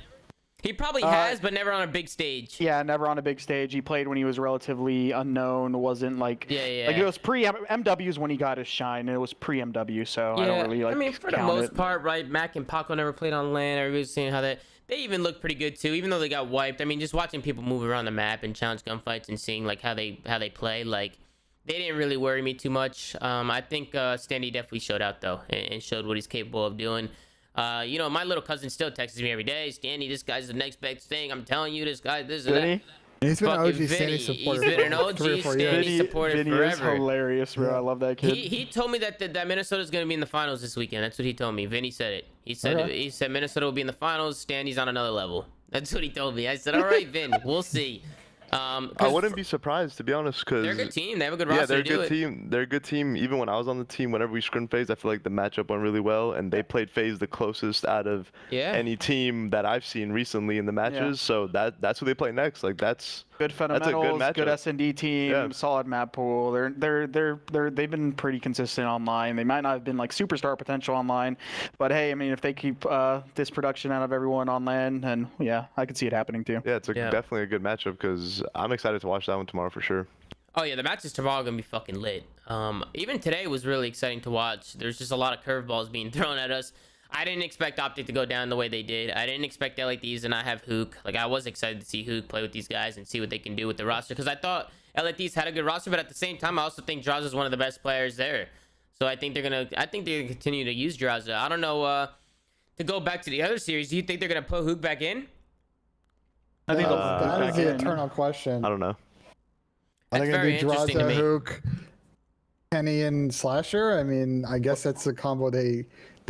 He probably has, but never on a big stage. Yeah, never on a big stage. He played when he was relatively unknown. Wasn't like like it was pre MWs when he got his shine. And it was pre MW, so I don't really like. I mean, for the most part, right? Mac and Paco never played on land. Everybody's saying how they even look pretty good too, even though they got wiped. I mean, just watching people move around the map and challenge gunfights and seeing like how they play, like they didn't really worry me too much. I think Standy definitely showed out though and showed what he's capable of doing. You know, my little cousin still texts me every day. Standy, this guy's the next best thing. I'm telling you, this guy, this and that. He's been an OG Standy supporter. He's been an OG Standy supporter Vinny forever. Is hilarious, bro. I love that kid. He told me that Minnesota's going to be in the finals this weekend. That's what he told me. Vinny said it. He said Minnesota will be in the finals. Standy's on another level. That's what he told me. I said, all right, Vin, we'll see. I wouldn't be surprised, to be honest, because they're a good team. They have a good roster. Yeah, they're a good team. They're a good team. Even when I was on the team, whenever we scrim phase, I feel like the matchup went really well, and they played phase the closest out of any team that I've seen recently in the matches. So that's who they play next. Like that's good fundamentals, that's a good S&D team, solid map pool. They've been pretty consistent online. They might not have been like superstar potential online, but hey, I mean, if they keep this production out of everyone on land, and yeah, I could see it happening too. Yeah, it's definitely a good matchup because I'm excited to watch that one tomorrow for sure. Oh yeah, the matches tomorrow are gonna be fucking lit. Even today was really exciting to watch. There's just a lot of curveballs being thrown at us. I didn't expect Optic to go down the way they did. I didn't expect LATs to not have Huke. Like, I was excited to see Huke play with these guys and see what they can do with the roster because I thought LATs had a good roster, but at the same time, I also think Draza is one of the best players there. So I think they're gonna continue to use Draza. I don't know. To go back to the other series, do you think they're gonna put Huke back in? I think that is the eternal question. I don't know. Are they gonna do Draza, Huke, Kenny, and Slasher? I mean, I guess that's the combo they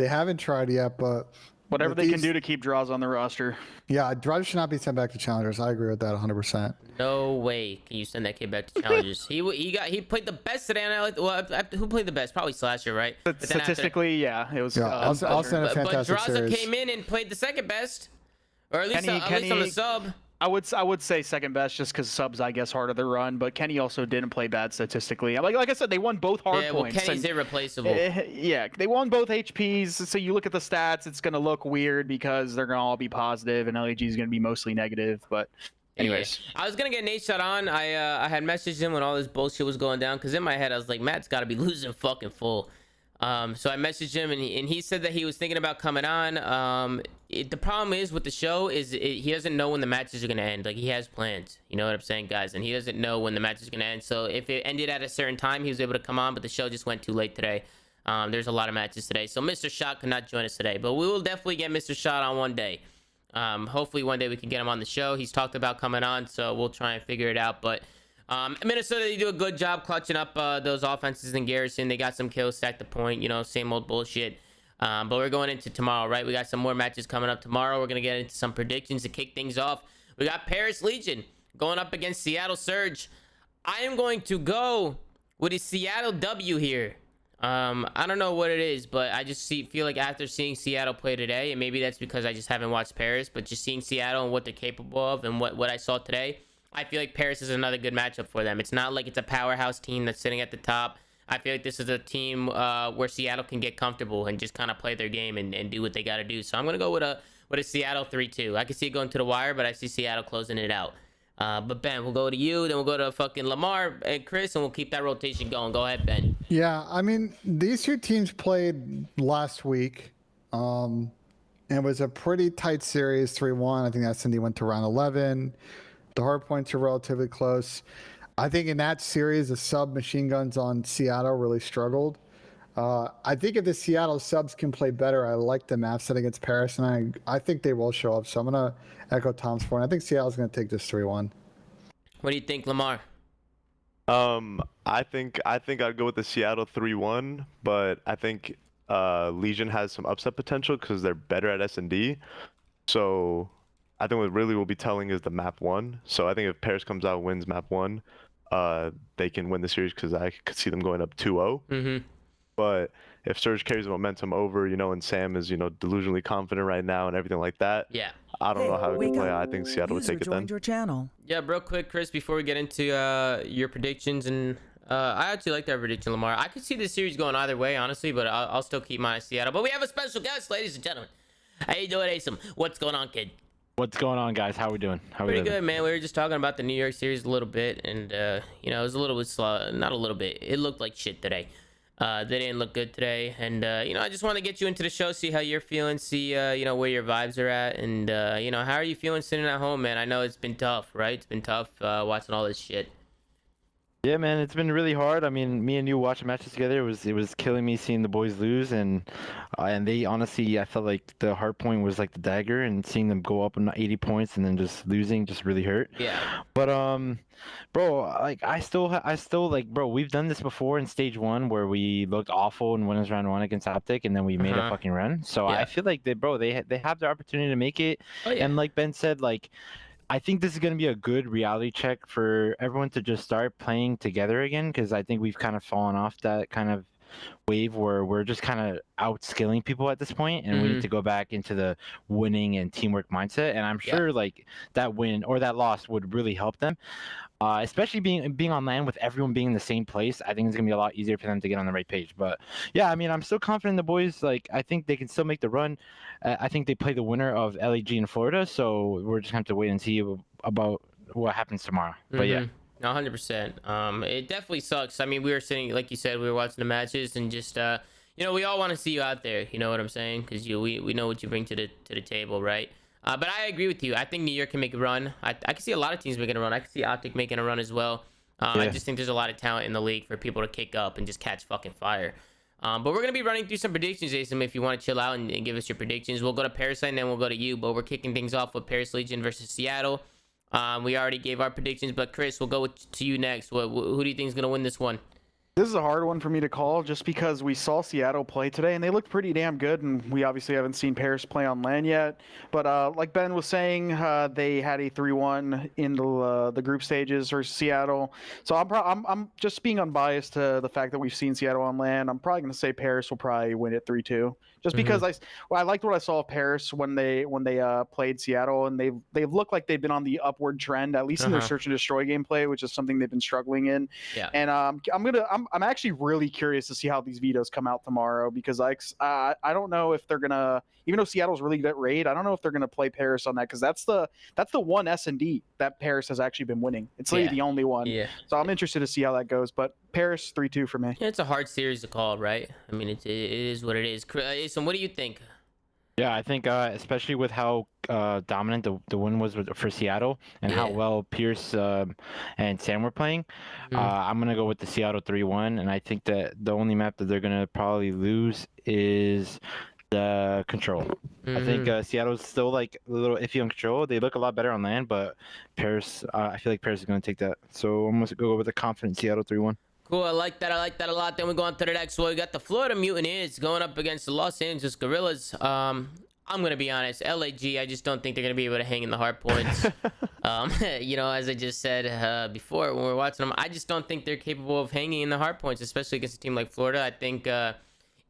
haven't tried yet, but whatever they can do to keep draws on the roster. Yeah, Draza should not be sent back to challengers. I agree with that 100%. No way can you send that kid back to challengers. he played the best today on LA. Well, who played the best? Probably Slasher, right? Statistically, yeah, it was. Yeah, I'll send a fantastic But Draza series. came in and played the second best, or at least on the sub. I would say second best just because subs, I guess, harder to run. But Kenny also didn't play bad statistically. Like I said, they won both hard points. Kenny's irreplaceable. Yeah, they won both HPs. So you look at the stats, it's gonna look weird because they're gonna all be positive and LAG is gonna be mostly negative. But anyways, I was gonna get Nate shot on. I had messaged him when all this bullshit was going down because in my head I was like, Matt's got to be losing fucking full. So I messaged him and he said that he was thinking about coming on. The problem is with the show is he doesn't know when the matches are going to end. Like, he has plans, you know what I'm saying, guys? And he doesn't know when the match is going to end. So if it ended at a certain time, he was able to come on, but the show just went too late today. There's a lot of matches today. So Mr. Shot could not join us today, but we will definitely get Mr. Shot on one day. Hopefully one day we can get him on the show. He's talked about coming on, so we'll try and figure it out. But Minnesota, they do a good job clutching up those offenses in Garrison. They got some kills, stacked the point, you know, same old bullshit. But we're going into tomorrow, right? We got some more matches coming up tomorrow. We're going to get into some predictions to kick things off. We got Paris Legion going up against Seattle Surge. I am going to go with a Seattle W here. I don't know what it is, but I just feel like after seeing Seattle play today, and maybe that's because I just haven't watched Paris, but just seeing Seattle and what they're capable of and what I saw today, I feel like Paris is another good matchup for them. It's not like it's a powerhouse team that's sitting at the top. I feel like this is a team where Seattle can get comfortable and just kind of play their game and do what they got to do. So I'm going to go with a Seattle 3-2. I can see it going to the wire, but I see Seattle closing it out. But Ben, we'll go to you, then we'll go to fucking Lamar and Chris, and we'll keep that rotation going. Go ahead, Ben. Yeah, I mean, these two teams played last week. And it was a pretty tight series, 3-1. I think S&D went to round 11. The hard points are relatively close. I think in that series, the sub machine guns on Seattle really struggled. I think if the Seattle subs can play better, I like the map set against Paris, and I think they will show up. So I'm going to echo Tom's point. I think Seattle's going to take this 3-1. What do you think, Lamar? I think I'd go with the Seattle 3-1, but I think Legion has some upset potential because they're better at S&D. So I think what really will be telling is the map 1. So I think if Paris comes out and wins map 1, they can win the series because I could see them going up 2-0. Mm-hmm. But if Surge carries the momentum over, and Sam is, delusionally confident right now and everything like that, yeah, I don't know how it can play. I think Seattle would take it then. Your channel. Yeah, real quick, Chris, before we get into your predictions, and I actually like that prediction, Lamar. I could see this series going either way, honestly, but I'll still keep my Seattle. But we have a special guest, ladies and gentlemen. How you doing, Asim? What's going on, kid? What's going on, guys? How we doing? Pretty good, man. We were just talking about the New York series a little bit, and it was a little bit slow. Not a little bit. It looked like shit today. They didn't look good today, and I just want to get you into the show, see how you're feeling, see where your vibes are at, and how are you feeling sitting at home, man? I know it's been tough, right? It's been tough watching all this shit. Yeah, man, it's been really hard. I mean, me and you watching matches together, it was killing me seeing the boys lose, and they honestly, I felt like the hard point was like the dagger, and seeing them go up on 80 points and then just losing just really hurt. Yeah. But bro, like I still like, bro, we've done this before in stage 1 where we looked awful in winners round 1 against Optic, and then we made a fucking run. So yeah. I feel like they have their opportunity to make it. Oh, yeah. And like Ben said, like, I think this is going to be a good reality check for everyone to just start playing together again, because I think we've kind of fallen off that kind of wave where we're just kind of outskilling people at this point, and we need to go back into the winning and teamwork mindset. And I'm sure like that win or that loss would really help them, especially being on land with everyone being in the same place. I think it's gonna be a lot easier for them to get on the right page. But yeah, I mean, I'm still confident in the boys. Like, I think they can still make the run. I think they play the winner of LAG in Florida, so we're just gonna have to wait and see about what happens tomorrow. But yeah. 100%. It definitely sucks. I mean, we were sitting, like you said, we were watching the matches, and just we all want to see you out there. You know what I'm saying? Because we know what you bring to the table, right? But I agree with you. I think New York can make a run. I can see a lot of teams making a run. I can see Optic making a run as well. I just think there's a lot of talent in the league for people to kick up and just catch fucking fire. But we're gonna be running through some predictions, Asim. If you want to chill out and give us your predictions, we'll go to Parasite and then we'll go to you. But we're kicking things off with Paris Legion versus Seattle. We already gave our predictions, but Chris, we'll go to you next. Who do you think is going to win this one? This is a hard one for me to call just because we saw Seattle play today and they looked pretty damn good, and we obviously haven't seen Paris play on LAN yet. But like Ben was saying, they had a 3-1 in the group stages versus Seattle. So I'm just being unbiased to the fact that we've seen Seattle on LAN. I'm probably going to say Paris will probably win it 3-2. Just because I liked what I saw of Paris when they played Seattle, and they've looked like they've been on the upward trend, at least in their search and destroy gameplay, which is something they've been struggling in. Yeah. And I'm actually really curious to see how these vetoes come out tomorrow, because I don't know if they're gonna, even though Seattle's really good at raid, I don't know if they're gonna play Paris on that, because that's the one S&D that Paris has actually been winning. It's really the only one. Yeah. So I'm interested to see how that goes, but Paris 3-2 for me. Yeah, it's a hard series to call, right? I mean, it is what it is. So what do you think? Yeah, I think especially with how dominant the win was for Seattle, and how well Pierce and Sam were playing, I'm going to go with the Seattle 3-1, and I think that the only map that they're going to probably lose is the control. I think Seattle's still like a little iffy on control. They look a lot better on land, but Paris, I feel like Paris is going to take that. So I'm going to go with a confident Seattle 3-1. Cool, I like that a lot. Then we go on to the next one. We got the Florida Mutineers going up against the Los Angeles Guerrillas. I'm gonna be honest, LAG, I just don't think they're gonna be able to hang in the hard points. You know, as I just said before when we were watching them, I just don't think they're capable of hanging in the hard points, especially against a team like Florida. I think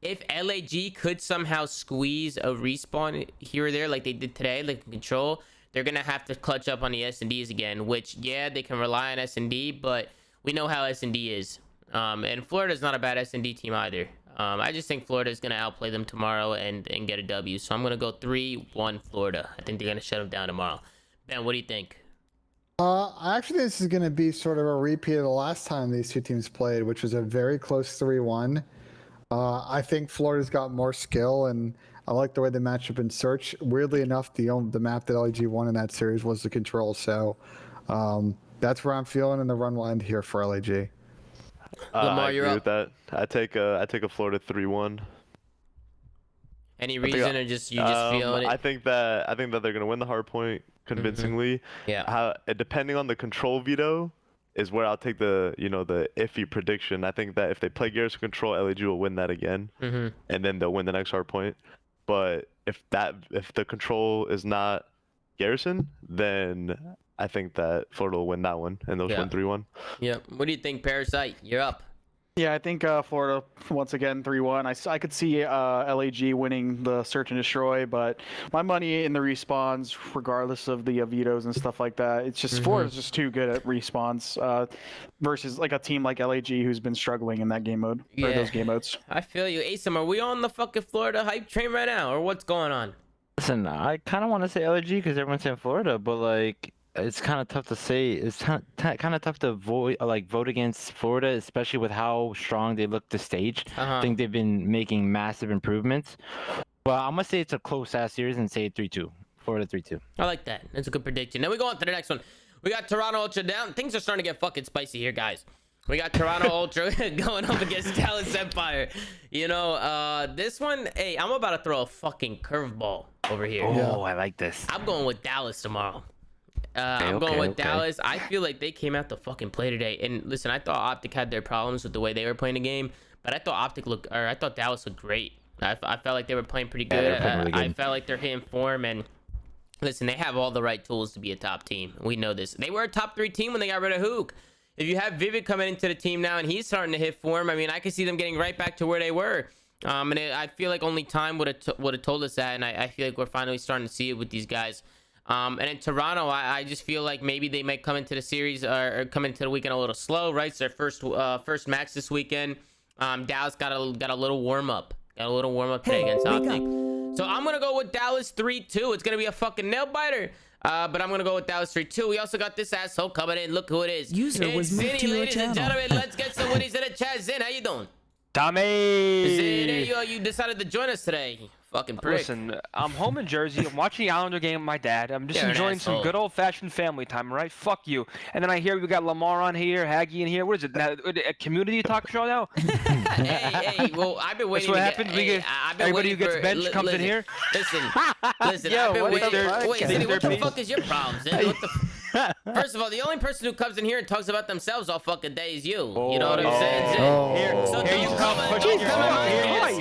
if LAG could somehow squeeze a respawn here or there like they did today, like control, they're gonna have to clutch up on the S&Ds again, which, yeah, they can rely on S&D, but we know how S&D is. And Florida's not a bad S&D team either. I just think Florida is gonna outplay them tomorrow and get a W. So I'm gonna go 3-1 Florida. I think they're gonna shut them down tomorrow. Ben, what do you think? I actually think this is going to be sort of a repeat of the last time these two teams played, which was a very close 3-1. I think Florida's got more skill, and I like the way they match up in search. Weirdly enough, the map that LAG won in that series was the control, so that's where I'm feeling, and the run will end here for LAG. Lamar, I you're agree up. with that. I take a Florida 3-1. Any reason, or just feeling it? I think that they're gonna win the hard point convincingly. Yeah. Depending on the control veto is where I'll take the the iffy prediction. I think that if they play Garrison control, LAG will win that again, and then they'll win the next hard point. But if the control is not Garrison, then I think that Florida will win that one, and they'll win 3-1. Yeah. What do you think, Parasite? You're up. Yeah, I think Florida, once again, 3-1. I could see LAG winning the search and destroy, but my money in the respawns, regardless of the vetoes and stuff like that, it's just Florida's just too good at respawns versus like a team like LAG who's been struggling in that game mode, or those game modes. I feel you. Asim, are we on the fucking Florida hype train right now, or what's going on? Listen, I kind of want to say LG because everyone's saying Florida, but like it's kind of tough to say. It's kind of tough to vote against Florida, especially with how strong they look this stage. I think they've been making massive improvements. But I'm gonna say it's a close ass series and say 3-2. Florida 3-2. I like that. That's a good prediction. Then we go on to the next one. We got Toronto Ultra down. Things are starting to get fucking spicy here, guys. We got Toronto Ultra going up against Dallas Empire. You know, this one, hey, I'm about to throw a fucking curveball over here. Oh, I like this. I'm going with Dallas tomorrow. I'm going with Dallas. I feel like they came out to fucking play today. And listen, I thought Optic had their problems with the way they were playing the game, but I thought Dallas looked great. I felt like they were playing pretty good. Really good. I felt like they're hitting form, and listen, they have all the right tools to be a top team. We know this. They were a top 3 team when they got rid of Huke. If you have Vivid coming into the team now and he's starting to hit form, I mean, I could see them getting right back to where they were. I feel like only time would have told us that, and I feel like we're finally starting to see it with these guys. And in Toronto, I just feel like maybe they might come into the series or come into the weekend a little slow, right? It's their first match this weekend. Dallas got a little warm up. Got a little warm up today against Optic. So I'm going to go with Dallas 3-2. It's going to be a fucking nail biter. But I'm going to go with Dallas 3-2. We also got this asshole coming in. Look who it is. It's Zinny, ladies and gentlemen. Let's get some winnies in the chat. Zin, how you doing? Tommy! Zin, you decided to join us today. Fucking prick. Listen, I'm home in Jersey. I'm watching the Islander game with my dad. I'm just enjoying some good old-fashioned family time, right? Fuck you. And then I hear we got Lamar on here, Haggy in here. What is it? A community talk show now? hey, well, I've been waiting. That's what happens. Everybody who gets benched comes in here. Listen. Yo, I've been waiting. Wait, Zin, what the fuck is your problem, Zin? What the? First of all, the only person who comes in here and talks about themselves all fucking day is you. You know what I'm saying?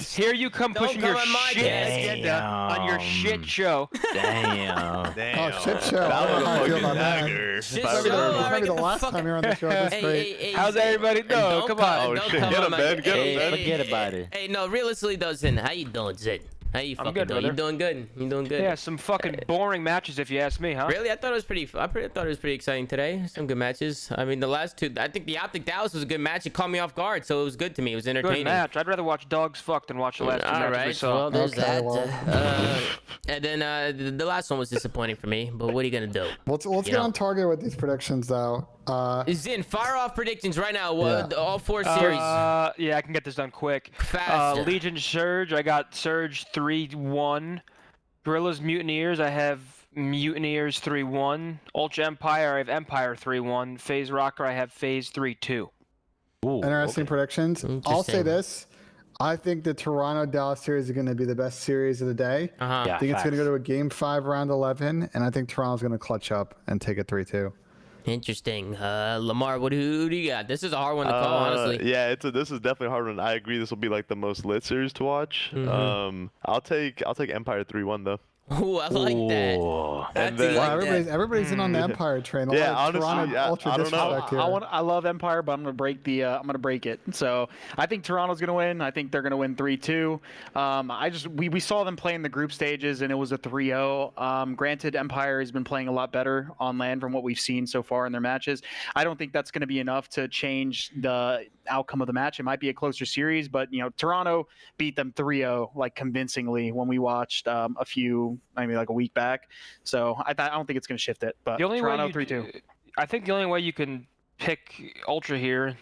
Here you come pushing your shit agenda on your shit show. Damn. Oh, shit show. I don't know how I feel about that. Shit This show. might be the last time you're on the show. That's great. How's everybody doing? Come on. Oh shit, get him, Ben. Get him, Ben. Forget about it. Hey, no, realistically though, Zin, how you doing, Zin? How you fucking good, doing? You brother. doing good? You doing good? Yeah, some fucking boring matches if you ask me, huh? Really? I thought it was pretty exciting today. Some good matches. I mean, the last two, I think the Optic Dallas was a good match. It caught me off guard, so it was good to me. It was entertaining. Good match. I'd rather watch dogs fuck than watch the last two matches we saw. Well, there's Okay, that. well. And then the last one was disappointing for me, but what are you gonna do? Let's get on target with these predictions, though. Zin, fire off predictions right now. Yeah. All 4 series. Yeah, I can get this done quick. Fast. Legion Surge, I got Surge 3-1. Guerrillas Mutineers, I have Mutineers 3-1. Ultra Empire, I have Empire 3-1. Phase Rocker, I have Phase 3-2. Interesting predictions. I'll say this. I think the Toronto-Dallas series is going to be the best series of the day. I think it's going to go to a Game 5 round 11, and I think Toronto's going to clutch up and take it 3-2. Interesting. Lamar, who do you got? This is a hard one to call, honestly. Yeah, this is definitely a hard one. I agree. This will be like the most lit series to watch. I'll take Empire 3-1 though. Ooh, I like that. Ooh. And then- Wow, everybody's in on the Empire train. A Yeah, lot of honestly, Toronto ultra I don't know. disrespect here. I love Empire, but I'm gonna break the I'm gonna break it. So I think Toronto's gonna win. I think they're gonna win 3-2. We saw them play in the group stages and it was a 3-0. Granted, Empire has been playing a lot better on land from what we've seen so far in their matches. I don't think that's gonna be enough to change the outcome of the match. It might be a closer series, but Toronto beat them 3-0 like convincingly when we watched like a week back. So I don't think it's going to shift it. But The only Toronto way 3-2. I think the only way you can pick Ultra here,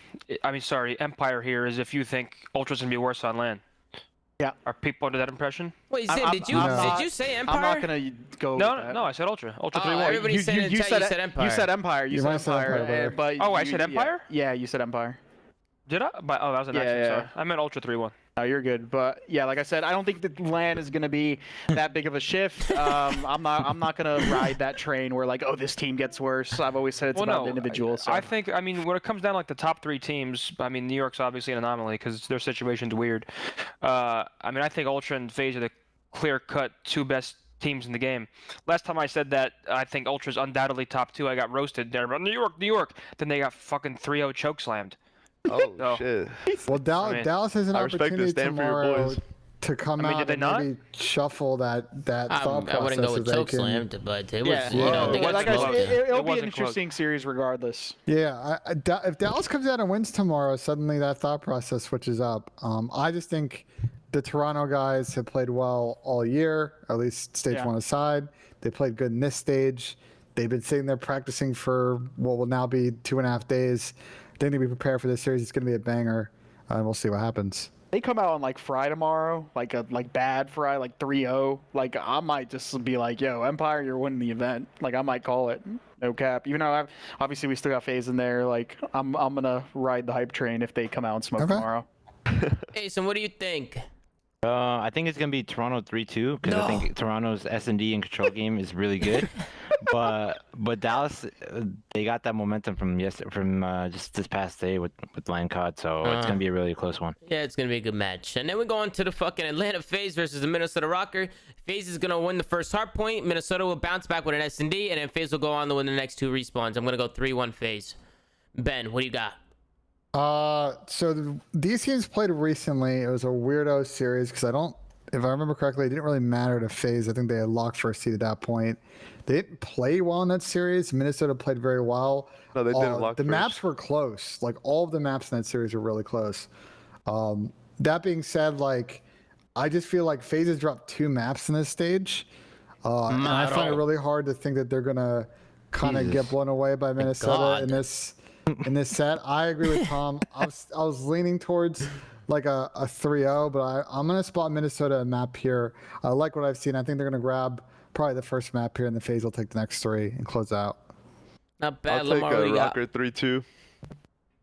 Empire here, is if you think Ultra's gonna be worse on land. Yeah. Are people under that impression? Wait, Zim, did you say Empire? I'm not going to go. No, I said Ultra. Ultra 3-1. Everybody's saying in chat you said Empire. You said Empire. You said Empire. But I said Empire? Yeah, you said Empire. Did I? That was an accident. Sorry. I meant Ultra 3-1. No, you're good. But yeah, like I said, I don't think the land is going to be that big of a shift. I'm not going to ride that train where like, oh, this team gets worse. I've always said it's about individuals. So. I think, when it comes down to like the top 3 teams, New York's obviously an anomaly because their situation's weird. I think Ultra and FaZe are the clear-cut 2 best teams in the game. Last time I said that, I think Ultra's undoubtedly top 2. I got roasted there, but New York. Then they got fucking 3-0 choke slammed. Oh shit. Well, Dallas has an opportunity tomorrow to come out and maybe shuffle that thought process. I wouldn't go with choke slammed, but it was they got smoked. It'll be an interesting series regardless. Yeah, if Dallas comes out and wins tomorrow, suddenly that thought process switches up. I just think the Toronto guys have played well all year, at least stage 1 aside. They played good in this stage. They've been sitting there practicing for what will now be 2.5 days. They need to be prepared for this series. It's going to be a banger, and we'll see what happens. They come out on like Fry tomorrow, like bad Fry, like 3-0. Like I might just be like, yo, Empire, you're winning the event. Like I might call it, no cap. Even though obviously we still got FaZe in there. Like I'm gonna ride the hype train if they come out and smoke tomorrow. Asim, what do you think? I think it's gonna be Toronto 3-2 because I think Toronto's S&D and control game is really good, but Dallas, they got that momentum from just this past day with LANCOD, so it's gonna be a really close one. Yeah, it's gonna be a good match. And then we go on to the fucking Atlanta FaZe versus the Minnesota Rocker. FaZe is gonna win the first hard point. Minnesota will bounce back with an S&D, and then FaZe will go on to win the next 2 respawns. I'm gonna go 3-1 FaZe. Ben, what do you got? So these teams played recently. It was a weirdo series because if I remember correctly, it didn't really matter to FaZe. I think they had locked first seed at that point. They didn't play well in that series. Minnesota played very well. No, they didn't lock the first. maps were close. Like all of the maps in that series were really close. That being said, like I just feel like FaZe has dropped 2 maps in this stage. And I find it really hard to think that they're gonna kind of get blown away by Minnesota in this set. I agree with Tom. I was leaning towards like a 3-0, but I'm going to spot Minnesota a map here. I like what I've seen. I think they're going to grab probably the first map here, and the FaZe will take the next 3 and close out. Not bad. I'll Lamar, take what a do you got? Rocker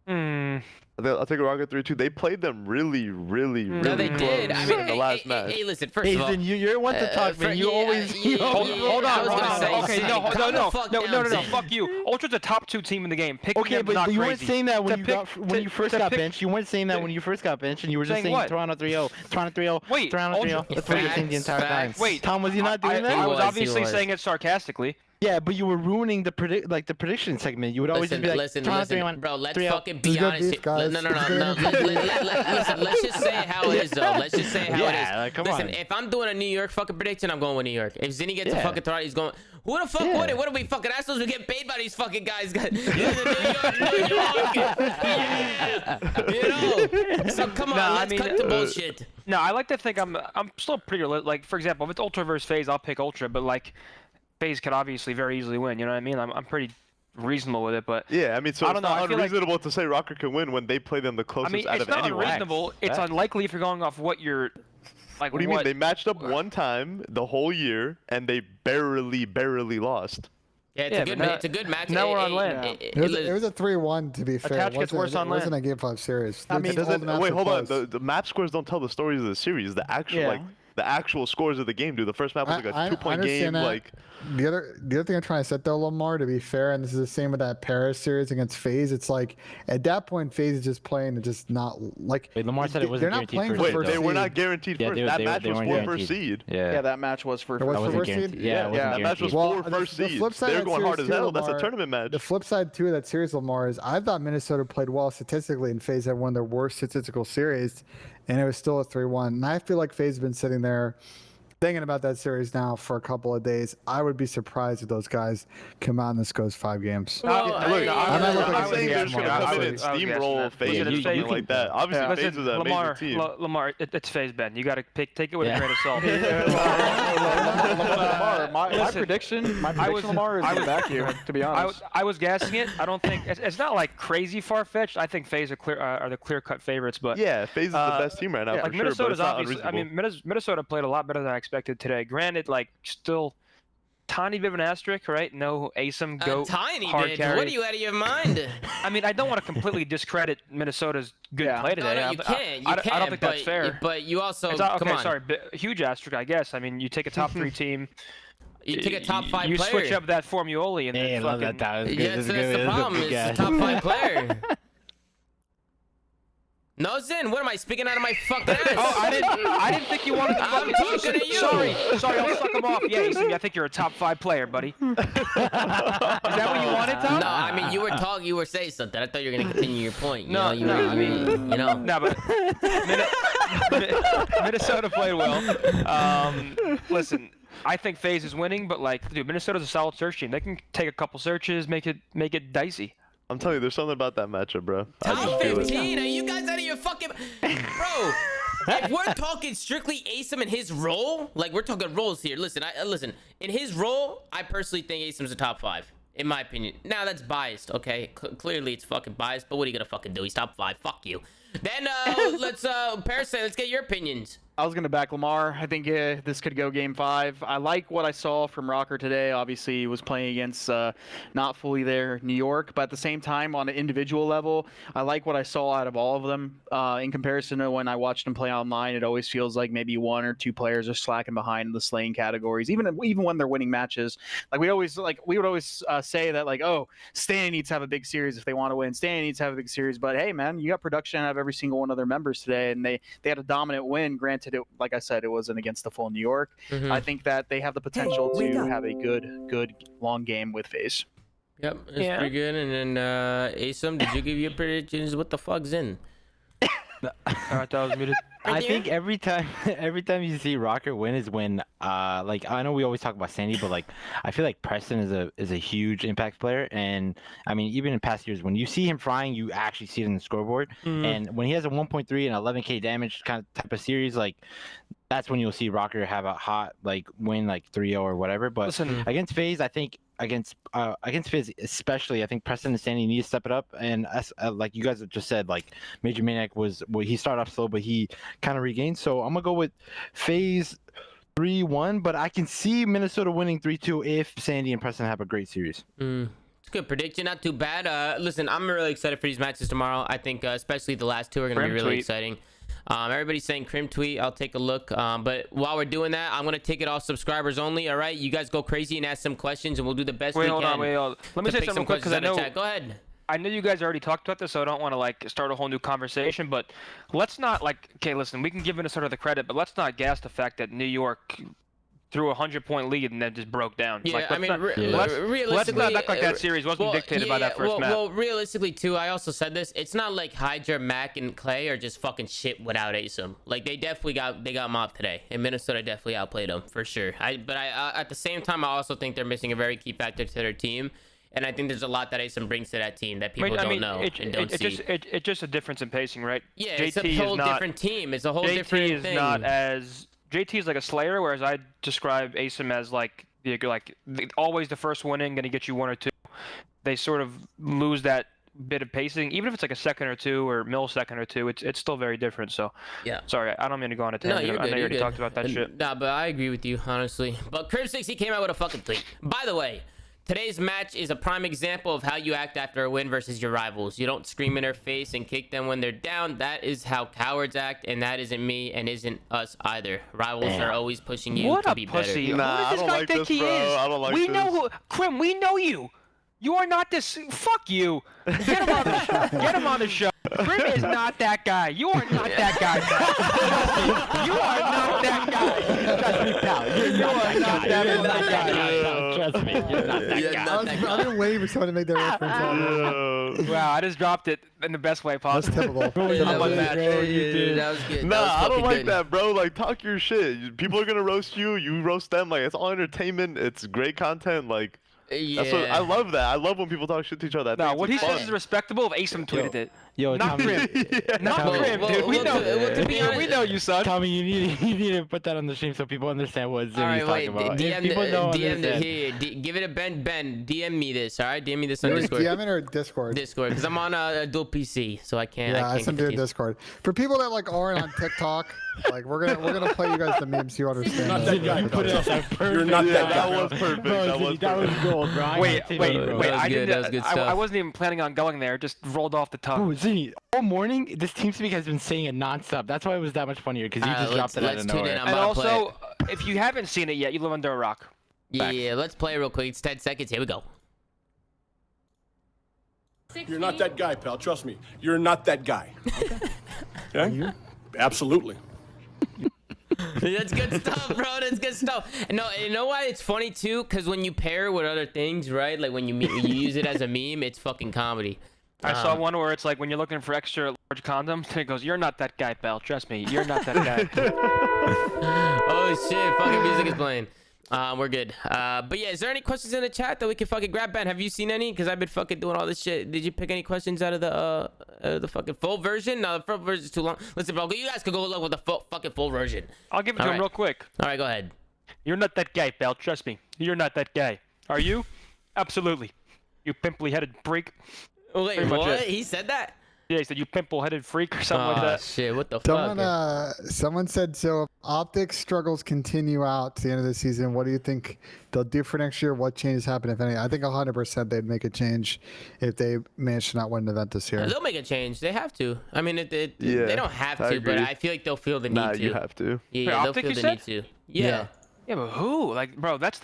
3-2. I'll take a Rocket 3-2. They played them really No, they close did. I mean, in the last match. Hey, listen. First of all, you're one to talk, man. You always. Hold on. Okay, no. Fuck you. Ultra's a top 2 team in the game. Okay, but you weren't saying that when you first got benched. You weren't saying that when you first got benched, and you were just saying Toronto 3-0, Toronto 3-0, Wait, Toronto 3-0. That's what you're saying the entire time. Wait, Tom, was you not doing that? I was He obviously was. saying it sarcastically. Yeah, but you were ruining the prediction segment. You would always just be like, listen, Toronto 3-1, bro. Let's 3-0. fucking be It's good honest. beef, guys. No. It's good Listen, let's just say it how it is, though. Let's just say it how it is. Like, come Listen, on. if I'm doing a New York fucking prediction, I'm going with New York. If Zinni gets a fucking Toronto, he's going. Who the fuck would it? What are we fucking assholes? We get paid by these fucking guys. New York. Yeah. You know. So come on, let's cut the bullshit. No, I like to think I'm still pretty like, for example, if it's Ultra versus FaZe, I'll pick Ultra, but like FaZe could obviously very easily win. You know what I mean? I'm pretty reasonable with it, but Yeah, I mean, so I it's don't know, not I feel like- unreasonable to say Rocker can win when they play them the closest out it's of not anyone. unreasonable. It's unlikely if you're going off what you're like. What do you mean? They matched up one time the whole year, and they barely lost. Yeah, it's a good match. Now we're on land. It was a 3-1 to be fair. Attach gets worse on It wasn't land. a Game 5 series. I mean, All the maps wait, were hold on. close. The map scores don't tell the stories of the series. The actual, Yeah. like, the actual scores of the game, dude. The first map was like a 2-point game. That. Like the other thing I'm trying to set though, Lamar, to be fair, and this is the same with that Paris series against FaZe. It's like at that point, FaZe is just playing and just not like. Wait, Lamar said it wasn't guaranteed first. Wait, they were not guaranteed first. That match was for first seed. Yeah, that match was for first seed. Yeah, that match was for first seed. They were going hard as hell. That's a tournament match. The flip side too of that series, Lamar, is I thought Minnesota played well statistically, and FaZe had one of their worst statistical series, and it was still a 3-1. And I feel like FaZe has been sitting there thinking about that series now for a couple of days. I would be surprised if those guys come out and this goes 5 games. I'm saying they're just going to come in and steamroll FaZe or something like that. Obviously, FaZe is an amazing team. Lamar, it's FaZe, Ben. You got to take it with a grain of salt. Lamar, my prediction, Lamar, is going to back you, to be honest. I was guessing it. I don't think it's not like crazy far-fetched. I think FaZe are the clear-cut favorites, but yeah, FaZe is the best team right now for sure. Minnesota's obviously. I mean, Minnesota played a lot better than I expected today. Granted, like still tiny bit of an asterisk, right? No Asim go tiny hard bit. carry. What are you out of your mind? I mean, I don't want to completely discredit Minnesota's good play today. No, you can't. I don't think that's fair. But you also come on. Sorry, huge asterisk, I guess. I mean, you take a top 3 team. You take a top 5 player. You switch up that Formuoli and then fucking. That's the problem. It's a top 5 player. No, Zin, what am I speaking out of my fucking ass? Oh, I didn't think you wanted to. I'm talking to you. Sorry, I'll suck him off. Yeah, Asim, I think you're a top 5 player, buddy. Is that what you wanted, Tom? No, I mean you were saying something. I thought you were gonna continue your point. No, but Minnesota played well. Listen, I think FaZe is winning, but like, dude, Minnesota's a solid search team. They can take a couple searches, make it dicey. I'm telling you, there's something about that matchup, bro. Top 15? Are you guys out of your fucking... Bro, if we're talking strictly Asim and his role, like we're talking roles here. Listen, listen. In his role, I personally think Asim's a top 5, in my opinion. Now, that's biased, okay? Clearly, it's fucking biased, but what are you gonna fucking do? He's top 5. Fuck you. Then, let's, Parasite, let's get your opinions. I was going to back Lamar. I think this could go game 5. I like what I saw from Rocker today. Obviously, he was playing against not fully there New York, but at the same time, on an individual level, I like what I saw out of all of them. In comparison to when I watched him play online, it always feels like maybe 1 or 2 players are slacking behind the slaying categories, even when they're winning matches. Like we would always say that like, oh, Stan needs to have a big series if they want to win. Stan needs to have a big series, but hey, man, you got production out of every single one of their members today, and they had a dominant win. Granted, like I said, it wasn't against the full New York. I think that they have the potential to have a good long game with FaZe. Yep, it's pretty good. And then Asim, did you give your predictions? What the fuck's in? Alright, that was muted. I think every time you see Rocker win is when like I know we always talk about Sandy, but like I feel like Preston is a huge impact player, and I mean even in past years when you see him frying, you actually see it in the scoreboard. And when he has a 1.3 and 11k damage kind of type of series, like that's when you'll see Rocker have a hot like win like 3-0 or whatever. But listen, against FaZe, I think against FaZe especially, I think Preston and Sandy need to step it up. And like you guys have just said, like Major Maniac he started off slow, but he kind of regained. So I'm gonna go with FaZe 3-1, but I can see Minnesota winning 3-2 if Sandy and Preston have a great series. It's a good prediction, not too bad. Listen, I'm really excited for these matches tomorrow. I think especially the last 2 are gonna be really exciting. Everybody's saying Crim tweet. I'll take a look. But while we're doing that, I'm gonna take it all subscribers only. All right, you guys go crazy and ask some questions, and we'll do the best we can. Hold on. Let me say something quick because I know. Go ahead. I know you guys already talked about this, so I don't want to like start a whole new conversation. But let's not like. Okay, listen, we can give Minnesota the credit, but let's not gas the fact that New York threw a 100-point lead and then just broke down. Yeah, like, I mean, realistically, let's not act like that series wasn't dictated by that first map. Well, realistically too, I also said this. It's not like Hydra, Mac, and Clay are just fucking shit without Asim. Like they definitely got mobbed today, and Minnesota definitely outplayed them for sure. But at the same time, I also think they're missing a very key factor to their team. And I think there's a lot that Asim brings to that team that people don't know and don't see. It's just a difference in pacing, right? Yeah, it's a whole different team. It's a whole different thing. JT is like a slayer, whereas I describe Asim as like always the first winning, going to get you 1 or 2. They sort of lose that bit of pacing, even if it's like a second or 2 or millisecond or 2. It's still very different. So yeah, sorry, I don't mean to go on a tangent. No, I know you already talked about that shit. Nah, but I agree with you honestly. But Crimsix, he came out with a fucking tweet. By the way, today's match is a prime example of how you act after a win versus your rivals. You don't scream in their face and kick them when they're down. That is how cowards act, and that isn't me and isn't us either. Rivals are always pushing you to be pussy. better. Nah, Who does this guy think he is? I don't like we this. know who. Crim, we know you. You are not this. Fuck you. Get him on the show. Get him on the show. Crim is not that guy. You are not that guy. You are not that guy. Trust me, pal. You are not that guy. Trust me, you're not that guy. I've been waiting for someone to make that reference. Wow, I just dropped it in the best way That's possible. typical. That was good. Nah, I don't like that, bro. Like, talk your shit. People are gonna roast you. You roast them. Like, it's all entertainment. It's great content. Like, that's what I love. That I love when people talk shit to each other. No, what he says is respectable. If Asim tweeted it. Yo, Not Tommy, Crim. Not Tommy. Crim, dude. We know you, son. Tommy, you need to put that on the stream so people understand what Zimmy's talking about. Give it a Ben. DM me this, all right? DM me this on Discord. DM it or Discord? Discord, because I'm on a dual PC, so I can't. Yeah, I send it to Discord. For people that like aren't on TikTok, like we're gonna play you guys the memes. You understand? Not that guy. Put it up. You're not that guy. That was perfect. That was gold, bro. Wait. That was good stuff. I wasn't even planning on going there. Just rolled off the tongue. Oh, Zimmy, all morning, this TeamSpeak has been saying it nonstop. That's why it was that much funnier, because you just dropped it out of nowhere. And also, if you haven't seen it yet, you live under a rock. Yeah, let's play it real quick. It's 10 seconds. Here we go. You're not that guy, pal. Trust me. You're not that guy. Okay? Absolutely. That's good stuff, bro. That's good stuff. No, you know why it's funny too? Because when you pair it with other things, right? Like when you use it as a meme, it's fucking comedy. I saw one where it's like when you're looking for extra large condoms, and it goes, "You're not that guy, pal. Trust me, you're not that guy." Oh shit! Fucking music is playing. We're good. But yeah, is there any questions in the chat that we can fucking grab? Ben, have you seen any? Because I've been fucking doing all this shit. Did you pick any questions out of the fucking full version? No, the full version is too long. Listen, bro, you guys could go look with the fucking full version. I'll give it to him real quick. All right, go ahead. You're not that guy, pal. Trust me, you're not that guy. Are you? Absolutely. You pimply-headed freak. Wait, what? He said that? Yeah, he said you pimple-headed freak or something like that. Shit, what the fuck? Someone said, so if Optic struggles continue out to the end of the season, what do you think they'll do for next year? What changes happen, if any? I think 100% they'd make a change if they manage to not win an event this year. They'll make a change. They have to. I mean, they don't have to, but I feel like they'll feel the need to. You have to. Yeah, they'll feel the need to. Yeah. Yeah, but who? Like, bro, that's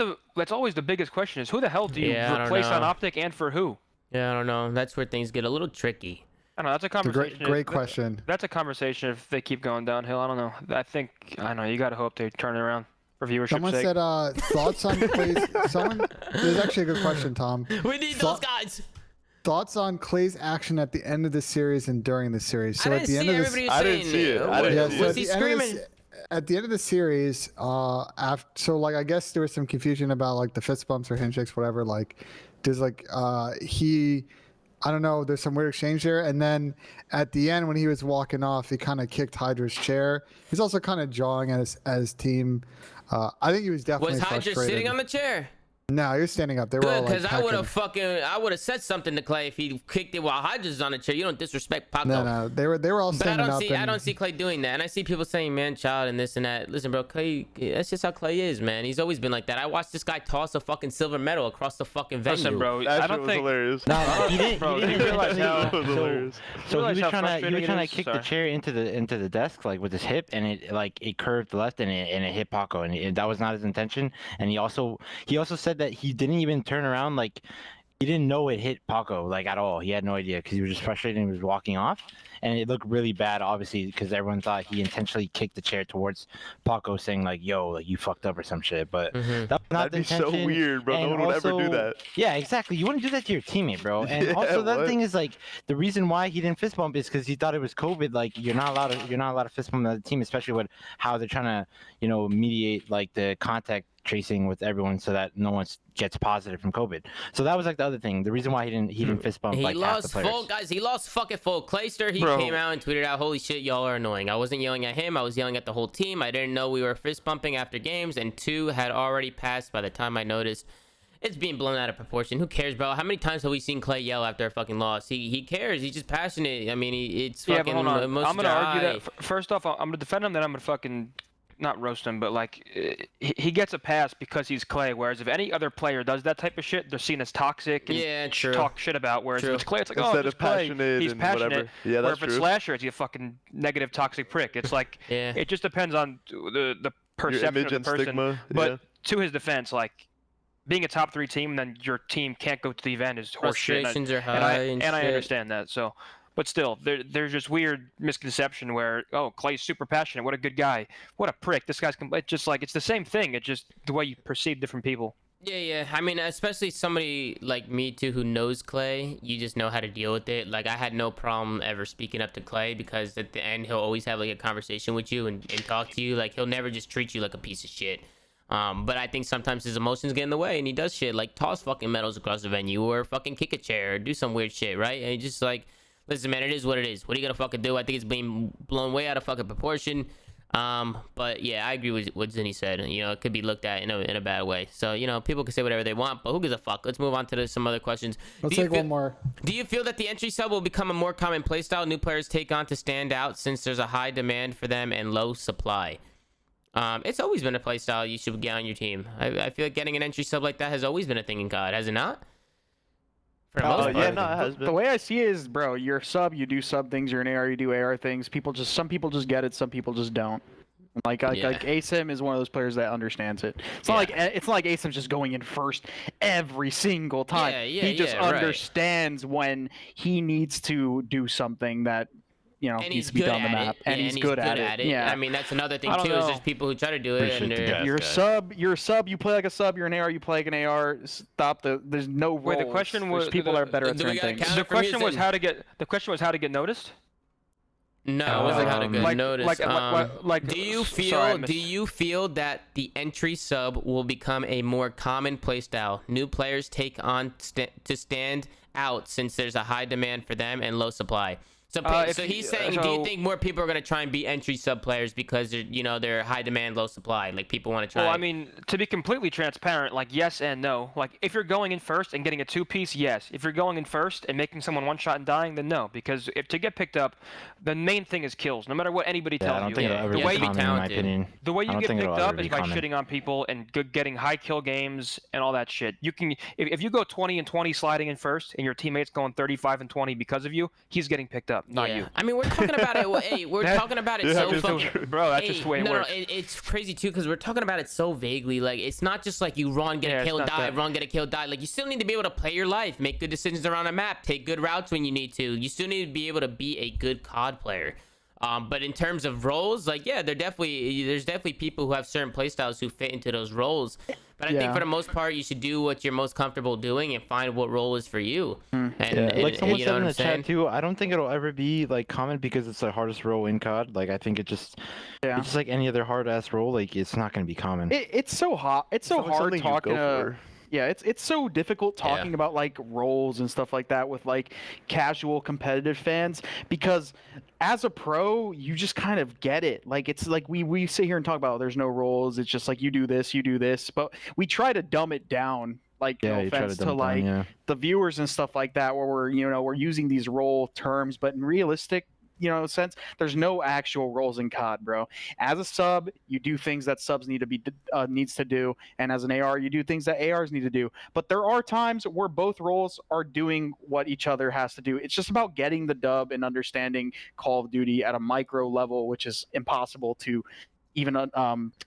always the biggest question is who the hell do you replace on Optic and for who? Yeah, I don't know. That's where things get a little tricky. I don't know. That's a conversation. Great question. That's a conversation if they keep going downhill. I don't know. I don't know. You got to hope they turn it around for viewership's Someone sake. said thoughts on Clay's. This is actually a good question, Tom. We need those guys. Thoughts on Clay's action at the end of the series and during the series. So I at the end of this, I didn't see it. Was he screaming? At the end of the series, so like I guess there was some confusion about like the fist bumps or handshakes, whatever. Like, there's like I don't know. There's some weird exchange there, and then at the end when he was walking off, he kind of kicked Hydra's chair. He's also kind of jawing at his team. I think he was definitely frustrated. Was Hydra sitting on the chair? No, he was standing up. They were all like because I would have said something to Clay if he kicked it while Hydra's on the chair. You don't disrespect Paco. No, they were all standing up. I don't see Clay doing that, and I see people saying man child and this and that. Listen, bro, Clay, that's just how Clay is, man. He's always been like that. I watched this guy toss a fucking silver medal across the fucking venue. Listen, bro, That I shit don't was think. hilarious. No, he didn't. Bro, He didn't realize how. That was hilarious. So he was how trying frustrating to it is? kick the Sorry. chair into the desk like with his hip, and it curved left and it hit Paco, and that was not his intention. And he also said that he didn't even turn around, like he didn't know it hit Paco like at all. He had no idea because he was just frustrated and he was walking off, and it looked really bad, obviously, because everyone thought he intentionally kicked the chair towards Paco, saying like, "Yo, like you fucked up or some shit." But that was not That'd the be so intention. weird, bro. And No one would ever do also- that. Yeah, exactly. You wouldn't do that to your teammate, bro. And Yeah, also the other what? thing is like the reason why he didn't fist bump is because he thought it was COVID. Like you're not allowed to fist bump the team, especially with how they're trying to mediate like the contact tracing with everyone so that no one gets positive from COVID. So that was like the other thing. The reason why he didn't fist bump He like half the lost players. full, guys. He lost fucking full. Clayster, he Bro. came out and tweeted out, "Holy shit, y'all are annoying." I wasn't yelling at him. I was yelling at the whole team. I didn't know we were fist bumping after games, and 2 had already passed by the time I noticed. It's being blown out of proportion. Who cares, bro? How many times have we seen Clay yell after a fucking loss? He cares. He's just passionate. I mean, it's fucking. Yeah, but hold on. I'm gonna argue high. that. First off, I'm gonna defend him. Then I'm gonna fucking not roast him, but like he gets a pass because he's Clay. Whereas if any other player does that type of shit, they're seen as toxic and talk shit about. Whereas if it's Clay, it's like, Instead oh, of it's Clay. passionate He's and passionate. whatever. Yeah, Where that's if it's true. Slasher, it's a fucking negative toxic prick. It's like it just depends on the perception image of the and person. stigma, But yeah. to his defense, like being a top 3 team and then your team can't go to the event is horseshit. Frustrations are high and I shit. understand that. So. But still, there's just weird misconception where, oh, Clay's super passionate. What a good guy. What a prick. This guy's it's just like, it's the same thing. It's just the way you perceive different people. Yeah. I mean, especially somebody like me too who knows Clay, you just know how to deal with it. Like I had no problem ever speaking up to Clay because at the end he'll always have like a conversation with you and talk to you. Like he'll never just treat you like a piece of shit. But I think sometimes his emotions get in the way and he does shit like toss fucking medals across the venue or fucking kick a chair or do some weird shit, right? And just like, listen, man, it is what it is. What are you gonna fucking do? I think it's being blown way out of fucking proportion. But yeah, I agree with what Zinni said. You know, it could be looked at in a bad way. So, you know, people can say whatever they want, but who gives a fuck? Let's move on to some other questions. Let's take one more. Do you feel that the entry sub will become a more common playstyle new players take on to stand out since there's a high demand for them and low supply? It's always been a playstyle you should get on your team. I feel like getting an entry sub like that has always been a thing in COD, has it not? Yeah, no, it has been. The way I see it is, bro, you're a sub, you do sub things. You're an AR, you do AR things. Some people just get it, some people just don't. Like Asim is one of those players that understands it. It's not like Asim's just going in first every single time. He just understands when he needs to do something that needs to be done on the map, and he's good at it. Yeah, I mean that's another thing too. Is there's people who try to do it, and you're a sub. You play like a sub. You're an AR. You play like an AR. There's no roles. Wait, the question was people that are better at certain things. The question was how to get noticed. No, it wasn't how to get noticed. Do you feel that the entry sub will become a more common playstyle? New players take on to stand out since there's a high demand for them and low supply. So he's saying, do you think more people are going to try and be entry sub players because they're high demand, low supply? Like people want to try. Well, I mean, to be completely transparent, like yes and no. Like if you're going in first and getting a 2-piece, yes. If you're going in first and making someone one shot and dying, then no. Because to get picked up, the main thing is kills. No matter what anybody tells you. The way you get picked up is by shitting on people and getting high kill games and all that shit. You can if you go 20-20 sliding in first and your teammate's going 35-20 because of you, he's getting picked up. Not you. I mean, we're talking about it. Hey, we're talking about it so fucking. Bro, that's just the way it works. No, it's crazy too because we're talking about it so vaguely. Like, it's not just like you run, get a kill, die, run, get a kill, die. Like, you still need to be able to play your life, make good decisions around a map, take good routes when you need to. You still need to be able to be a good COD player. But in terms of roles, like, yeah, there's definitely people who have certain playstyles who fit into those roles. But I think for the most part, you should do what you're most comfortable doing and find what role is for you. And like someone said in the chat too, I don't think it'll ever be like common because it's the hardest role in COD. Like I think it's just like any other hard ass role. Like it's not going to be common. It's so hot. It's so hard talking to. Yeah, it's so difficult talking about like roles and stuff like that with like casual competitive fans because as a pro you just kind of get it. Like it's like we sit here and talk about there's no roles. It's just like you do this, but we try to dumb it down. Like no offense to like the viewers and stuff like that where we're using these role terms, but in realistic sense, there's no actual roles in COD, bro. As a sub, you do things that subs needs to do, and as an AR, you do things that ARs need to do. But there are times where both roles are doing what each other has to do. It's just about getting the dub and understanding Call of Duty at a micro level, which is impossible to even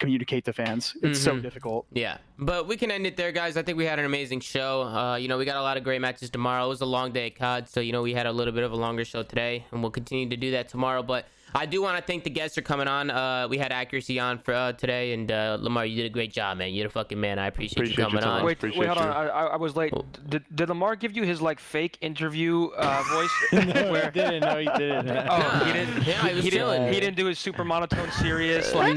communicate to fans. It's so difficult. Yeah, but we can end it there, guys. I think we had an amazing show. We got a lot of great matches tomorrow. It was a long day at COD, so we had a little bit of a longer show today, and we'll continue to do that tomorrow. But I do want to thank the guests for coming on. We had Accuracy on for today, and Lamar, you did a great job, man. You're the fucking man. I appreciate you coming on. Wait, hold on. I was late. Did Lamar give you his like fake interview voice? No, he didn't. No, he didn't. Oh, he didn't. Yeah, he was chilling. He didn't do his super monotone, serious, like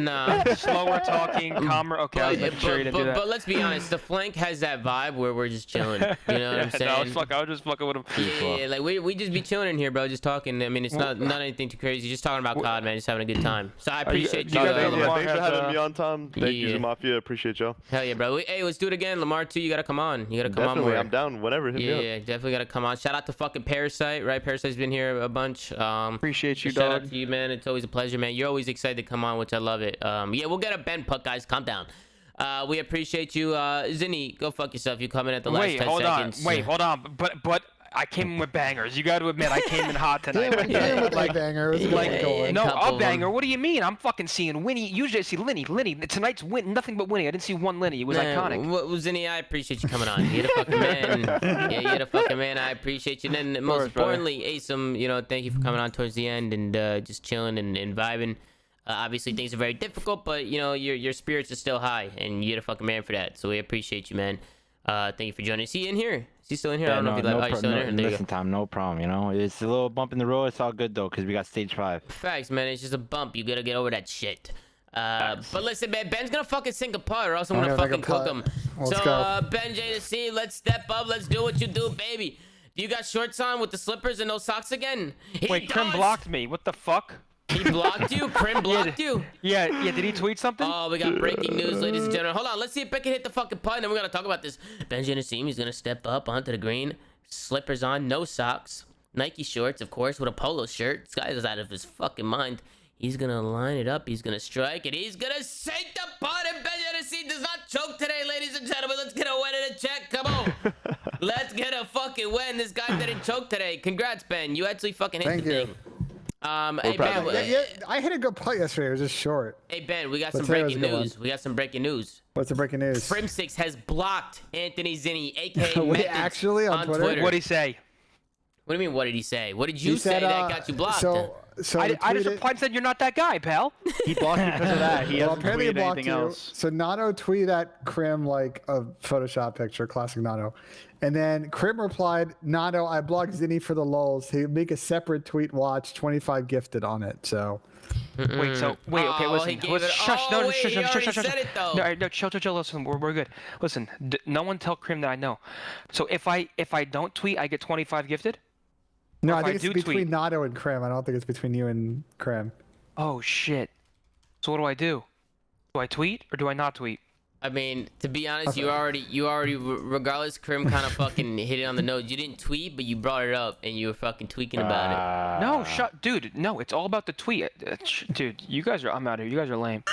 slower talking, calmer. Okay, I was making sure he didn't do that. But let's be honest, the flank has that vibe where we're just chilling. You know what I'm saying? I was just fucking with him. Yeah, like we just be chilling in here, bro, just talking. I mean, it's not anything too crazy. Just talking about about COD, man. Just having a good time. So I appreciate you. Thanks Lamar for having me on, Tom. Thank you, Yeah. Zoomafia. Appreciate y'all. Hell yeah, bro. Hey, let's do it again. Lamar too. You gotta come on. You gotta come Definitely, on. I'm down. Whenever. Hit me up. Yeah, definitely gotta come on. Shout out to fucking Parasite, right? Parasite's been here a bunch. Appreciate you, shout dog. out to you, man. It's always a pleasure, man. You're always excited to come on, which I love it. Yeah, we'll get a Ben Puck, guys. Calm down. We appreciate you. Zinni, go fuck yourself. You coming at the last 10 seconds. Wait, hold on. But I came in with bangers. You got to admit, I came in hot tonight. Like banger. It was a good goal. No, couple a of banger. them. What do you mean? I'm fucking seeing Winnie. Usually I see Linny. Tonight's nothing but Winnie. I didn't see one Linny. It was iconic. Zinni, I appreciate you coming on. You're the fucking man. Yeah, you're the fucking man. I appreciate you. And then most importantly, Asim, you know, thank you for coming on towards the end and just chilling and vibing. Obviously, things are very difficult, but you know your spirits are still high, and you're the fucking man for that. So we appreciate you, man. Thank you for joining. Is he in here? Is he still in here? Yeah, I don't know if he's still in here. There you listen, Tom, no problem. You know, it's a little bump in the road. It's all good though, cause we got stage 5. Facts, man. It's just a bump. You gotta get over that shit. But listen, man, Ben's gonna fucking sink a putt, or else I'm gonna fucking cook him. Let's go. Ben J to C, let's step up. Let's do what you do, baby. Do you got shorts on with the slippers and no socks again? Wait, Crim blocked me. What the fuck? He blocked you? Crim blocked you? Yeah. Did he tweet something? Oh, we got breaking news, ladies and gentlemen. Hold on, let's see if Ben can hit the fucking putt, and then we're gonna talk about this. Benji Asim, he's gonna step up onto the green, slippers on, no socks, Nike shorts, of course, with a polo shirt. This guy is out of his fucking mind. He's gonna line it up, he's gonna strike, and he's gonna sink the putt, and Benji Asim does not choke today, ladies and gentlemen. Let's get a win in a check. Come on. Let's get a fucking win. This guy didn't choke today. Congrats, Ben. You actually fucking hit the thing. Hey Ben, I hit a good putt yesterday. It was just short. Hey Ben, we got some breaking news. We got some breaking news. What's the breaking news? Crimsix has blocked Anthony Zinni, aka Wait, Methodz, actually on Twitter? What'd he say? What do you mean? What did he say? What did you say that got you blocked? So I just replied and said you're not that guy, pal. He blocked you because of that. He hasn't apparently he tweeted blocked anything you. else. So Nato tweeted at Crim like a Photoshop picture, classic Nato. And then Crim replied, Nato, I blocked Zinni for the lulz. He'd make a separate tweet watch, 25 gifted on it. So Wait, okay, listen. Shush, said it though. No, chill, listen, we're good. Listen, no one tell Crim that I know. So if I don't tweet, I get 25 gifted? no, Or I if think I it's do between tweet- Nato and Crim. I don't think it's between you and Crim. Oh shit. So what do? Do I tweet or do I not tweet? I mean, to be honest, you already, regardless, Crim kind of fucking hit it on the nose. You didn't tweet, but you brought it up, and you were fucking tweaking about No, dude. No, it's all about the tweet. Dude, I'm out of here. You guys are lame.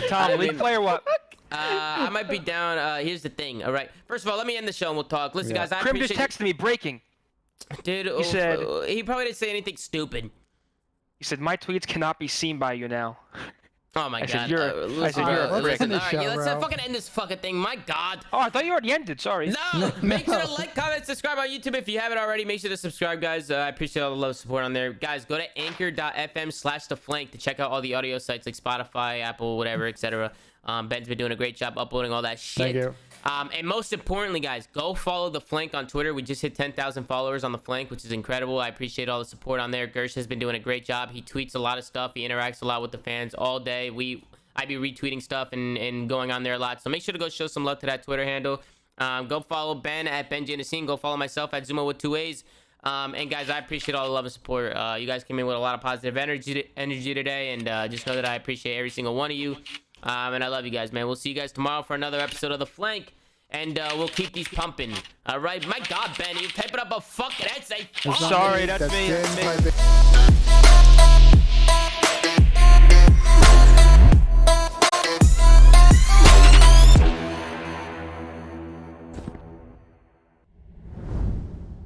Tom, league player what? I might be down. Here's the thing. All right. First of all, let me end the show and we'll talk. Listen, guys, I Crim appreciate just texted me breaking. Dude, He said he probably didn't say anything stupid. He said my tweets cannot be seen by you now. Oh my god. You're a prick. Listen, all right, let's fucking end this fucking thing. My god. Oh, I thought you already ended. Sorry. No, make sure to like, comment, subscribe on YouTube if you haven't already. Make sure to subscribe, guys. I appreciate all the love support on there. Guys, go to anchor.fm/theflank to check out all the audio sites like Spotify, Apple, whatever, etc. Ben's been doing a great job uploading all that shit. Thank you. And most importantly, guys, go follow the Flank on Twitter. We just hit 10,000 followers on the Flank, which is incredible. I appreciate all the support on there. Gersh has been doing a great job. He tweets a lot of stuff. He interacts a lot with the fans all day. I be retweeting stuff and going on there a lot. So make sure to go show some love to that Twitter handle. Go follow Ben at BenJNasim. Go follow myself at Zoomaa with 2 A's. And guys, I appreciate all the love and support. You guys came in with a lot of positive energy today, and just know that I appreciate every single one of you. And I love you guys, man. We'll see you guys tomorrow for another episode of The Flank. And we'll keep these pumping. All right? My God, Ben, you're typing up a fucking essay. Sorry, that's me. James,